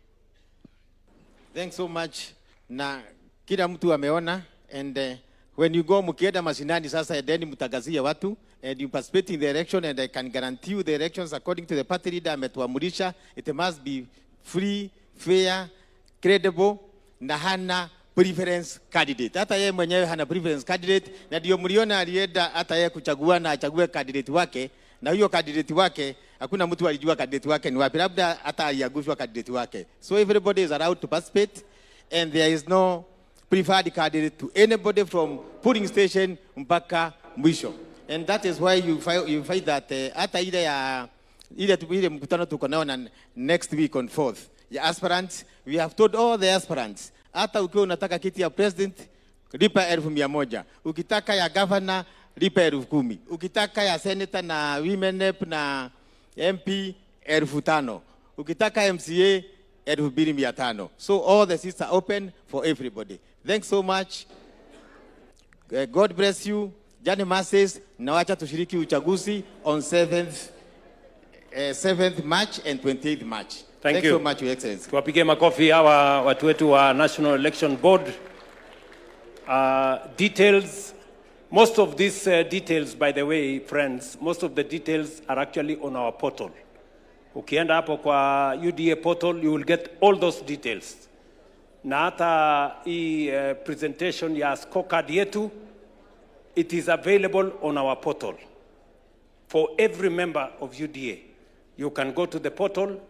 Thanks so much. Na kila mtu ameona, and when you go mkienda mashinani sasa, then mtangazia watu and you participate in the election, and I can guarantee you the elections according to the party leader ametuamurisha, it must be free, fair, credible, na hana preference candidate. Hata yeye mwenyewe hana preference candidate, na ndio mliona alienda hata yeye kuchagua na achague candidate wake, na hiyo candidate wake hakuna mtu alijua candidate wake ni wapi, labda hata aliagushwa candidate wake. So everybody is allowed to participate, and there is no preferred candidate to anybody from polling station mpaka mwisho. And that is why you find that hata ile mkutano tuko nao na next week on 4th ya aspirants, we have told all the aspirants, hata ukiwa unataka kiti ya president lipa 1,100, ukitaka ya governor lipa 10,000, ukitaka ya senator na women rep na MP 5,000, ukitaka MCA 2,500. So all the seats are open for everybody. Thanks so much. God bless you. Jani masses, na wacha tushiriki uchaguzi on 7th March and 28th March. Thank you so much, Your Excellency. Tuwapige makofi hawa watu wetu wa National Election Board. Details, most of these details, by the way, friends, most of the details are actually on our portal. Ukienda hapo kwa UDA portal, you will get all those details. Na hata hii presentation ya scorecard yetu, it is available on our portal. For every member of UDA, you can go to the portal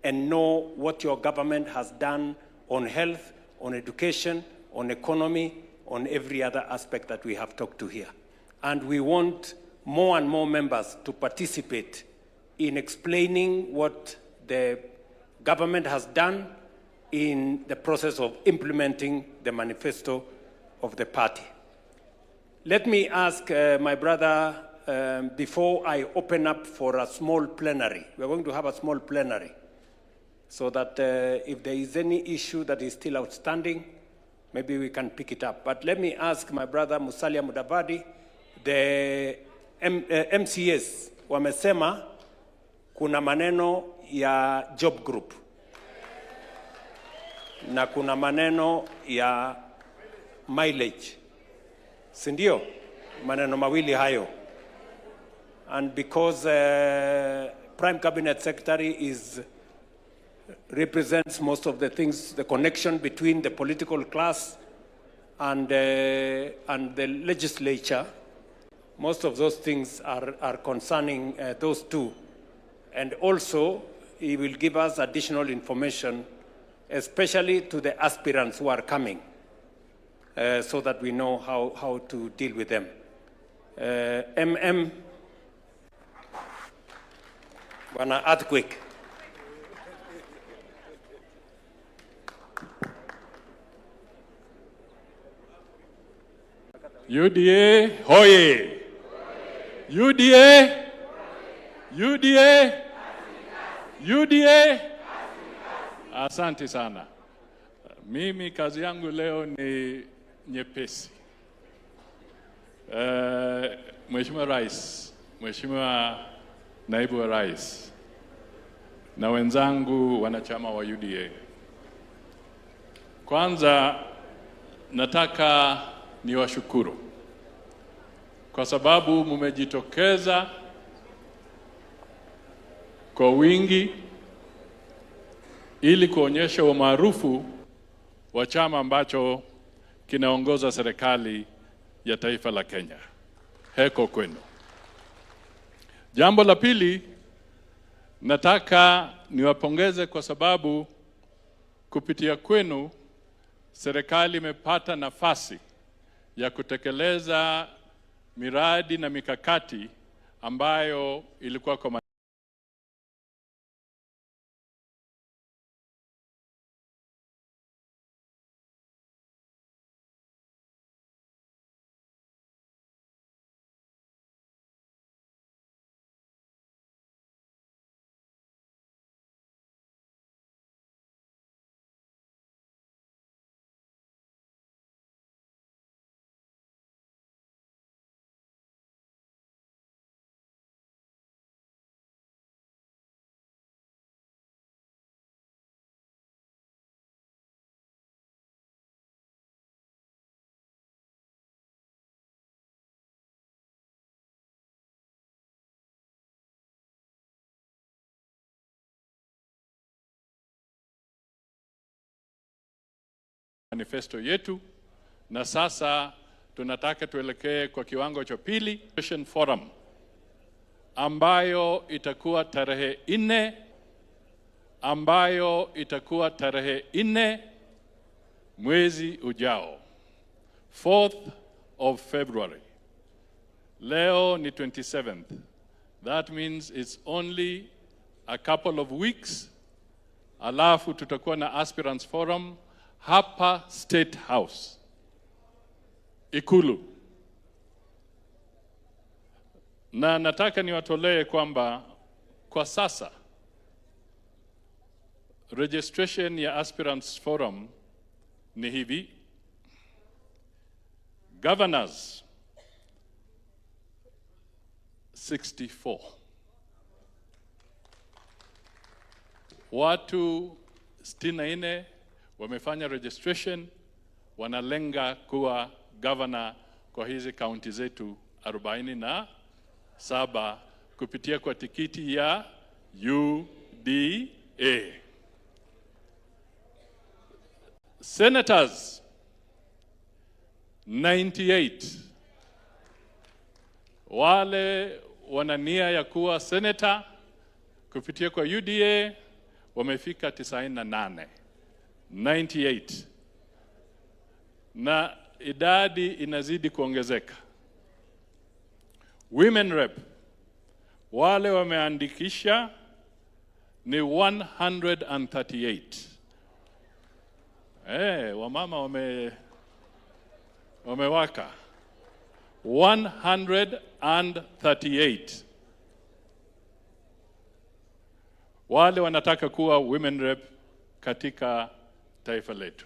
and know what your government has done on health, on education, on economy, on every other aspect that we have talked to here. And we want more and more members to participate in explaining what the government has done in the process of implementing the manifesto of the party. Let me ask my brother, before I open up for a small plenary, we're going to have a small plenary, so that if there is any issue that is still outstanding, maybe we can pick it up. But let me ask my brother Musalia Mudavadi, the MCS wamesema kuna maneno ya job group na kuna maneno ya mileage, sindio? Maneno mawili hayo. And because Prime Cabinet Secretary represents most of the things, the connection between the political class and the legislature, most of those things are concerning those two. And also, he will give us additional information, especially to the aspirants who are coming, so that we know how to deal with them. Wana earthquake. UDA, hoye! UDA, UDA, UDA. Asante sana. Mimi kazi yangu leo ni nyepesi. Mheshimiwa Rais, Mheshimiwa Naibu wa Rais na wenzangu wanachama wa UDA. Kwanza nataka niwashukuru kwa sababu mmejitokeza kwa wingi ili kuonyesha umaarufu wa chama ambacho kinaongoza serikali ya taifa la Kenya. Heko kwenu. Jambo la pili, nataka niwapongeze kwa sababu kupitia kwenu serikali imepata nafasi ya kutekeleza miradi na mikakati ambayo ilikuwa kwa manifesto yetu, na sasa tunataka tuelekee kwa kiwango cha pili, forum ambayo itakuwa tarehe 4 mwezi ujao, 4th of February. Leo ni 27th. That means it's only a couple of weeks. Alafu tutakuwa na aspirants forum hapa State House, Ikulu. Na nataka niwatolee kwamba kwa sasa registration ya aspirants forum ni hivi: governors 64, watu 64 wamefanya registration, wanalenga kuwa governor kwa hizi county zetu 47 kupitia kwa tikiti ya UDA. Senators 98, wale wana nia ya kuwa senator kupitia kwa UDA wamefika 98. Na idadi inazidi kuongezeka. Women rep, wale wameandikisha ni 138. Wamama wamewaka. 138 wale wanataka kuwa women rep katika taifa letu.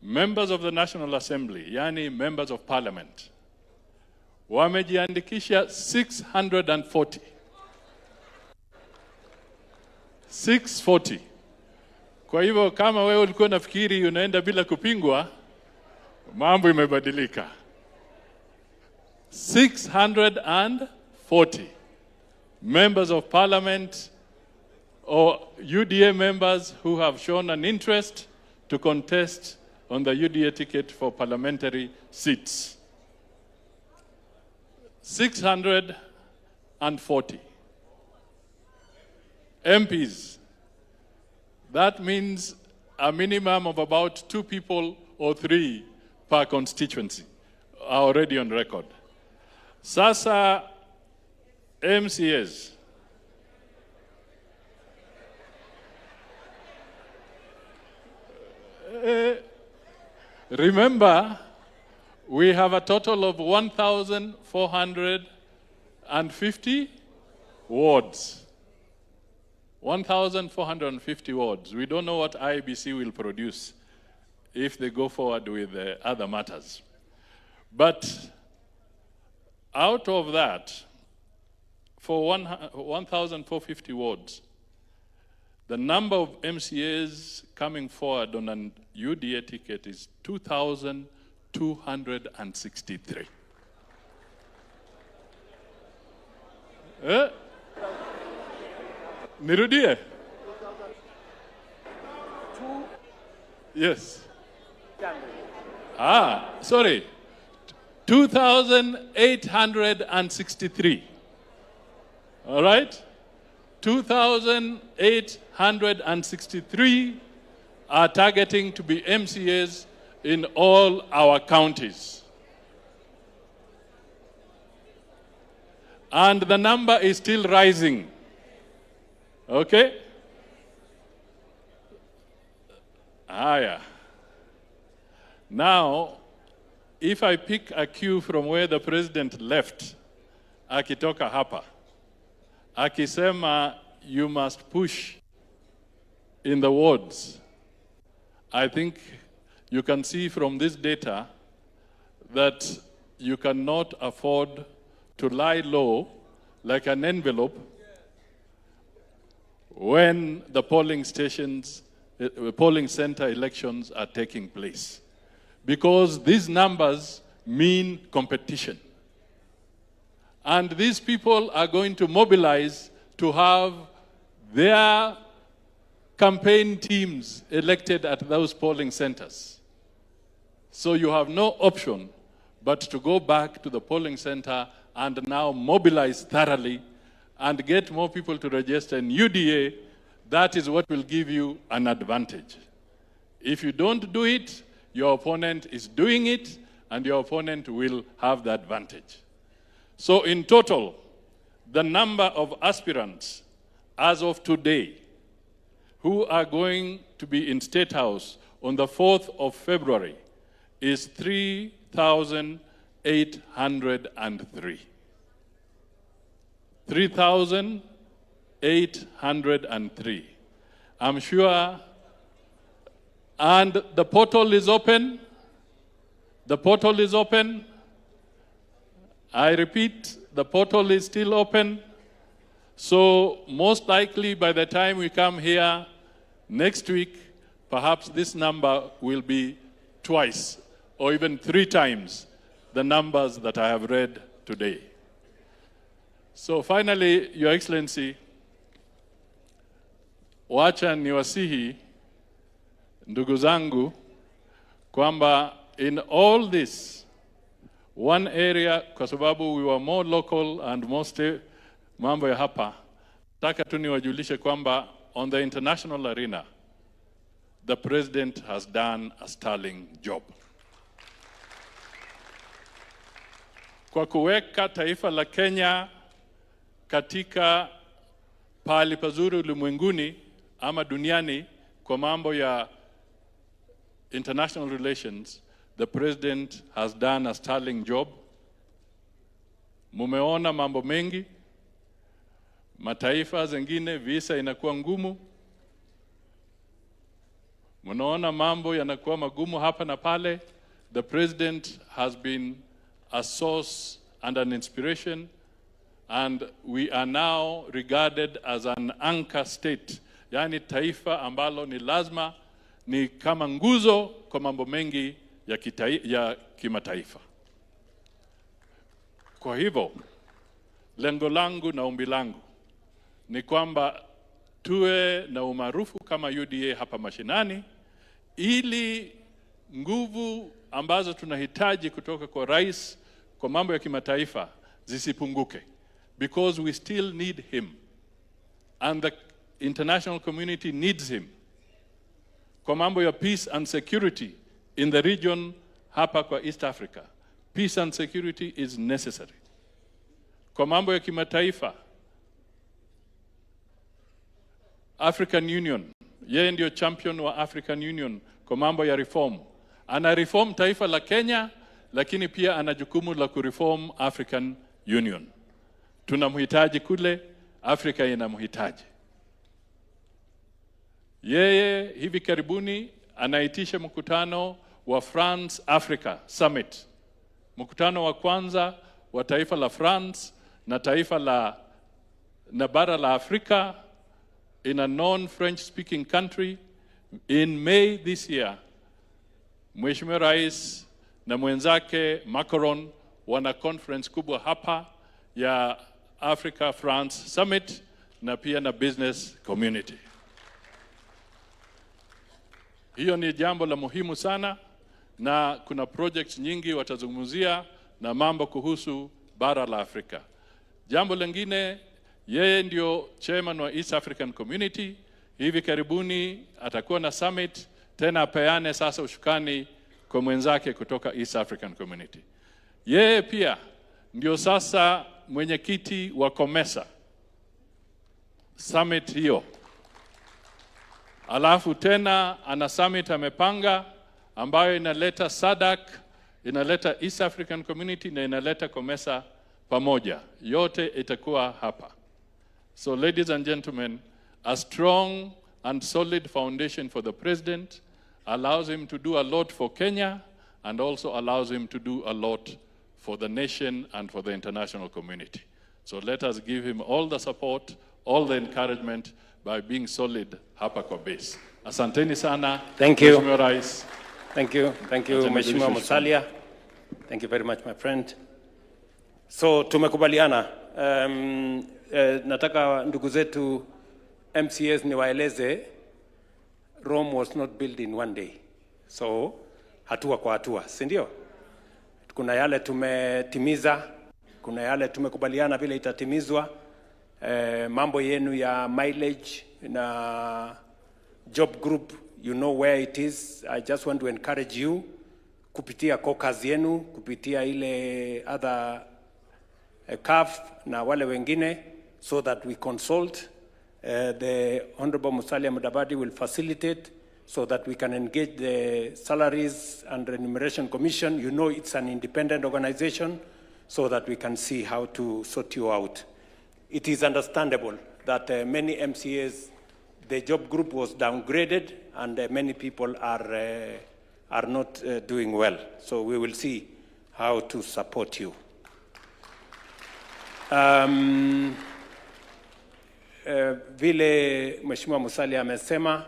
Members of the National Assembly, yani members of parliament, wamejiandikisha 640. 640. Kwa hivyo kama wewe ulikuwa nafikiri unaenda bila kupingwa, mambo imebadilika. 640 members of parliament or UDA members who have shown an interest to contest on the UDA ticket for parliamentary seats. 640 MPs. That means a minimum of about 2 people or 3 per constituency are already on record. Sasa MCAs. Remember, we have a total of 1,450 wards. 1,450 wards. We don't know what IBC will produce if they go forward with the other matters. But out of that, for 1,450 wards, the number of MCAs coming forward on an UDA ticket is 2,263. Nirudie? Yes. Sorry. 2,863. All right? 2,863 are targeting to be MCAs in all our counties. And the number is still rising. Okay? Now, if I pick a cue from where the president left, akitoka hapa, akisema you must push in the wards, I think you can see from this data that you cannot afford to lie low like an envelope when the polling center elections are taking place. Because these numbers mean competition. And these people are going to mobilize to have their campaign teams elected at those polling centers. So you have no option but to go back to the polling center and now mobilize thoroughly and get more people to register in UDA. That is what will give you an advantage. If you don't do it, your opponent is doing it, and your opponent will have the advantage. So in total, the number of aspirants as of today who are going to be in State House on the 4th of February is 3,803. 3,803. I'm sure, and the portal is open. The portal is open. I repeat, the portal is still open. So most likely by the time we come here next week, perhaps this number will be twice or even 3 times the numbers that I have read today. So finally, Your Excellency, wacha niwasihi ndugu zangu kwamba in all this one area, kwa sababu we were more local and more mambo ya hapa, taka tu niwajulishe kwamba on the international arena, the president has done a sterling job. Kwa kuweka taifa la Kenya katika pahali pazuri ulimwenguni ama duniani kwa mambo ya international relations, the president has done a sterling job. Mumeona mambo mengi, mataifa zengine visa inakuwa ngumu. Munaona mambo yanakuwa magumu hapa na pale. The president has been a source and an inspiration, and we are now regarded as an anchor state, yani taifa ambalo ni lazima ni kama nguzo kwa mambo mengi ya kimataifa. Kwa hivyo, lengo langu na ombi langu ni kwamba tuwe na umaarufu kama UDA hapa mashinani, ili nguvu ambazo tunahitaji kutoka kwa rais kwa mambo ya kimataifa zisipunguke, because we still need him and the international community needs him. Kwa mambo ya peace and security in the region hapa kwa East Africa, peace and security is necessary. Kwa mambo ya kimataifa, African Union, yeye ndio champion wa African Union kwa mambo ya reform. Ana reform taifa la Kenya, lakini pia ana jukumu la kureform African Union. Tunamhitaji kule, Afrika inamhitaji. Yeye hivi karibuni anaitisha mkutano wa France Africa Summit. Mkutano wa kwanza wa taifa la France na taifa na bara la Afrika in a non-French speaking country in May this year. Mheshimiwa Rais na mwenzake Macron wana conference kubwa hapa ya Africa France Summit na pia na business community. Hiyo ni jambo la muhimu sana, na kuna projects nyingi watazungumzia na mambo kuhusu bara la Afrika. Jambo lingine, yeye ndio chairman wa East African Community. Hivi karibuni atakuwa na summit, tena apeane sasa ushukani kwa mwenzake kutoka East African Community. Yeye pia ndio sasa mwenyekiti wa COMESA summit hiyo. Alafu tena ana summit amepanga ambayo inaleta SADC, inaleta East African Community na inaleta COMESA pamoja. Yote itakuwa hapa. So ladies and gentlemen, a strong and solid foundation for the president allows him to do a lot for Kenya and also allows him to do a lot for the nation and for the international community. So let us give him all the support, all the encouragement by being solid hapa kwa base. Asanteni sana. Thank you. Mheshimiwa Rais. Thank you. Thank you, Mheshimiwa Musalia. Thank you very much, my friend. So tumekubaliana. Nataka ndugu zetu MCAs niwaeleze, Rome was not built in one day. So hatua kwa hatua, si ndio? Kuna yale tumetimiza, kuna yale tumekubaliana vile itatimizwa. Mambo yenu ya mileage na job group, you know where it is. I just want to encourage you kupitia caucus yenu, kupitia ile other CAF na wale wengine, so that we consult. The Honorable Musalia Mudavadi will facilitate so that we can engage the Salaries and Remuneration Commission. You know it's an independent organization, so that we can see how to sort you out. It is understandable that many MCAs, the job group was downgraded, and many people are not doing well. So we will see how to support you. Vile Mheshimiwa Musalia amesema,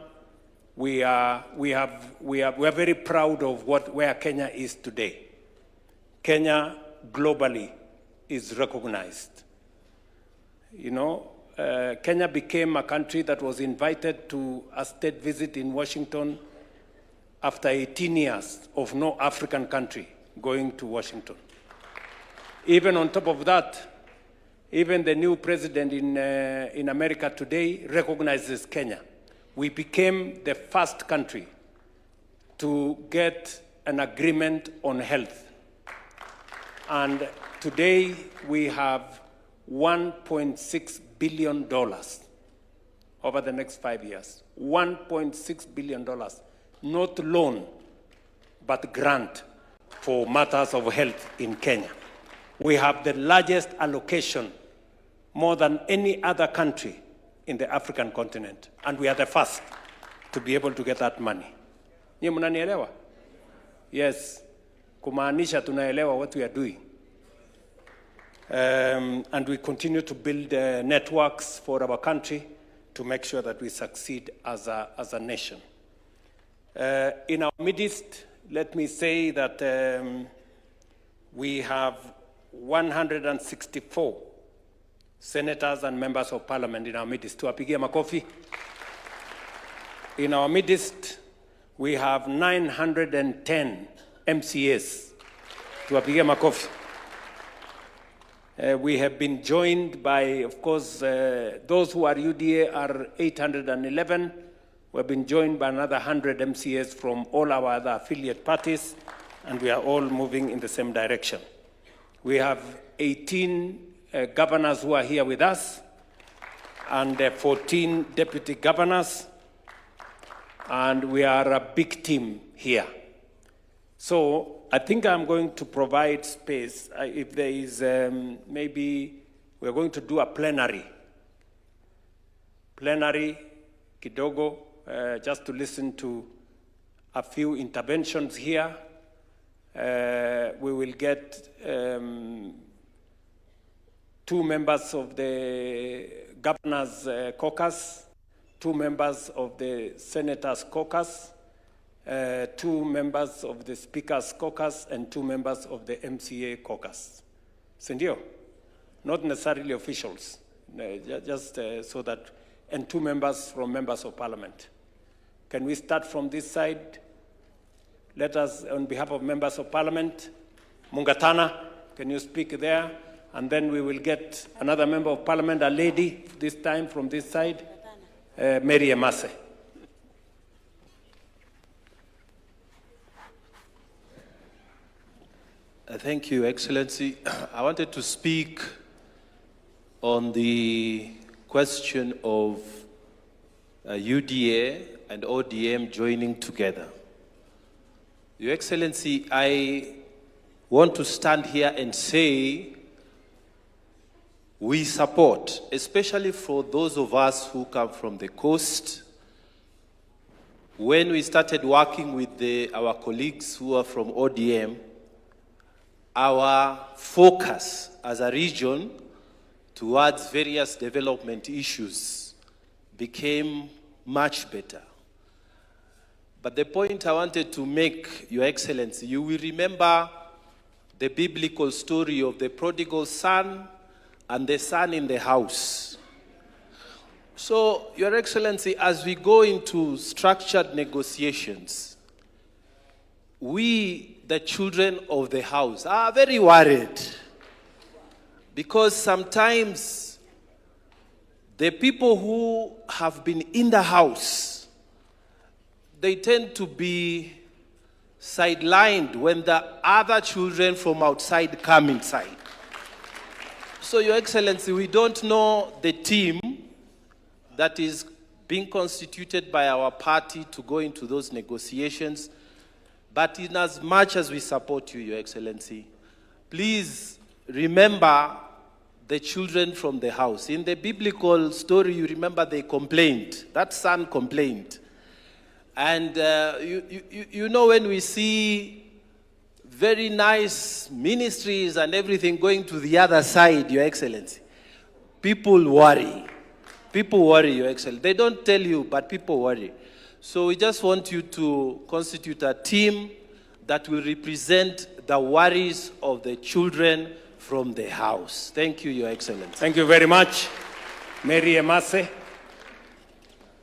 we are very proud of where Kenya is today. Kenya globally is recognized. You know, Kenya became a country that was invited to a state visit in Washington after 18 years of no African country going to Washington. Even on top of that, even the new president in America today recognizes Kenya. We became the first country to get an agreement on health. And today we have $1.6 billion over the next 5 years. $1.6 billion, not loan, but grant for matters of health in Kenya. We have the largest allocation, more than any other country in the African continent, and we are the first to be able to get that money. Nyie mnanielewa? Yes, kumaanisha tunaelewa what we are doing. And we continue to build networks for our country to make sure that we succeed as a nation. In our midst, let me say that we have 164 senators and members of parliament in our midst. Tuwapigie makofi. In our midst, we have 910 MCAs. Tuwapigie makofi. We have been joined by, of course, those who are UDA are 811. We have been joined by another 100 MCAs from all our other affiliate parties, and we are all moving in the same direction. We have 18 governors who are here with us, and 14 deputy governors, and we are a big team here. So I think I'm going to provide space. If there is, maybe we're going to do a plenary. Plenary, kidogo, just to listen to a few interventions here. We will get 2 members of the Governor's Caucus, 2 members of the Senator's Caucus, 2 members of the Speaker's Caucus, and 2 members of the MCA Caucus. Sindio? Not necessarily officials, just so that, and 2 members from members of parliament. Can we start from this side? Let us, on behalf of members of parliament, Mungatana, can you speak there? And then we will get another member of parliament, a lady, this time from this side, Mary Emase. Thank you, Excellency. I wanted to speak on the question of UDA and ODM joining together. Your Excellency, I want to stand here and say we support, especially for those of us who come from the coast. When we started working with our colleagues who are from ODM, our focus as a region towards various development issues became much better. But the point I wanted to make, Your Excellency, you will remember the biblical story of the prodigal son and the son in the house. So, Your Excellency, as we go into structured negotiations, we, the children of the house, are very worried because sometimes the people who have been in the house, they tend to be sidelined when the other children from outside come inside. So, Your Excellency, we don't know the team that is being constituted by our party to go into those negotiations. But in as much as we support you, Your Excellency, please remember the children from the house. In the biblical story, you remember they complained. That son complained. And you know, when we see very nice ministries and everything going to the other side, Your Excellency, people worry. People worry, Your Excellency. They don't tell you, but people worry. So we just want you to constitute a team that will represent the worries of the children from the house. Thank you, Your Excellency. Thank you very much, Mary Emase.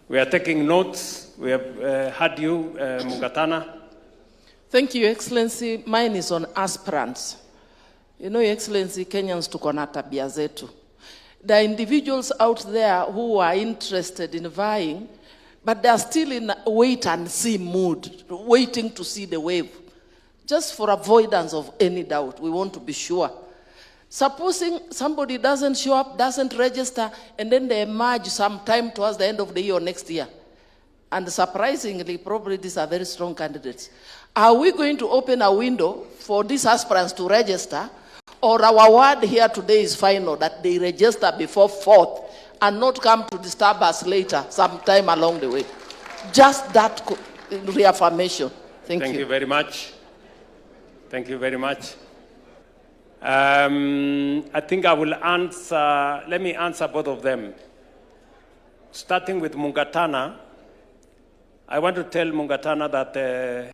We are taking notes. We have heard you, Mungatana. Thank you, Your Excellency. Mine is on aspirants. You know, Your Excellency, Kenyans tuko na tabia zetu. There are individuals out there who are interested in vying, but they are still in a wait-and-see mood, waiting to see the wave. Just for avoidance of any doubt, we want to be sure. Supposing somebody doesn't show up, doesn't register, and then they emerge sometime towards the end of the year or next year. And surprisingly, probably these are very strong candidates. Are we going to open a window for these aspirants to register, or our word here today is final, that they register before 4th and not come to disturb us later, sometime along the way? Just that reaffirmation. Thank you. You very much. Thank you very much. I think I will answer, let me answer both of them. Starting with Mungatana, I want to tell Mungatana that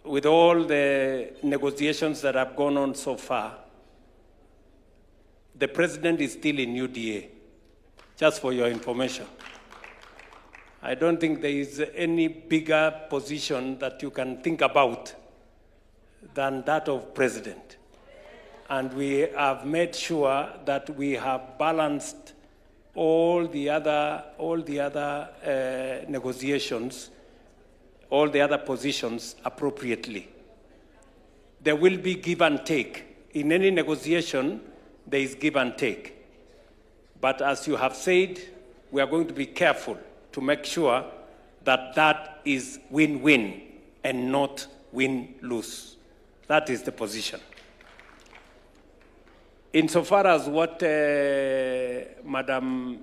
with all the negotiations that have gone on so far, the president is still in UDA, just for your information. I don't think there is any bigger position that you can think about than that of president. And we have made sure that we have balanced all the other negotiations, all the other positions appropriately. There will be give and take. In any negotiation, there is give and take. But as you have said, we are going to be careful to make sure that that is win-win and not win-lose. That is the position. Insofar as what Madam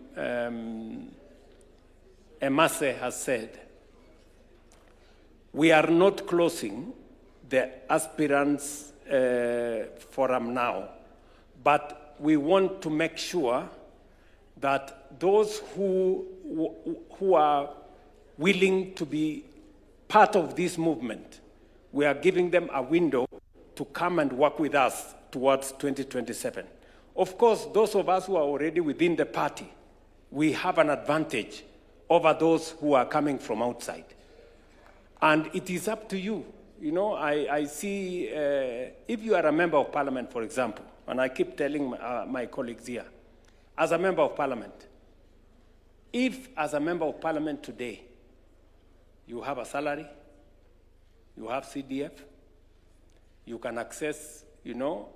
Emase has said, we are not closing the aspirants forum now, but we want to make sure that those who are willing to be part of this movement, we are giving them a window to come and work with us towards 2027. Of course, those of us who are already within the party, we have an advantage over those who are coming from outside. And it is up to you. You know, I see, if you are a member of parliament, for example, and I keep telling my colleagues here, as a member of parliament, if as a member of parliament today, you have a salary, you have CDF, you can access, you know,